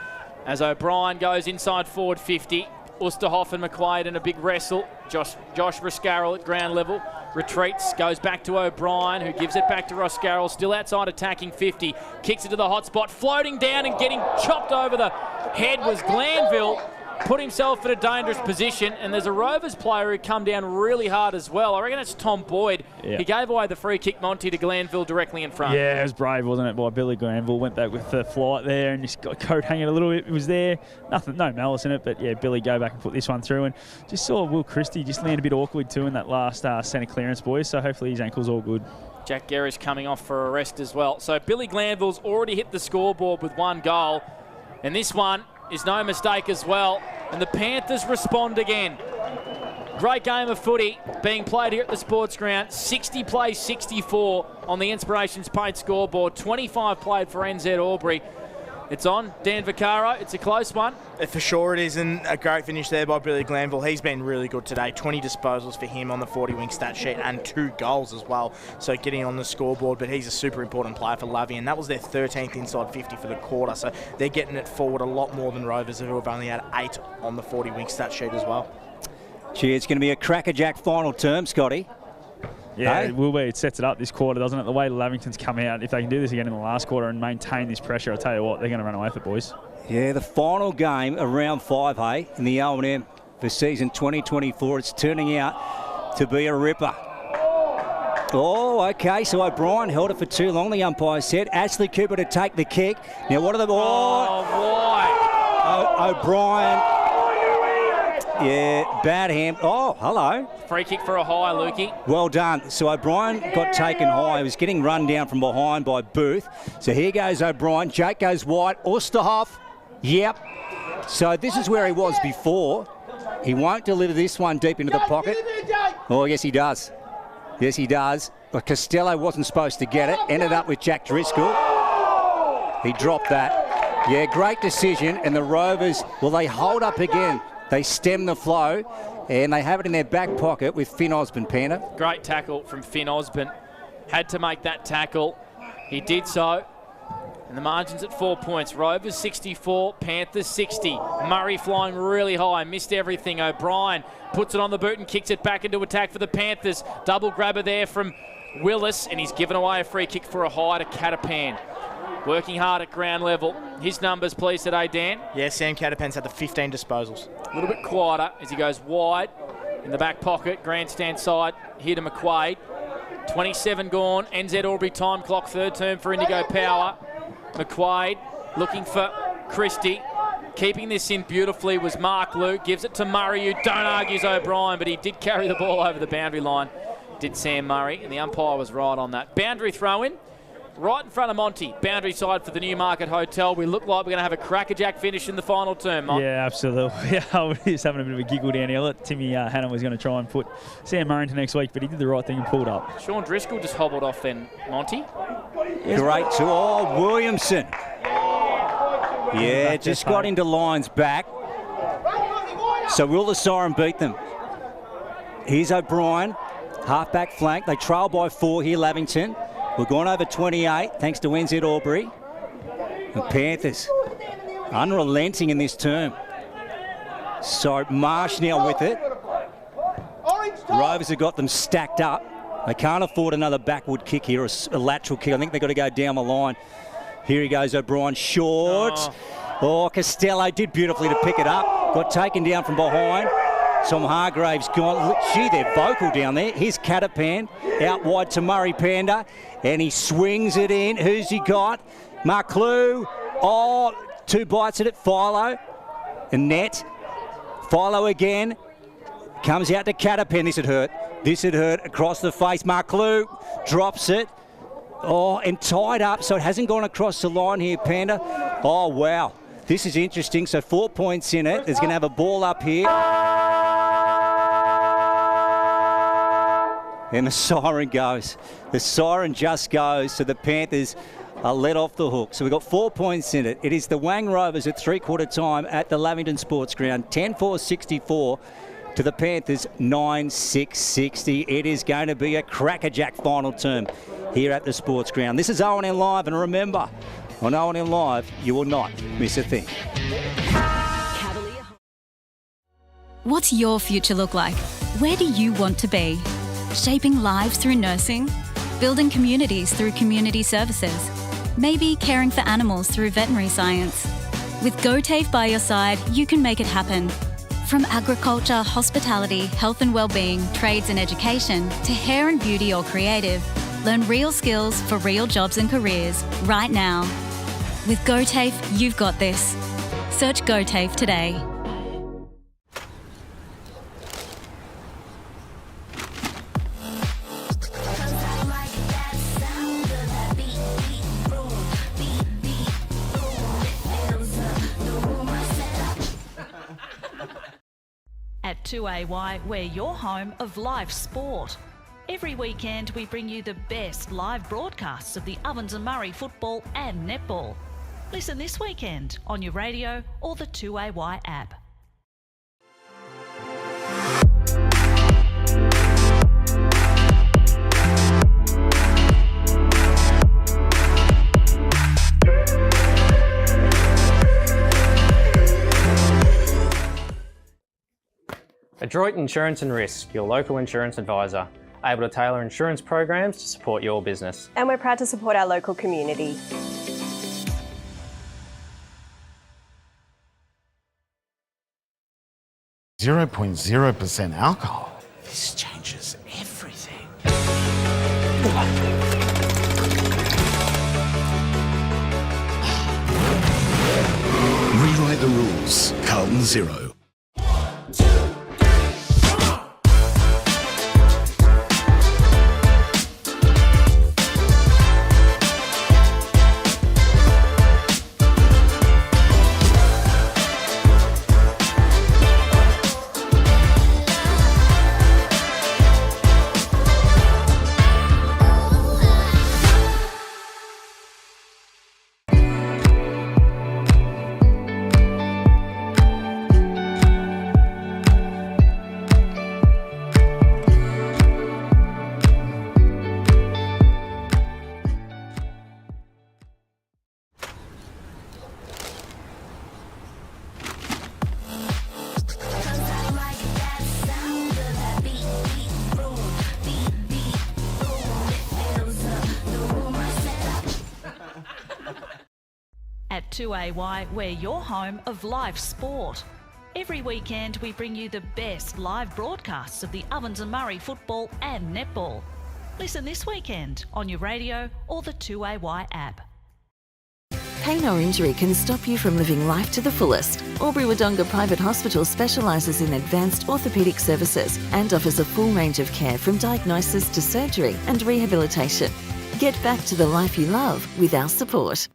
As O'Brien goes inside forward 50. Oosterhoff and McQuaid in a big wrestle. Josh Rascarroll at ground level. Retreats, goes back to O'Brien, who gives it back to Rascarroll, still outside attacking 50. Kicks it to the hot spot, floating down and getting chopped over the head was Glanville. Put himself in a dangerous position, and there's a Rovers player who come down really hard as well. I reckon it's Tom Boyd. Yeah. He gave away the free kick, Monty, to Glanville directly in front. Yeah, it was brave, wasn't it, by Billy Glanville. Went back with the flight there and just got coat hanging a little bit. It was there. Nothing, no malice in it, but yeah, Billy go back and put this one through. And just saw Will Christie just land a bit awkward too in that last centre clearance, boys. So hopefully his ankle's all good. Jack Gerrish coming off for a rest as well. So Billy Glanville's already hit the scoreboard with 1 goal. And this one is no mistake as well. And the Panthers respond again. Great game of footy being played here at the sports ground. 60 plays 64 on the Inspirations Paint scoreboard. 25 played for NZ Albury. It's on Dan Vaccaro. It's a close one. For sure it is, and a great finish there by Billy Glanville. He's been really good today. 20 disposals for him on the 40-wing stat sheet and 2 goals as well. So getting on the scoreboard, but he's a super important player for Lavie, and that was their 13th inside 50 for the quarter. So they're getting it forward a lot more than Rovers, who have only had 8 on the 40-wing stat sheet as well. Gee, it's going to be a crackerjack final term, Scotty. Yeah, Hey? it will be. It sets it up this quarter, doesn't it? The way Lavington's come out, if they can do this again in the last quarter and maintain this pressure, I'll tell you what, they're going to run away with it, boys. Yeah, the final game of round 5, hey, in the O&M for season 2024. It's turning out to be a ripper. Oh, okay, so O'Brien held it for too long, the umpire said. Ashley Cooper to take the kick. Now, what are the... Oh, boy. O'Brien... Yeah, bad hand. Oh, hello. Free kick for a high, Lukey. Well done. So O'Brien got taken high. He was getting run down from behind by Booth. So here goes O'Brien. Jake goes wide. Osterhoff. Yep. So this is where he was before. He won't deliver this one deep into the pocket. Oh, yes, he does. Yes, he does. But Costello wasn't supposed to get it. Ended up with Jack Driscoll. He dropped that. Yeah, great decision. And the Rovers, well, they hold up again. They stem the flow, and they have it in their back pocket with Finn Osborne, Panda. Great tackle from Finn Osborne. Had to make that tackle. He did so. And the margin's at 4 points. Rovers 64, Panthers 60. Murray flying really high, missed everything. O'Brien puts it on the boot and kicks it back into attack for the Panthers. Double grabber there from Willis, and he's given away a free kick for a high to Catapan. Working hard at ground level. His numbers, please, today, Dan. Yeah, Sam Catapan's had the 15 disposals. A little bit quieter as he goes wide in the back pocket. Grandstand side, here to McQuaid. 27 gone. NZ Albury time clock, third term for Indigo Power. McQuaid looking for Christie. Keeping this in beautifully was Mark Luke. Gives it to Murray, who don't argues O'Brien, but he did carry the ball over the boundary line. Did Sam Murray, and the umpire was right on that. Boundary throw-in. Right in front of Monty, boundary side for the Newmarket Hotel. We look like we're going to have a crackerjack finish in the final term, Mont. Yeah, absolutely. Yeah, I was just having a bit of a giggle down here. Timmy Hanna was going to try and put Sam Murray into next week, but he did the right thing and pulled up. Sean Driscoll just hobbled off then, Monty. Great to Williamson. Yeah, just got into lines back. So will the Siren beat them? Here's O'Brien, half-back flank. They trail by 4 here, Lavington. We've gone over 28, thanks to NZ Albury. The Panthers, unrelenting in this term. So Marsh now with it. Rovers have got them stacked up. They can't afford another backward kick here, a lateral kick. I think they've got to go down the line. Here he goes, O'Brien, short. Oh, Costello did beautifully to pick it up. Got taken down from behind. Tom Hargrave's gone. Gee, they're vocal down there. Here's Catapan out wide to Murray Panda, and he swings it in. Who's he got? Marclue. Oh, 2 bites at it. Philo. And Net. Philo again. Comes out to Catapan. This had hurt. This had hurt across the face. Marclue drops it. Oh, and tied up, so it hasn't gone across the line here, Panda. Oh, wow. This is interesting. So 4 points in it. There's going to have a ball up here. And the siren goes. The siren just goes, so the Panthers are let off the hook. So we've got 4 points in it. It is the Wang Rovers at three-quarter time at the Lavington Sports Ground. 10-4-64 to the Panthers, 9-6-60. It is going to be a crackerjack final term here at the Sports Ground. This is OMFNL Live, and remember, on OMFNL Live, you will not miss a thing. What's your future look like? Where do you want to be? Shaping lives through nursing? Building communities through community services? Maybe caring for animals through veterinary science? With GoTAFE by your side, you can make it happen. From agriculture, hospitality, health and wellbeing, trades and education, to hair and beauty or creative, learn real skills for real jobs and careers right now. With GoTAFE, you've got this. Search GoTAFE today. At 2AY, we're your home of live sport. Every weekend we bring you the best live broadcasts of the Ovens and Murray football and netball. Listen this weekend on your radio or the 2AY app. Adroit Insurance and Risk, your local insurance advisor, able to tailor insurance programs to support your business. And we're proud to support our local community. .0% alcohol. This changes everything. Rewrite the rules. Carlton 0. 1, 2. 2AY, we're your home of live sport. Every weekend we bring you the best live broadcasts of the Ovens and Murray football and netball. Listen this weekend on your radio or the 2AY app. Pain or injury can stop you from living life to the fullest. Wodonga Private Hospital specialises in advanced orthopaedic services and offers a full range of care from diagnosis to surgery and rehabilitation. Get back to the life you love with our support.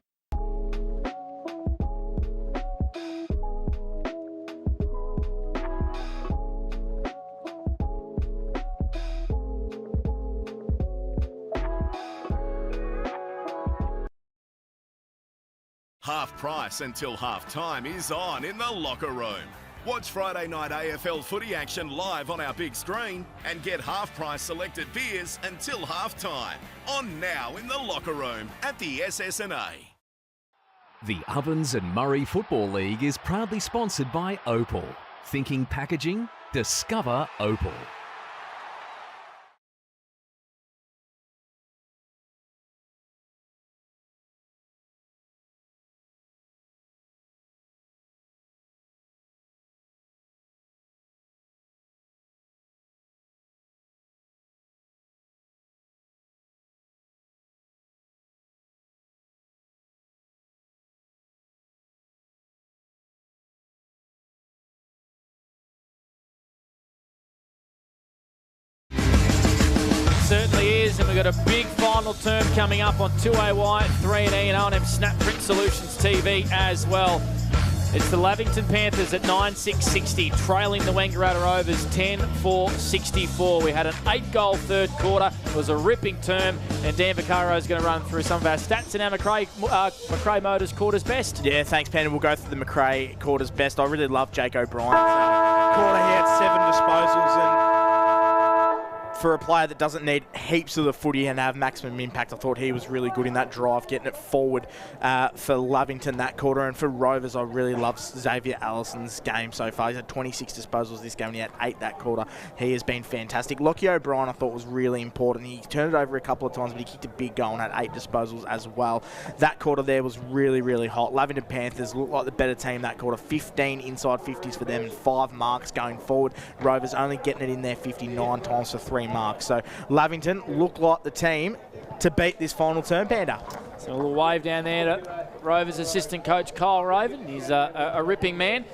Half price until half time is on in the locker room. Watch Friday night AFL footy action live on our big screen and get half price selected beers until half time. On now in the locker room at the SS&A. The Ovens and Murray Football League is proudly sponsored by Opal. Thinking packaging? Discover Opal. Certainly is, and we've got a big final term coming up on 2AY, 3&E and O&M Snap Print Solutions TV as well. It's the Lavington Panthers at 9-6-60, trailing the Wangaratta Rovers 10-4-64. We had an 8-goal third quarter. It was a ripping term, and Dan Vaccaro is going to run through some of our stats and our McRae Motors quarters best. Yeah, thanks, Panda. We'll go through the McRae quarters best. I really love Jake O'Brien's quarter. He had 7 disposals, and for a player that doesn't need heaps of the footy and have maximum impact, I thought he was really good in that drive, getting it forward for Lavington that quarter. And for Rovers, I really love Xavier Allison's game so far. He's had 26 disposals this game, and he had 8 that quarter. He has been fantastic. Lockie O'Brien, I thought, was really important. He turned it over a couple of times, but he kicked a big goal and had 8 disposals as well. That quarter there was really, really hot. Lavington Panthers looked like the better team that quarter. 15 inside 50s for them and 5 marks going forward. Rovers only getting it in there 59 times for 3 marks. So Lavington look like the team to beat this final term, Panda. So a little wave down there to Rovers assistant coach Kyle Raven. He's a ripping man.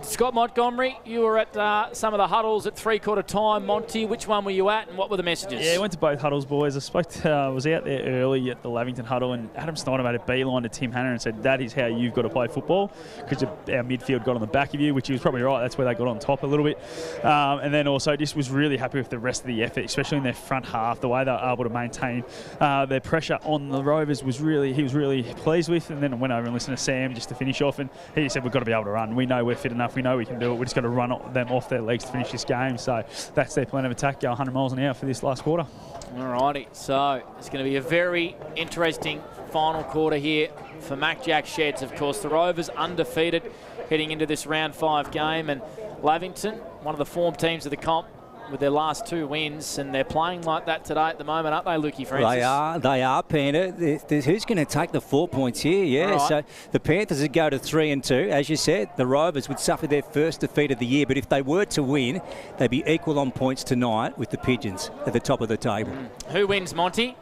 Scott Montgomery, you were at some of the huddles at three-quarter time. Monty, which one were you at and what were the messages? Yeah, I went to both huddles, boys. I was out there early at the Lavington huddle, and Adam Snyder made a beeline to Tim Hanna and said, that is how you've got to play football, because our midfield got on the back of you, which he was probably right. That's where they got on top a little bit. And then also just was really happy with the rest of the effort, especially in their front half, the way they were able to maintain their pressure on the Rovers he was really pleased with. And then I went over and listened to Sam just to finish off, and he said, we've got to be able to run. We know we're fit enough. We know we can do it. We're just got to run them off their legs to finish this game. So that's their plan of attack, go 100 miles an hour for this last quarter. Alrighty, so it's going to be a very interesting final quarter here for Mac Jack Sheds. Of course, the Rovers undefeated heading into this round 5 game, and Lavington, one of the form teams of the comp, with their last 2 wins, and they're playing like that today at the moment, aren't they, Lukey Francis? They are, Panda. Who's going to take the 4 points here? Yeah, right. So the Panthers would go to 3-2. As you said, the Rovers would suffer their first defeat of the year, but if they were to win, they'd be equal on points tonight with the Pigeons at the top of the table. Who wins, Monty?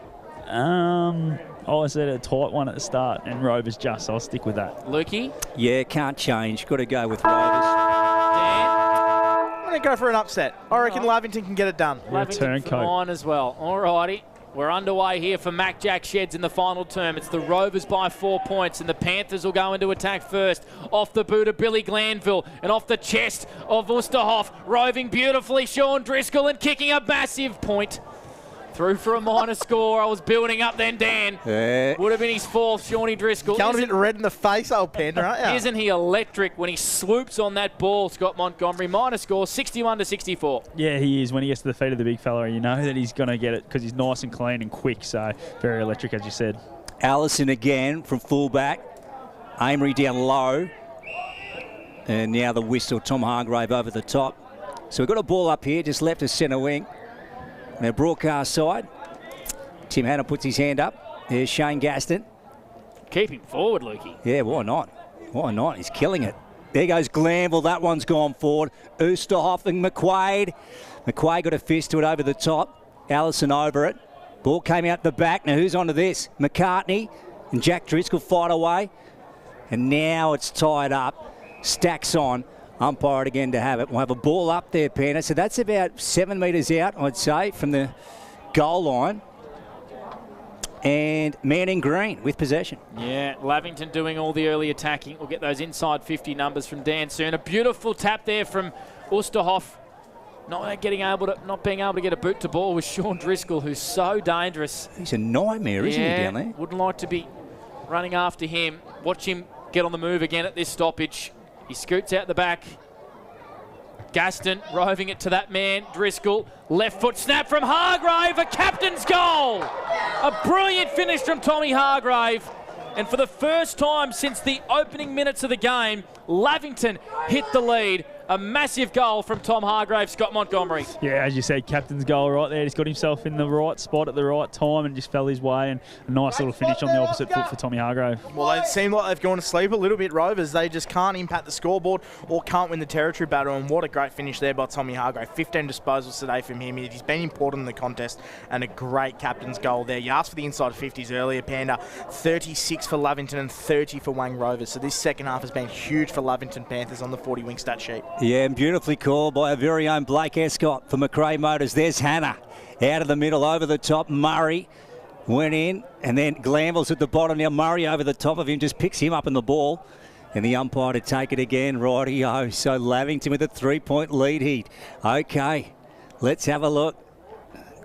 I said a tight one at the start, and Rovers just, so I'll stick with that. Lukey? Yeah, can't change. Got to go with Rovers. Dan? I'm going to go for an upset. I reckon Lavington can get it done. Lavington for mine as well. Alrighty. We're underway here for Mac Jack Sheds in the final term. It's the Rovers by 4 points, and the Panthers will go into attack first. Off the boot of Billy Glanville and off the chest of Wusterhoff. Roving beautifully, Sean Driscoll, and kicking a massive point. Through for a minor score. I was building up then, Dan. Would have been his 4th, Shawnee Driscoll. Going a bit red in the face, old Panda, aren't you? Isn't he electric when he swoops on that ball, Scott Montgomery? Minor score, 61-64. Yeah, he is. When he gets to the feet of the big fella, you know that he's going to get it because he's nice and clean and quick, so very electric, as you said. Allison again from fullback. Amory down low. And now the whistle, Tom Hargrave over the top. So we've got a ball up here, just left of centre wing. Now broadcast side, Tim Hanna puts his hand up. There's Shane Gaston. Keep him forward, Lukey. Yeah, why not? Why not? He's killing it. There goes Glanville. That one's gone forward. Oosterhoff and McQuaid. McQuaid got a fist to it over the top. Allison over it. Ball came out the back. Now who's onto this? McCartney and Jack Driscoll fight away. And now it's tied up. Stacks on. Umpired again to have it. We'll have a ball up there, Panther. So that's about 7 metres out, I'd say, from the goal line. And man in green with possession. Yeah, Lavington doing all the early attacking. We'll get those inside 50 numbers from Dan soon. A beautiful tap there from Oosterhoff. Not being able to get a boot to ball with Sean Driscoll, who's so dangerous. He's a nightmare, isn't he, down there? Wouldn't like to be running after him. Watch him get on the move again at this stoppage. He scoots out the back. Gaston roving it to that man, Driscoll. Left foot snap from Hargrave, a captain's goal. A brilliant finish from Tommy Hargrave. And for the first time since the opening minutes of the game, Lavington hit the lead. A massive goal from Tom Hargrave, Scott Montgomery. Yeah, as you said, captain's goal right there. He's got himself in the right spot at the right time and just fell his way. And a nice little finish on the opposite foot for Tommy Hargrave. Well, they seem like they've gone to sleep a little bit, Rovers. They just can't impact the scoreboard or can't win the territory battle. And what a great finish there by Tommy Hargrave. 15 disposals today from him. He's been important in the contest and a great captain's goal there. You asked for the inside 50s earlier, Panda. 36 for Lavington and 30 for Wang Rovers. So this second half has been huge for Lavington Panthers on the 40-wing stat sheet. Yeah, and beautifully called by our very own Blake Escott for McRae Motors. There's Hannah out of the middle, over the top. Murray went in, and then Glanville's at the bottom. Now Murray over the top of him just picks him up in the ball. And the umpire to take it again. Righty-o. So Lavington with a 3-point lead heat. Okay, let's have a look.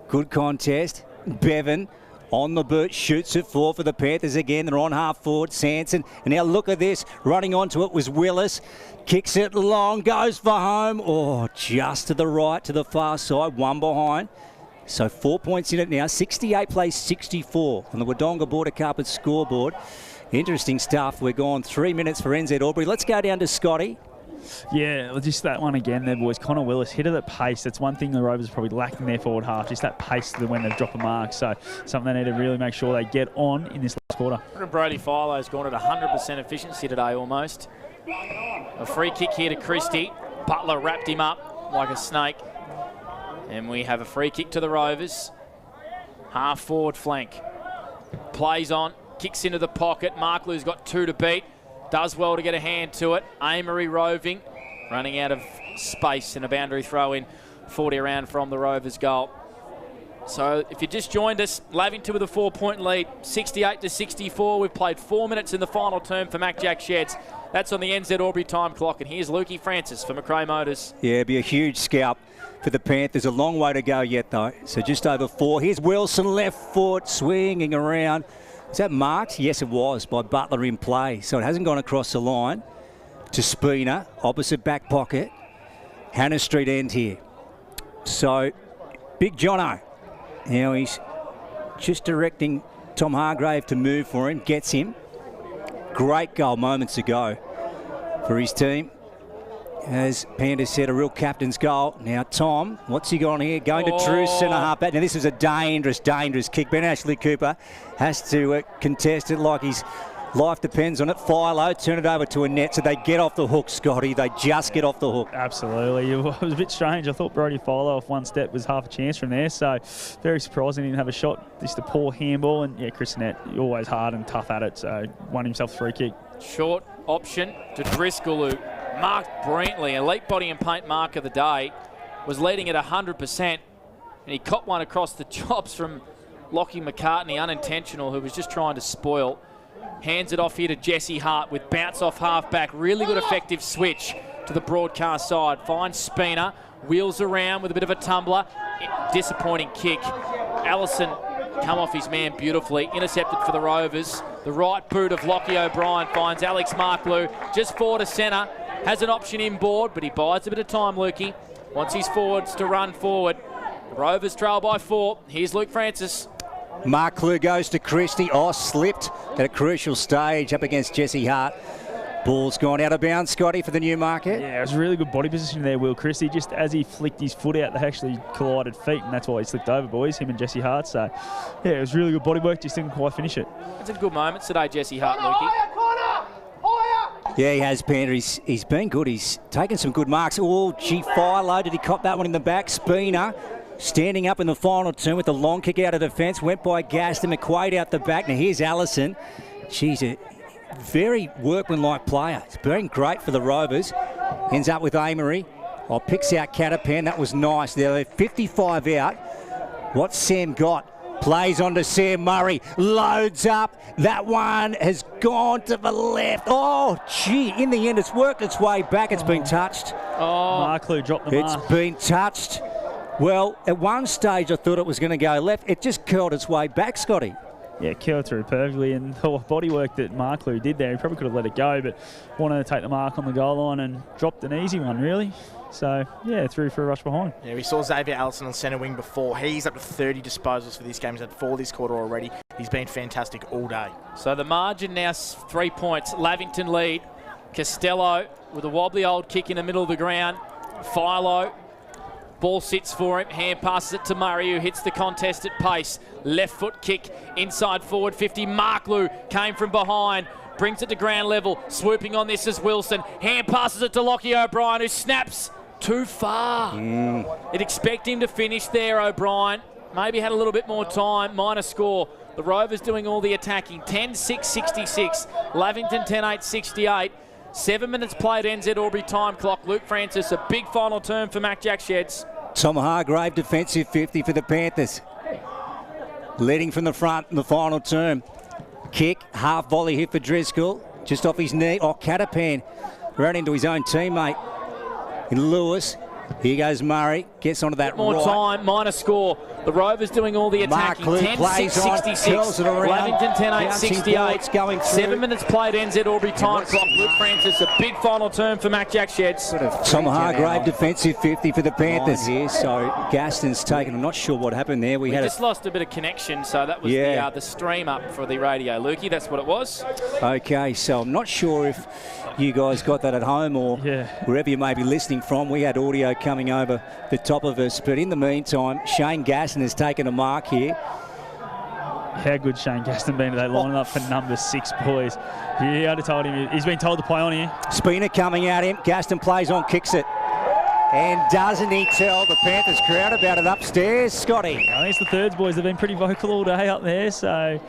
Good contest. Bevan on the boot, shoots it for the Panthers again. They're on half forward. Sanson. And now look at this. Running onto it was Willis. Kicks it long, goes for home. Oh, just to the right, to the far side. One behind. So 4 points in it now. 68 plays 64 on the Wodonga Border Carpet scoreboard. Interesting stuff. We're gone 3 minutes for NZ Albury. Let's go down to Scotty. Yeah, just that one again there, boys. Connor Willis hit it at pace. That's one thing the Rovers probably lacked in their forward half, just that pace when they drop a mark. So something they need to really make sure they get on in this last quarter. Brody Filo's gone at 100% efficiency today almost. A free kick here to Christie. Butler wrapped him up like a snake. And we have a free kick to the Rovers. Half forward flank. Plays on, kicks into the pocket. Marklou's got 2 to beat. Does well to get a hand to it. Amory roving, running out of space, and a boundary throw in 40 around from the Rovers goal. So if you just joined us, Lavington with a 4-point lead, 68-64. We've played 4 minutes in the final term for Mac Jack Sheds. That's on the NZ Albury time clock. And here's Lukey Francis for McRae Motors. Yeah, it'd be a huge scalp for the Panthers. A long way to go yet, though. So just over 4. Here's Wilson, left foot, swinging around. Is that marked? Yes, it was, by Butler in play. So it hasn't gone across the line to Spooner, opposite back pocket. Hannah Street end here. So, Big Jono. Now he's just directing Tom Hargrave to move for him. Gets him. Great goal moments ago for his team. As Panda said, a real captain's goal. Now, Tom, what's he got on here? Going to true centre half back. Now, this was a dangerous, dangerous kick. Ben Ashley Cooper has to contest it like his life depends on it. Philo, turn it over to a net so they get off the hook, Scotty. They just get off the hook. Absolutely. It was a bit strange. I thought Brody Philo off one step was half a chance from there. So, very surprising he didn't have a shot. Just a poor handball. And, yeah, Chris Nett, always hard and tough at it. So, won himself a free kick. Short option to Driscoll, who marked brilliantly. Elite body and paint mark of the day. Was leading at 100%. And he caught one across the chops from Lockie McCartney, unintentional, who was just trying to spoil. Hands it off here to Jesse Hart with bounce off half-back. Really good effective switch to the broadcast side. Finds Spina, wheels around with a bit of a tumbler. Disappointing kick. Allison come off his man beautifully. Intercepted for the Rovers. The right boot of Lockie O'Brien finds Alex Marklew just forward to centre. Has an option inboard, but he buys a bit of time, Lukey. Wants his forwards to run forward. The Rovers trail by 4. Here's Luke Francis. Mark Clue goes to Christie. Oh, slipped at a crucial stage up against Jesse Hart. Ball's gone out of bounds, Scotty, for the Newmarket. Yeah, it was really good body position there, Will Christie. Just as he flicked his foot out, they actually collided feet, and that's why he slipped over, boys, him and Jesse Hart. So, yeah, it was really good body work, just didn't quite finish it. It's a good moment today, Jesse Hart, Lukey. Yeah, he has, Panther. He's been good. He's taken some good marks. Oh, gee, Philo, did he cop that one in the back? Spina standing up in the final turn with the long kick out of defence. Went by Gaston, McQuaid out the back. Now here's Allison. She's a very workmanlike player. It's been great for the Rovers. Ends up with Amory. Oh, picks out Catapan. That was nice. They're 55 out. What's Sam got? Plays on to Sam Murray. Loads up. That one has gone to the left. Oh, gee. In the end, it's worked its way back. It's been touched. Oh, Marklew dropped the mark. It's been touched. Well, at one stage, I thought it was going to go left. It just curled its way back, Scotty. Yeah, curled through perfectly, and the body work that Marklew did there, he probably could have let it go, but wanted to take the mark on the goal line and dropped an easy one, really. So, yeah, through for a rush behind. Yeah, we saw Xavier Allison on centre wing before. He's up to 30 disposals for this game. He's had 4 this quarter already. He's been fantastic all day. So the margin now 3 points. Lavington lead. Costello with a wobbly old kick in the middle of the ground. Philo. Ball sits for him. Hand passes it to Murray, who hits the contest at pace. Left foot kick inside forward 50. Marklew came from behind. Brings it to ground level. Swooping on this is Wilson. Hand passes it to Lockie O'Brien, who snaps too far. You'd expect him to finish there, O'Brien. Maybe had a little bit more time. Minor score. The Rovers doing all the attacking. 10-6-66. Lavington 10-8-68. 7 minutes played, NZ Albury time clock. Luke Francis, a big final term for Mac Jack Sheds. Tom Hargrave, defensive 50 for the Panthers. Leading from the front in the final term. Kick, half volley hit for Driscoll. Just off his knee. Oh, Catapan ran into his own teammate in Lewis. Here goes Murray. Gets onto that more time, minor score. The Rovers doing all the attacking. 10-6-66. Lavington 10-8-68. 7 minutes played, NZ Albury time clock. Luke Francis, a big final term for Mac Jack Sheds. Tom Hargrave, defensive 50 for the Panthers here. So Gaston's taken. I'm not sure what happened there. We had just lost a bit of connection, so that was the stream up for the radio, Lukey. That's what it was. Okay, so I'm not sure if you guys got that at home or wherever you may be listening from. We had audio coming over the top of us, but in the meantime, Shane Gaston has taken a mark here. How good Shane Gaston been today, lining up for number 6, boys. Yeah, I'd have told him he's been told to play on here. Spina coming at him. Gaston plays on, kicks it. And doesn't he tell the Panthers crowd about it upstairs, Scotty? I think it's the Thirds boys. They've been pretty vocal all day up there. So,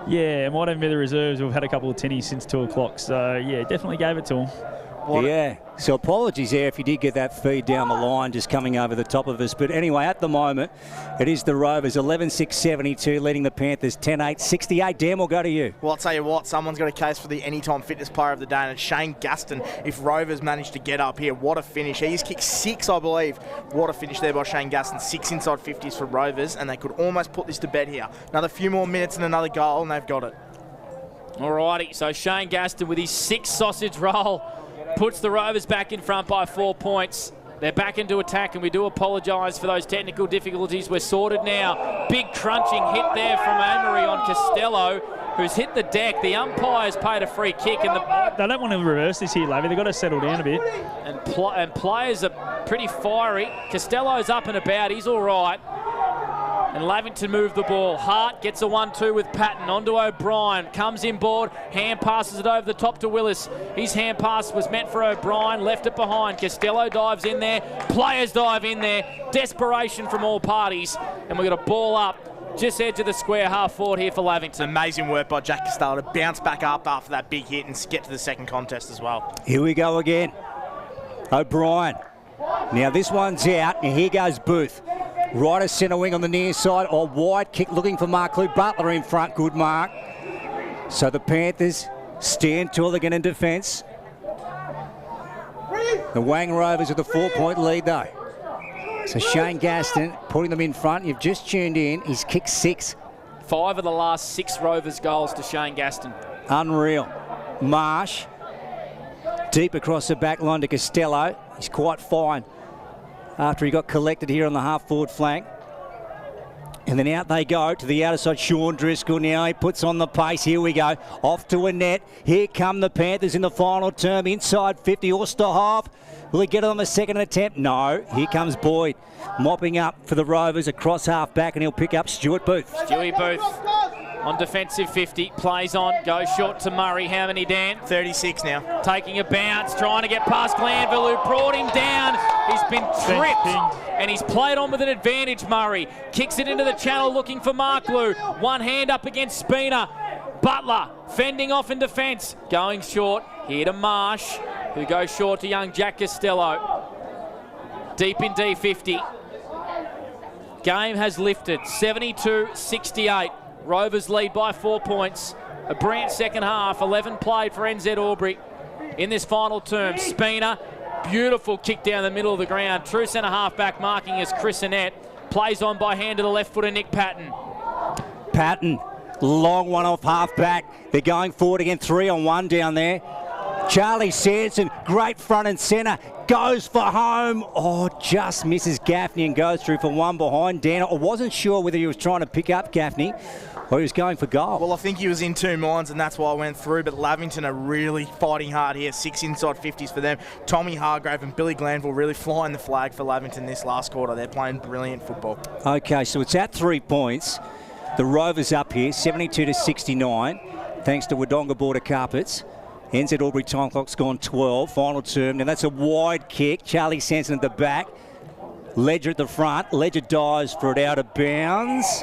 yeah, it might even be the reserves. We've had a couple of tinnies since 2 o'clock. So, yeah, definitely gave it to them. Yeah, so apologies there if you did get that feed down the line just coming over the top of us. But anyway, at the moment, it is the Rovers 11-6-72 leading the Panthers 10-8-68. Dan, we'll go to you. Well, I'll tell you what, someone's got a case for the Anytime Fitness Player of the Day, and it's Shane Gaston. If Rovers manage to get up here, what a finish. He's kicked 6, I believe. What a finish there by Shane Gaston. 6 inside 50s for Rovers, and they could almost put this to bed here. Another few more minutes and another goal, and they've got it. Alrighty, so Shane Gaston with his 6th sausage roll puts the Rovers back in front by 4 points. They're back into attack, and we do apologise for those technical difficulties. We're sorted now. Big crunching hit there from Amory on Costello, who's hit the deck. The umpire's paid a free kick. And they don't want to reverse this here, Lavy. They've got to settle down a bit. And players are pretty fiery. Costello's up and about. He's all right. And Lavington moved the ball. Hart gets a 1-2 with Patton. Onto O'Brien. Comes inboard. Hand passes it over the top to Willis. His hand pass was meant for O'Brien. Left it behind. Costello dives in there. Players dive in there. Desperation from all parties. And we've got a ball up just edge of the square, half forward here for Lavington. Amazing work by Jack Costello to bounce back up after that big hit and get to the second contest as well. Here we go again. O'Brien. Now this one's out, and here goes Booth. Right as centre wing on the near side, or wide kick looking for Marklew. Butler in front, good mark. So the Panthers stand tall again in defence. The Wang Rovers with a 4-point lead though. So Shane Gaston putting them in front. You've just tuned in, he's kicked 6. 5 of the last 6 Rovers goals to Shane Gaston. Unreal. Marsh, deep across the back line to Costello. He's quite fine after he got collected here on the half-forward flank. And then out they go to the outer side. Sean Driscoll now. He puts on the pace. Here we go. Off to a net. Here come the Panthers in the final term. Inside 50. Osterhoff. Will he get it on the second attempt? No. Here comes Boyd. Mopping up for the Rovers across half back, and he'll pick up Stuart Booth. Stewie Booth on defensive 50. Plays on. Goes short to Murray. How many, Dan? 36 now. Taking a bounce. Trying to get past Glanville, who brought him down. He's been tripped. And he's played on with an advantage, Murray. Kicks it into the channel looking for Mark Lou. One hand up against Spina. Butler fending off in defence. Going short. Here to Marsh, who goes short to young Jack Costello. Deep in D50. Game has lifted. 72-68. Rovers lead by 4 points. A brilliant second half. 11 played for NZ Albury in this final term. Spina. Beautiful kick down the middle of the ground. True centre half back marking is Chris Annette. Plays on by hand to the left footer, Nick Patton. Patton, long one off half back. They're going forward again, 3-on-1 down there. Charlie Sanson, great front and centre, goes for home. Oh, just misses Gaffney and goes through for one behind. Dan, I wasn't sure whether he was trying to pick up Gaffney or he was going for goal. Well, I think he was in two minds, and that's why I went through. But Lavington are really fighting hard here. 6 inside 50s for them. Tommy Hargrave and Billy Glanville really flying the flag for Lavington this last quarter. They're playing brilliant football. Okay, so it's at 3 points. The Rovers up here, 72-69, thanks to Wodonga Border Carpets. NZ Albury time clock's gone 12, final term. Now that's a wide kick. Charlie Sanson at the back. Ledger at the front. Ledger dives for it out of bounds.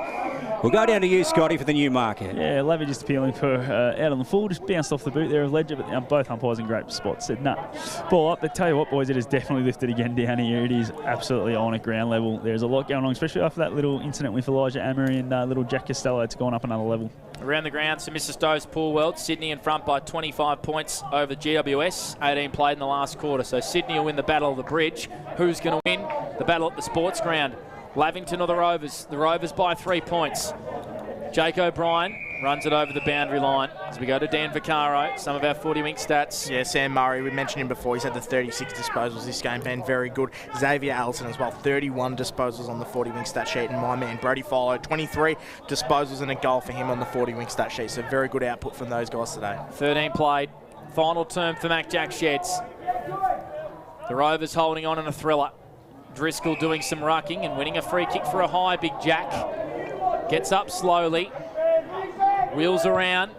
We'll go down to you, Scotty, for the new market. Yeah, Lavy just appealing for out on the full. Just bounced off the boot there of Ledger, but both umpires in great spots. Said, nah, ball up. But tell you what, boys, it has definitely lifted again down here. It is absolutely on at ground level. There's a lot going on, especially after that little incident with Elijah Amory and little Jack Costello. It's gone up another level. Around the ground, St Mr. Stowe's Pool World. Sydney in front by 25 points over GWS. 18 played in the last quarter. So Sydney will win the battle of the bridge. Who's going to win the battle at the sports ground? Lavington or the Rovers? The Rovers by 3 points. Jake O'Brien runs it over the boundary line. As we go to Dan Vaccaro, some of our 40-wink stats. Yeah, Sam Murray, we mentioned him before. He's had the 36 disposals this game, been very good. Xavier Allison as well, 31 disposals on the 40-wink stat sheet. And my man, Brody Follow, 23 disposals and a goal for him on the 40-wink stat sheet. So very good output from those guys today. 13 played. Final term for Mac Jack Sheds. The Rovers holding on in a thriller. Driscoll doing some rucking and winning a free kick for a high, Big Jack. Gets up slowly, wheels around,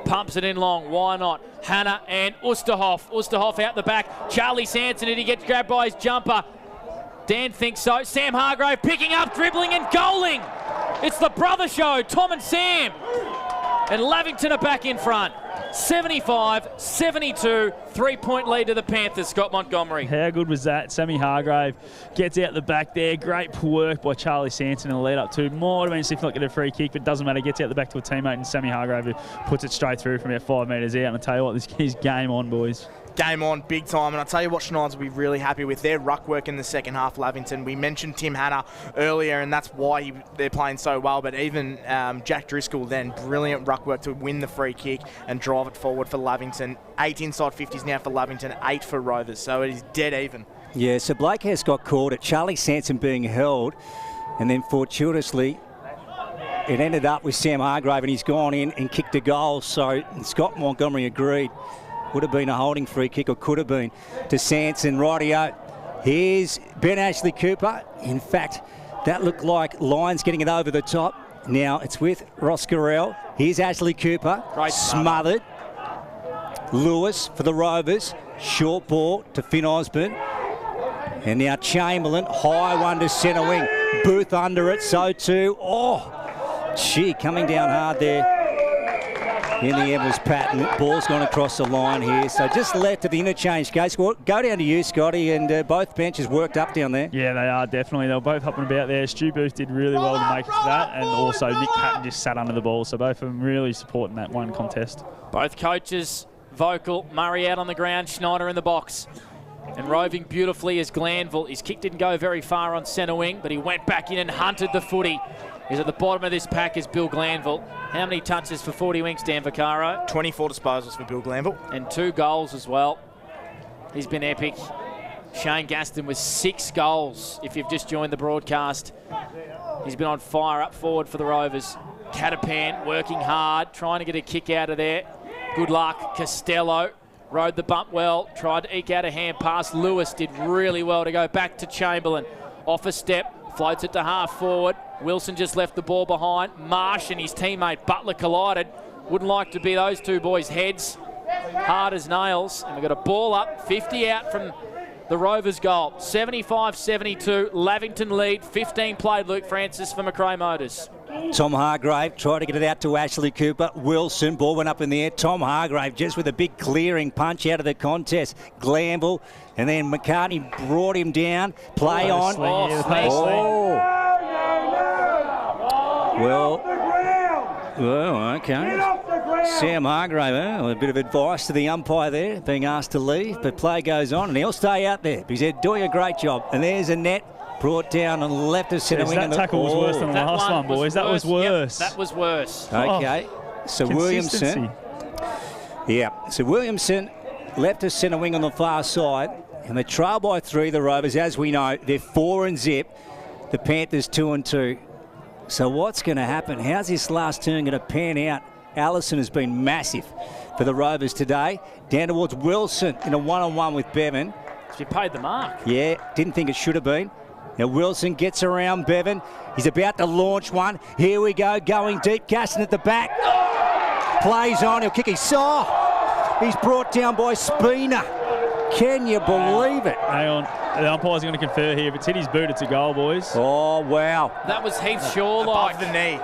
pumps it in long. Why not? Hannah and Osterhoff. Osterhoff out the back. Charlie Sanson, did he get grabbed by his jumper? Dan thinks so. Sam Hargrave picking up, dribbling and goaling. It's the brother show, Tom and Sam. And Lavington are back in front. 75-72, 3-point lead to the Panthers, Scott Montgomery. How good was that? Sammy Hargrave gets out the back there. Great work by Charlie Sanson in the lead up to. Might have been if not get a free kick, but doesn't matter. Gets out the back to a teammate, and Sammy Hargrave who puts it straight through from about 5 metres out. And I tell you what, this is game on, boys. Game on, big time. And I'll tell you what Schneiders will be really happy with their ruck work in the second half, Lavington. We mentioned Tim Hanna earlier, and that's why they're playing so well. But even Jack Driscoll then, brilliant ruck work to win the free kick and drive it forward for Lavington. 8 inside 50s now for Lavington, 8 for Rovers. So it is dead even. Yeah, so Blake has got caught at Charlie Sanson being held, and then fortuitously it ended up with Sam Hargrave, and he's gone in and kicked a goal. So Scott Montgomery agreed. Would have been a holding free kick, or could have been, to Sanson. Rightio. Here's Ben Ashley Cooper. In fact, that looked like Lyons getting it over the top. Now it's with Ross Garrell. Here's Ashley Cooper. Great smothered. Lewis for the Rovers. Short ball to Finn Osborne. And now Chamberlain. High one to centre wing. Booth under it. So too. Oh, gee, coming down hard there. In the end was Patton. Ball's gone across the line here. So just left of the interchange case. Well, go down to you, Scotty, and both benches worked up down there. Yeah, they are, definitely. They were both up and about there. Stu Booth did really well to make it to that, and also Nick Patton just sat under the ball. So both of them really supporting that one contest. Both coaches vocal. Murray out on the ground, Schneider in the box. And roving beautifully is Glanville. His kick didn't go very far on centre wing, but he went back in and hunted the footy. He's at the bottom of this pack is Bill Glanville. How many touches for 40 winks, Dan Vaccaro? 24 disposals for Bill Glanville. And 2 goals as well. He's been epic. Shane Gaston with 6 goals, if you've just joined the broadcast. He's been on fire up forward for the Rovers. Catapan working hard, trying to get a kick out of there. Good luck. Costello rode the bump well, tried to eke out a hand pass. Lewis did really well to go back to Chamberlain. Off a step, floats it to half forward. Wilson just left the ball behind. Marsh and his teammate Butler collided. Wouldn't like to be those two boys' heads. Hard as nails. And we've got a ball up, 50 out from the Rovers goal. 75-72, Lavington lead. 15 played, Luke Francis, for Macrae Motors. Tom Hargrave tried to get it out to Ashley Cooper. Wilson, ball went up in the air. Tom Hargrave just with a big clearing punch out of the contest. Glanville, and then McCartney brought him down. Play on. Well, okay. Sam Hargrave, a bit of advice to the umpire there, being asked to leave, but play goes on, and he'll stay out there. He said, doing a great job. And there's a net brought down on the left of centre wing. That tackle was worse than the last one, boys. That was worse. Yep, that was worse. Okay, so Williamson. Yeah, so Williamson left of centre wing on the far side, and they trail by 3, the Rovers. As we know, they're 4 and zip. The Panthers 2 and 2. So what's going to happen? How's this last turn going to pan out? Allison has been massive for the Rovers today. Down towards Wilson in a one-on-one with Bevan. She paid the mark. Yeah, didn't think it should have been. Now Wilson gets around Bevan. He's about to launch one. Here we go, going deep. Gaston at the back. Plays on, he'll kick his saw. He's brought down by Spina. Can you believe it? Hang on. The umpire's going to confer here. If it's hit his boot, it's a goal, boys. Oh, wow. That was Heath Shaw above the knee.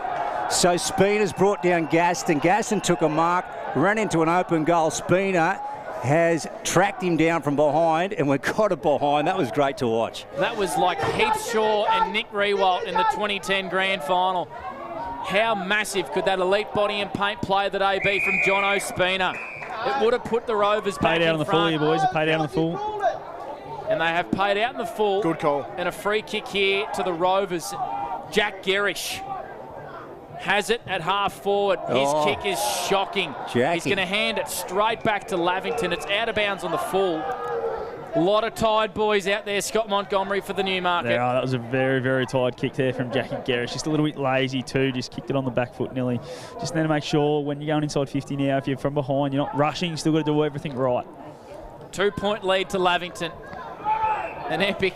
So Spina's brought down Gaston. Gaston took a mark, ran into an open goal. Spina has tracked him down from behind, and we got it behind. That was great to watch. That was like Heath Shaw and Nick Rewalt in the 2010 grand final. How massive could that elite body and paint play that AB from John O'Spina? It would have put the Rovers back in front. Paid out on the full here, boys. Paid out on the full. And they have paid out in the full. Good call. And a free kick here to the Rovers. Jack Gerish has it at half forward. His kick is shocking. Jackie. He's going to hand it straight back to Lavington. It's out of bounds on the full. A lot of tired boys out there. Scott Montgomery for the Newmarket. Yeah, that was a very, very tired kick there from Jackie Gerish. Just a little bit lazy too. Just kicked it on the back foot nearly. Just need to make sure when you're going inside 50 now, if you're from behind, you're not rushing. You still got to do everything right. 2-point lead to Lavington. An epic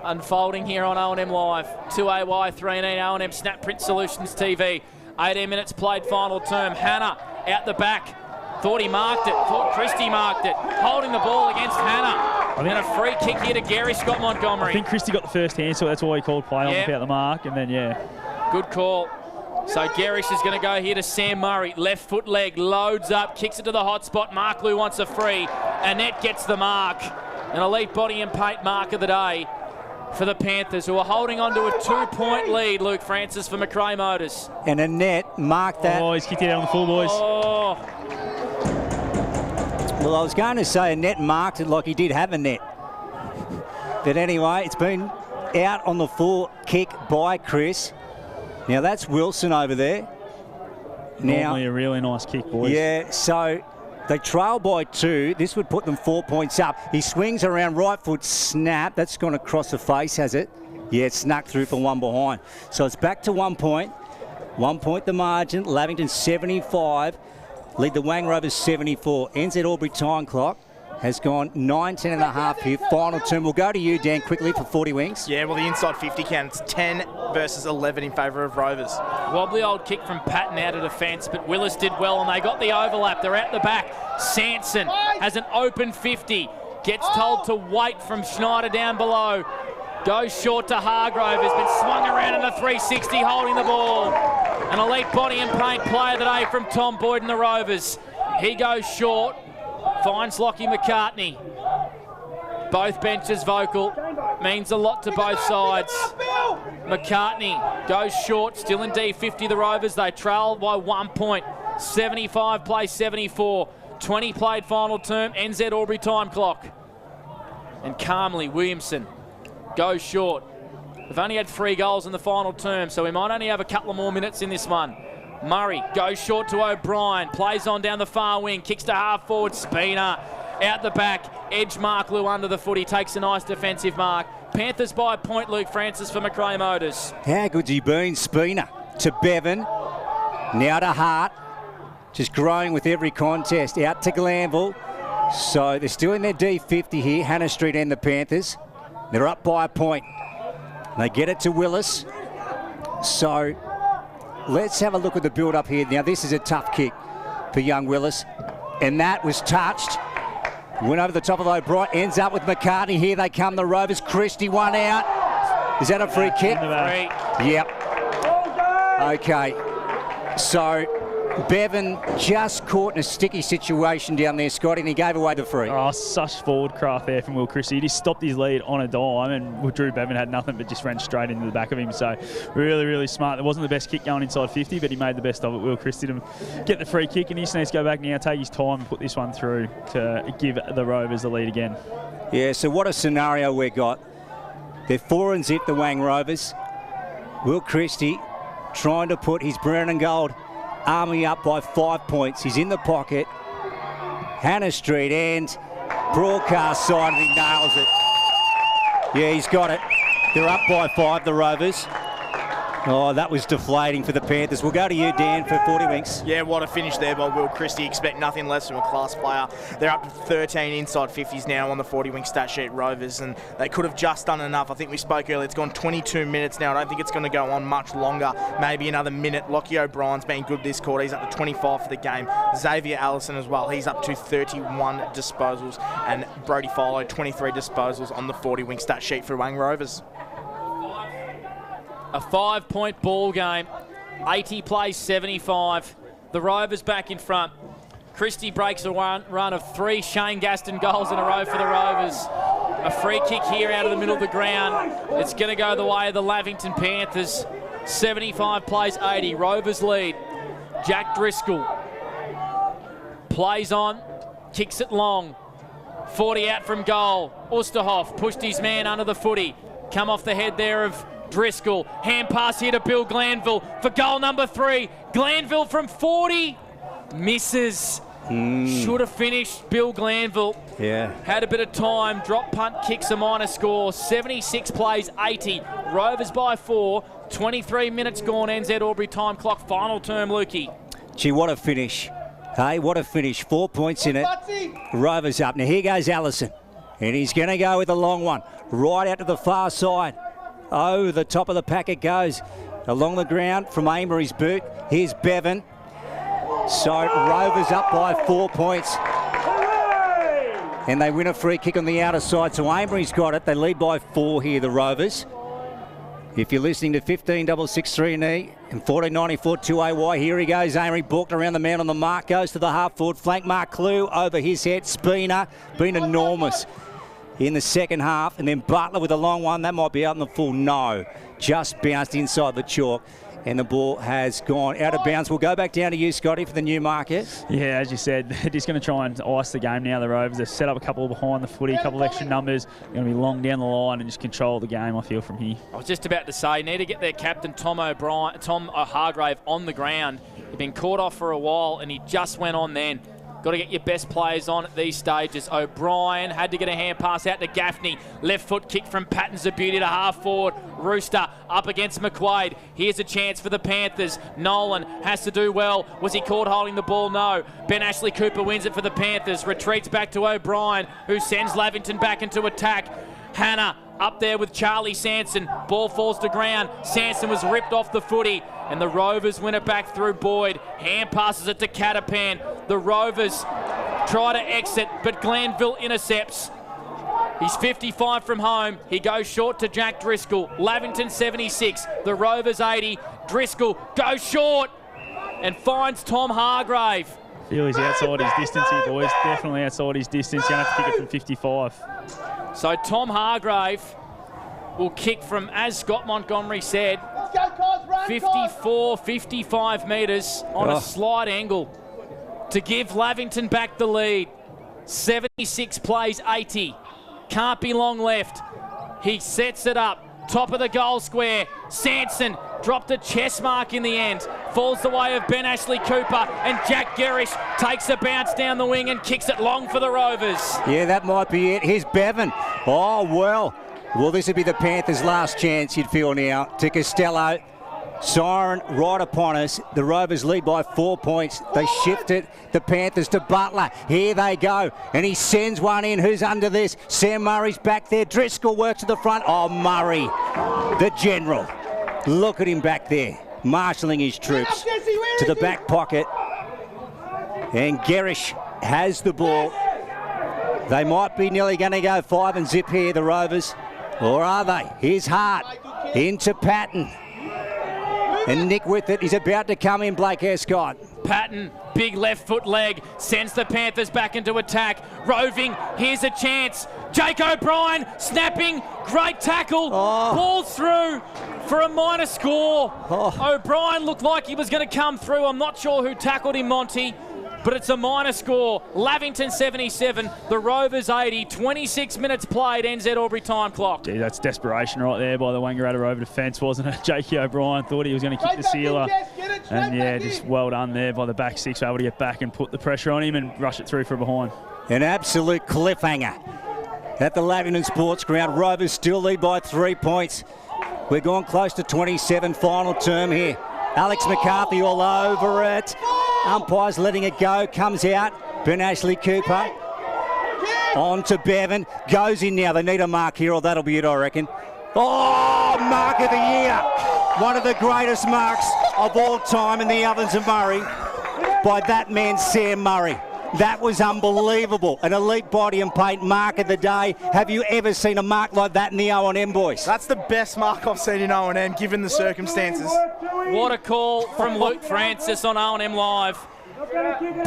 unfolding here on O&M Live. 2AY, 3&E, O&M Snap Print Solutions TV. 18 minutes played final term. Hannah out the back. Thought he marked it. Thought Christie marked it. Holding the ball against Hannah. And a free kick here to Gary Scott Montgomery. I think Christie got the first hand, so that's why he called play on without the mark. And then, good call. So Garish is going to go here to Sam Murray. Left foot leg, loads up, kicks it to the hot spot. Mark Lou wants a free. Annette gets the mark. An elite body and paint mark of the day for the Panthers, who are holding on to a 2-point lead, Luke Francis, for Macrae Motors. And Annette marked that. Oh, he's kicked it out on the full, boys. Oh. Well, I was going to say Annette marked it like he did have a net. But anyway, it's been out on the full kick by Chris. Now that's Wilson over there. Normally a really nice kick, boys. Yeah, so they trail by 2. This would put them 4 points up. He swings around, right foot snap. That's gone across the face, has it? Yeah, it snuck through for 1 behind. So it's back to 1 point. 1 point the margin. Lavington 75. Lead the Wang Rovers 74. NZ Albury time clock has gone 19 and a half here. Final term. We'll go to you, Dan, quickly for 40 wings. Yeah, well, the inside 50 count. It's 10 versus 11 in favour of Rovers. Wobbly old kick from Patton out of defence, but Willis did well, and they got the overlap. They're out the back. Sanson has an open 50. Gets told to wait from Schneider down below. Goes short to Hargrove. Has been swung around in a 360, holding the ball. An elite body and paint player today from Tom Boyd and the Rovers. He goes short. Finds Lockie McCartney. Both benches vocal. Means a lot to both sides. McCartney goes short. Still in D50, the Rovers. They trail by 1 point. 75 plays 74. 20 played final term. NZ Albury time clock. And calmly, Williamson goes short. They've only had 3 goals in the final term, so we might only have a couple of more minutes in this one. Murray goes short to O'Brien, plays on down the far wing, kicks to half forward, Spina Out the back, edge Mark Lew under the foot. He takes a nice defensive mark. Panthers by a point, Luke Francis for McRae Motors. How good's he been? Spina to Bevan. Now to Hart. Just growing with every contest. Out to Glanville. So they're still in their D50 here, Hannah Street and the Panthers. They're up by a point. They get it to Willis. So let's have a look at the build-up here. Now this is a tough kick for young Willis. And that was touched. Went over the top of O'Brien, ends up with McCartney. Here they come, the Rovers. Christie, one out. Is that a free kick? Yep. Okay. So Bevan just caught in a sticky situation down there, Scotty, and he gave away the free. Oh, such forward craft there from Will Christie. He just stopped his lead on a dime, and Drew Bevan had nothing but just ran straight into the back of him. So really, really smart. It wasn't the best kick going inside 50, but he made the best of it. Will Christie to get the free kick, and he just needs to go back now, take his time and put this one through to give the Rovers the lead again. Yeah, so what a scenario we've got. They're 4-0, the Wang Rovers. Will Christie trying to put his brown and gold army up by 5 points. He's in the pocket. Hannah Street and broadcast side, and he nails it. Yeah, he's got it. They're up by 5, the Rovers. Oh, that was deflating for the Panthers. We'll go to you, Dan, for 40 winks. Yeah, what a finish there by Will Christie. Expect nothing less from a class player. They're up to 13 inside 50s now on the 40-wing stat sheet, Rovers, and they could have just done enough. I think we spoke earlier. It's gone 22 minutes now. I don't think it's going to go on much longer, maybe another minute. Lockie O'Brien's been good this quarter. He's up to 25 for the game. Xavier Allison as well. He's up to 31 disposals, and Brody Follow, 23 disposals on the 40-wing stat sheet for Wang Rovers. A 5-point ball game. 80 plays 75. The Rovers back in front. Christie breaks a run of 3 Shane Gaston goals in a row for the Rovers. A free kick here out of the middle of the ground. It's going to go the way of the Lavington Panthers. 75 plays 80. Rovers lead. Jack Driscoll plays on, kicks it long. 40 out from goal. Osterhoff pushed his man under the footy. Come off the head there of Driscoll. Hand pass here to Bill Glanville for goal number 3. Glanville from 40. Misses. Should have finished Bill Glanville. Yeah. Had a bit of time. Drop punt kicks a minor score. 76 plays 80. Rovers by 4. 23 minutes gone. NZ Albury time clock. Final term, Lukey. Gee, what a finish. Hey, what a finish. 4 points in it. Rovers up. Now here goes Allison. And he's going to go with a long one. Right out to the far side. Oh, the top of the pack it goes. Along the ground from Amory's boot. Here's Bevan. So Rovers up by 4 points. And they win a free kick on the outer side. So Amory's got it. They lead by 4 here, the Rovers. If you're listening to 15663E and 1494 2AY, here he goes. Amory balked around the man on the mark. Goes to the half forward flank. Mark Clue over his head. Spina been enormous in the second half, and then Butler with a long one. That might be out in the full. No, just bounced inside the chalk, and the ball has gone out of bounds. We'll go back down to you, Scotty, for the new market. Yeah, as you said, they're just going to try and ice the game now, the Rovers. They've set up a couple behind the footy, a couple of extra numbers. They're going to be long down the line and just control the game, I feel, from here. I was just about to say, need to get their captain, Tom Hargrave, on the ground. He'd been caught off for a while, and he just went on then. Got to get your best players on at these stages. O'Brien had to get a hand pass out to Gaffney. Left foot kick from Patton's a beauty to half forward. Rooster up against McQuaid. Here's a chance for the Panthers. Nolan has to do well. Was he caught holding the ball? No. Ben Ashley Cooper wins it for the Panthers. Retreats back to O'Brien, who sends Lavington back into attack. Hannah up there with Charlie Sanson. Ball falls to ground. Sanson was ripped off the footy, and the Rovers win it back through Boyd. Hand passes it to Catapan. The Rovers try to exit, but Glanville intercepts. He's 55 from home. He goes short to Jack Driscoll. Lavington 76. The Rovers 80. Driscoll goes short and finds Tom Hargrave. I feel he's outside his distance here, boys. Definitely outside his distance. You have to kick it from 55. So Tom Hargrave will kick from, as Scott Montgomery said, 54, 55 metres on a slight angle to give Lavington back the lead. 76 plays 80. Can't be long left. He sets it up. Top of the goal square. Sanson dropped a chest mark in the end. Falls the way of Ben Ashley Cooper, and Jack Gerrish takes a bounce down the wing and kicks it long for the Rovers. Yeah, that might be it. Here's Bevan. Oh, well. Well, this would be the Panthers' last chance, you'd feel now, to Costello. Siren right upon us. The Rovers lead by 4 points. They shift it. The Panthers to Butler. Here they go. And he sends one in. Who's under this? Sam Murray's back there. Driscoll works to the front. Oh, Murray, the general. Look at him back there, marshalling his troops to the back pocket. And Gerrish has the ball. They might be nearly going to go 5 and zip here, the Rovers. Or are they? Here's Hart into Patton. And Nick with it. He's about to come in, Blake Escott. Patton, big left foot leg, sends the Panthers back into attack. Roving, here's a chance. Jake O'Brien snapping, great tackle. Ball through for a minor score. O'Brien looked like he was going to come through. I'm not sure who tackled him, Monty, but it's a minor score. Lavington 77, the Rovers 80. 26 minutes played, NZ Albury time clock. Gee, that's desperation right there by the Wangaratta Rover defence, wasn't it? Jakey O'Brien thought he was going to kick the sealer. And yeah, just well done there by the back six, able to get back and put the pressure on him and rush it through from behind. An absolute cliffhanger at the Lavington Sports Ground. Rovers still lead by 3 points. We're going close to 27, final term here. Alex McCarthy all over it. Umpire's letting it go, comes out. Ben Ashley Cooper. On to Bevan. Goes in now. They need a mark here, or that'll be it, I reckon. Oh, mark of the year. One of the greatest marks of all time in the Ovens and Murray by that man, Sam Murray. That was unbelievable. An elite body and paint mark of the day. Have you ever seen a mark like that in the O&M, boys? That's the best mark I've seen in O&M, given the circumstances. What a call from Luke Francis on O&M Live.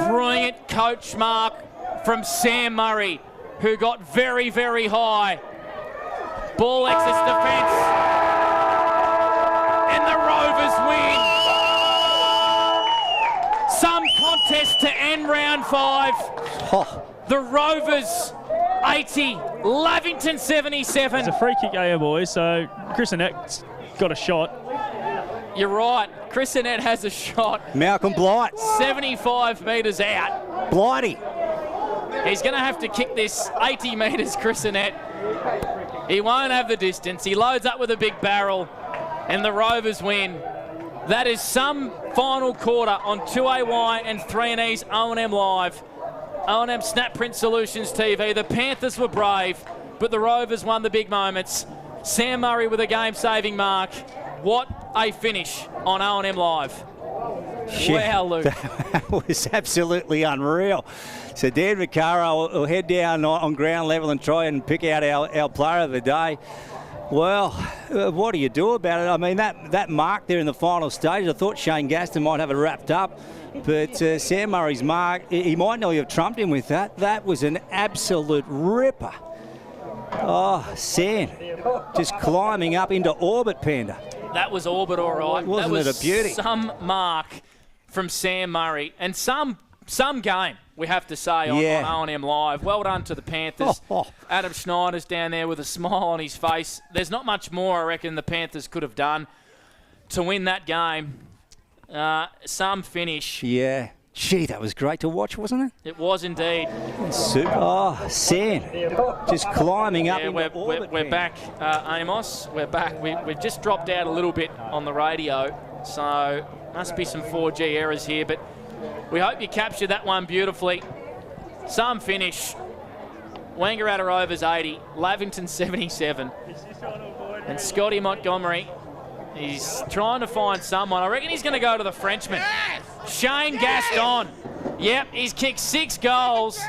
Brilliant coach mark from Sam Murray, who got very, very high. Ball exits defence. And the Rovers win. Some contest to end round 5. The Rovers 80, Lavington 77. It's a free kick here, boys, so Chris Annette's got a shot. You're right, Chris Annette has a shot. Malcolm Blight. 75 metres out. Blighty. He's going to have to kick this 80 metres, Chris Annette. He won't have the distance. He loads up with a big barrel, and the Rovers win. That is some final quarter on 2AY and 3&E's O&M Live. O&M Snap Print Solutions TV. The Panthers were brave, but the Rovers won the big moments. Sam Murray with a game-saving mark. What a finish on O&M Live. Yeah, wow, Luke. That was absolutely unreal. So Dan Vaccaro will head down on ground level and try and pick out our player of the day. Well, what do you do about it? I mean, that mark there in the final stage, I thought Shane Gaston might have it wrapped up, but Sam Murray's mark, he might nearly have trumped him with that. That was an absolute ripper. Oh, Sam, just climbing up into orbit, Panda. That was orbit, all right. Wasn't that was it a beauty? Some mark from Sam Murray, and some game, we have to say, on O&M Live. Well done to the Panthers. Adam Schneider's down there with a smile on his face. There's not much more, I reckon, the Panthers could have done to win that game. Some finish. Yeah. Gee, that was great to watch, wasn't it? It was indeed. Super. Oh, Sam, just climbing up. Yeah, we're back, Amos. We're back. We've just dropped out a little bit on the radio, so must be some 4G errors here, but we hope you captured that one beautifully. Some finish. Wangaratta Rovers 80, Lavington 77. And Scotty Montgomery, he's trying to find someone. I reckon he's going to go to the Frenchman. Shane Gaston. Yep, he's kicked 6 goals.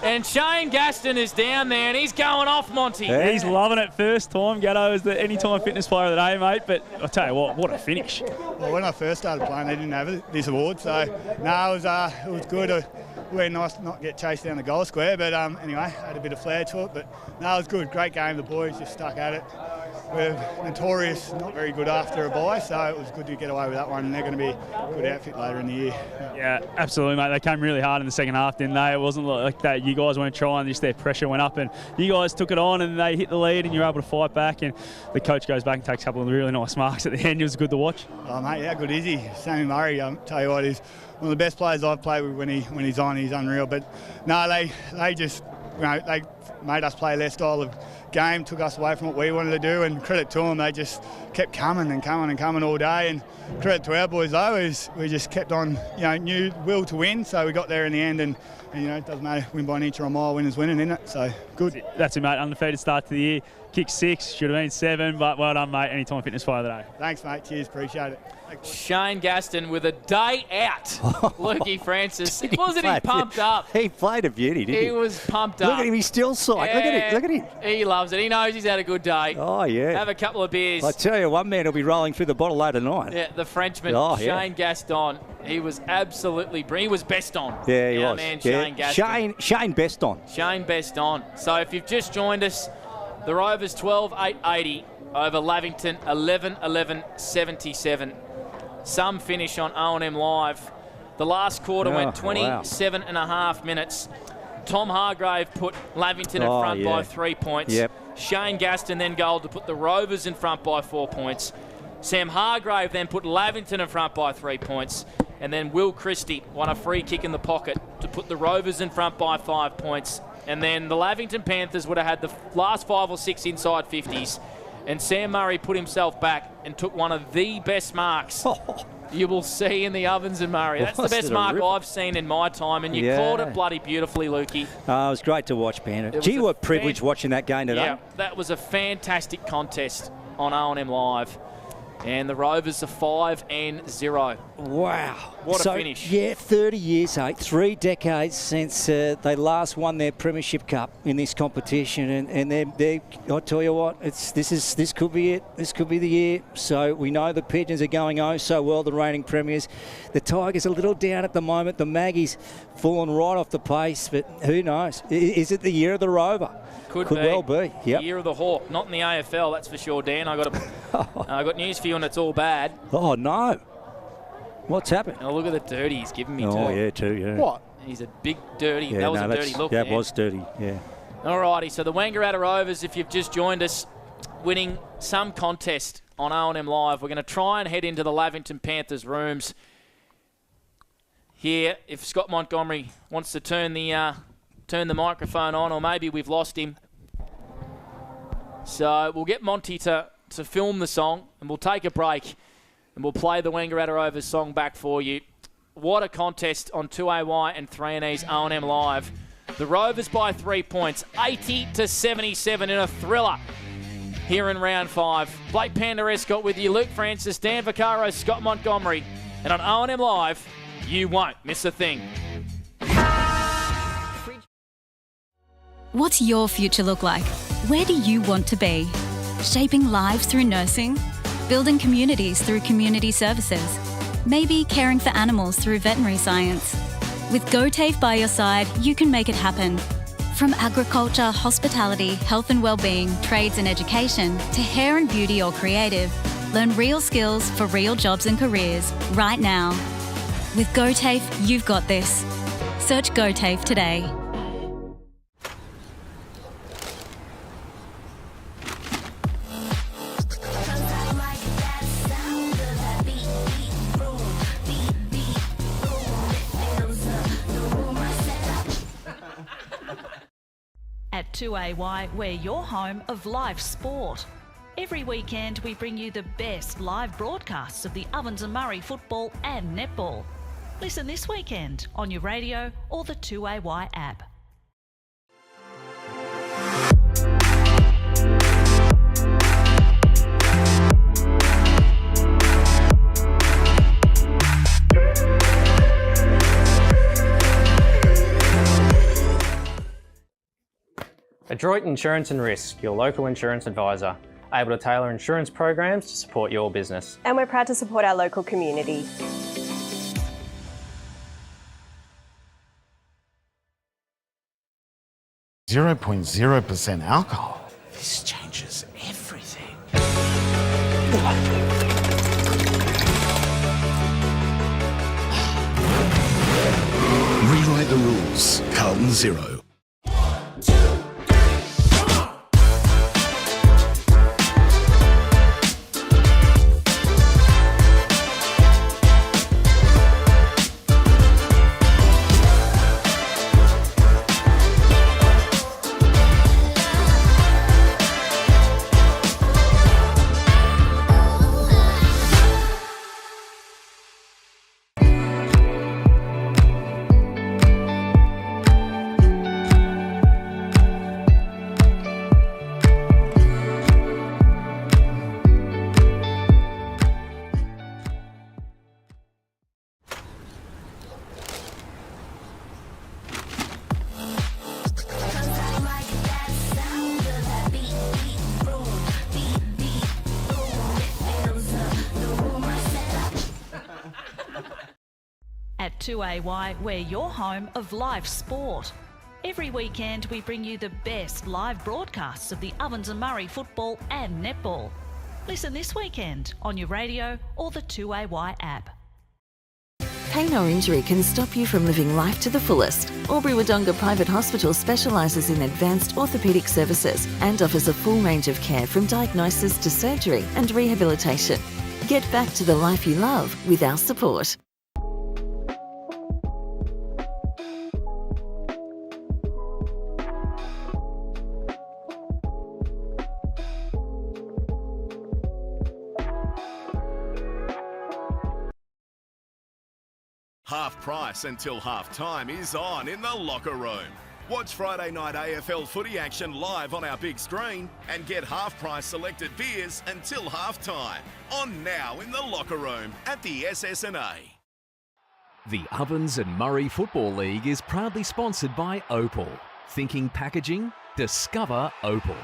And Shane Gaston is down there, and he's going off, Monty. Yeah. He's loving it. First time Gatto is the Anytime Fitness Player of the Day, mate. But I'll tell you what a finish. Well, when I first started playing, they didn't have this award. So, no, it was good. Really nice to not get chased down the goal square. But anyway, had a bit of flair to it. But, no, it was good. Great game. The boys just stuck at it. we're notorious not very good after a bye, so it was good to get away with that one, and they're going to be a good outfit later in the year. Yeah, absolutely, mate. They came really hard in the second half, didn't they? It wasn't like that. You guys weren't trying, just their pressure went up, and you guys took it on, and they hit the lead, and you're able to fight back, and the coach goes back and takes a couple of really nice marks at the end. It was good to watch. Oh, mate, how good is he? Sammy Murray, tell you what, he's one of the best players I've played with when he's on. He's unreal. But no, they just, they made us play their style of game, took us away from what we wanted to do, and credit to them, they just kept coming and coming and coming all day. And credit to our boys though, is we just kept on, new will to win, so we got there in the end, and it doesn't matter, win by an inch or a mile, winners winning, isn't it? So good. That's it, mate. Undefeated start to the year. Kicked 6, should have been 7, but well done, mate. Anytime Fitness Player of the Day. Thanks, mate. Cheers, appreciate it. Shane Gaston with a day out. Lukey Francis. Wasn't he pumped up? He played a beauty, didn't he? He was pumped up. Look at him, he's still psyched. Yeah, Look at him. He loves it. He knows he's had a good day. Oh, yeah. Have a couple of beers. I tell you, one man will be rolling through the bottle later tonight. Yeah, the Frenchman, Shane Gaston. He was absolutely brilliant. He was best on. Yeah, he was. Man, Shane Gaston. Shane best on. Shane best on. So if you've just joined us, the Rovers 12-8-80 over Lavington 11-11-77. Some finish on O&M Live. The last quarter went 27 and a half minutes. Tom Hargrave put Lavington in front by 3 points. Yep. Shane Gaston then goal to put the Rovers in front by 4 points. Sam Hargrave then put Lavington in front by 3 points. And then Will Christie won a free kick in the pocket to put the Rovers in front by 5 points. And then the Lavington Panthers would have had the last 5 or 6 inside 50s. And Sam Murray put himself back and took one of the best marks you will see in the Ovens and Murray. That's the best mark I've seen in my time, and you called it bloody beautifully, Lukey. It was great to watch, Panda. Gee, what privilege watching that game today. Yeah, that was a fantastic contest on O&M Live. And the Rovers are 5-0. Wow. What a finish. Yeah, 30 years, 3 decades since they last won their Premiership Cup in this competition. And they're I'll tell you what, this could be it. This could be the year. So we know the Pigeons are going so well, the reigning premiers. The Tigers a little down at the moment. The Maggies fallen right off the pace. But who knows? Is it the year of the Rover? Could well be. Yep. The year of the Hawk. Not in the AFL, that's for sure, Dan. I got news for you, and it's all bad. Oh, no. What's happened? Oh, look at the dirty he's giving me, too. Oh, yeah, too, yeah. What? He's a big dirty. Yeah, that was a dirty look. Yeah, it was dirty, yeah. Alrighty, so the Wangaratta Rovers, if you've just joined us, winning some contest on O&M Live. We're going to try and head into the Lavington Panthers rooms here. If Scott Montgomery wants to turn the microphone on, or maybe we've lost him. So we'll get Monty to film the song, and we'll take a break, and we'll play the Wangaratta Rovers song back for you. What a contest on 2AY and 3NE's O&M Live. The Rovers by 3 points, 80-77 in a thriller here in round 5. Blake Panda Escott with you, Luke Francis, Dan Vaccaro, Scott Montgomery. And on O&M Live, you won't miss a thing. What's your future look like? Where do you want to be? Shaping lives through nursing? Building communities through community services? Maybe caring for animals through veterinary science? With GoTAFE by your side, you can make it happen. From agriculture, hospitality, health and wellbeing, trades and education, to hair and beauty or creative, learn real skills for real jobs and careers right now. With GoTAFE, you've got this. Search GoTAFE today. At 2AY, we're your home of live sport. Every weekend, we bring you the best live broadcasts of the Ovens and Murray football and netball. Listen this weekend on your radio or the 2AY app. Adroit Insurance and Risk, your local insurance advisor, able to tailor insurance programs to support your business. And we're proud to support our local community. .0% alcohol. This changes everything. Rewrite the rules. Carlton 0. At 2AY, we're your home of live sport. Every weekend we bring you the best live broadcasts of the Ovens and Murray football and netball. Listen this weekend on your radio or the 2AY app. Pain or injury can stop you from living life to the fullest. Albury-Wodonga Private Hospital specialises in advanced orthopaedic services and offers a full range of care from diagnosis to surgery and rehabilitation. Get back to the life you love with our support. Half price until half time is on in the locker room. Watch Friday night AFL footy action live on our big screen and get half price selected beers until half time. On now in the locker room at the SS&A. The Ovens and Murray Football League is proudly sponsored by Opal. Thinking packaging? Discover Opal.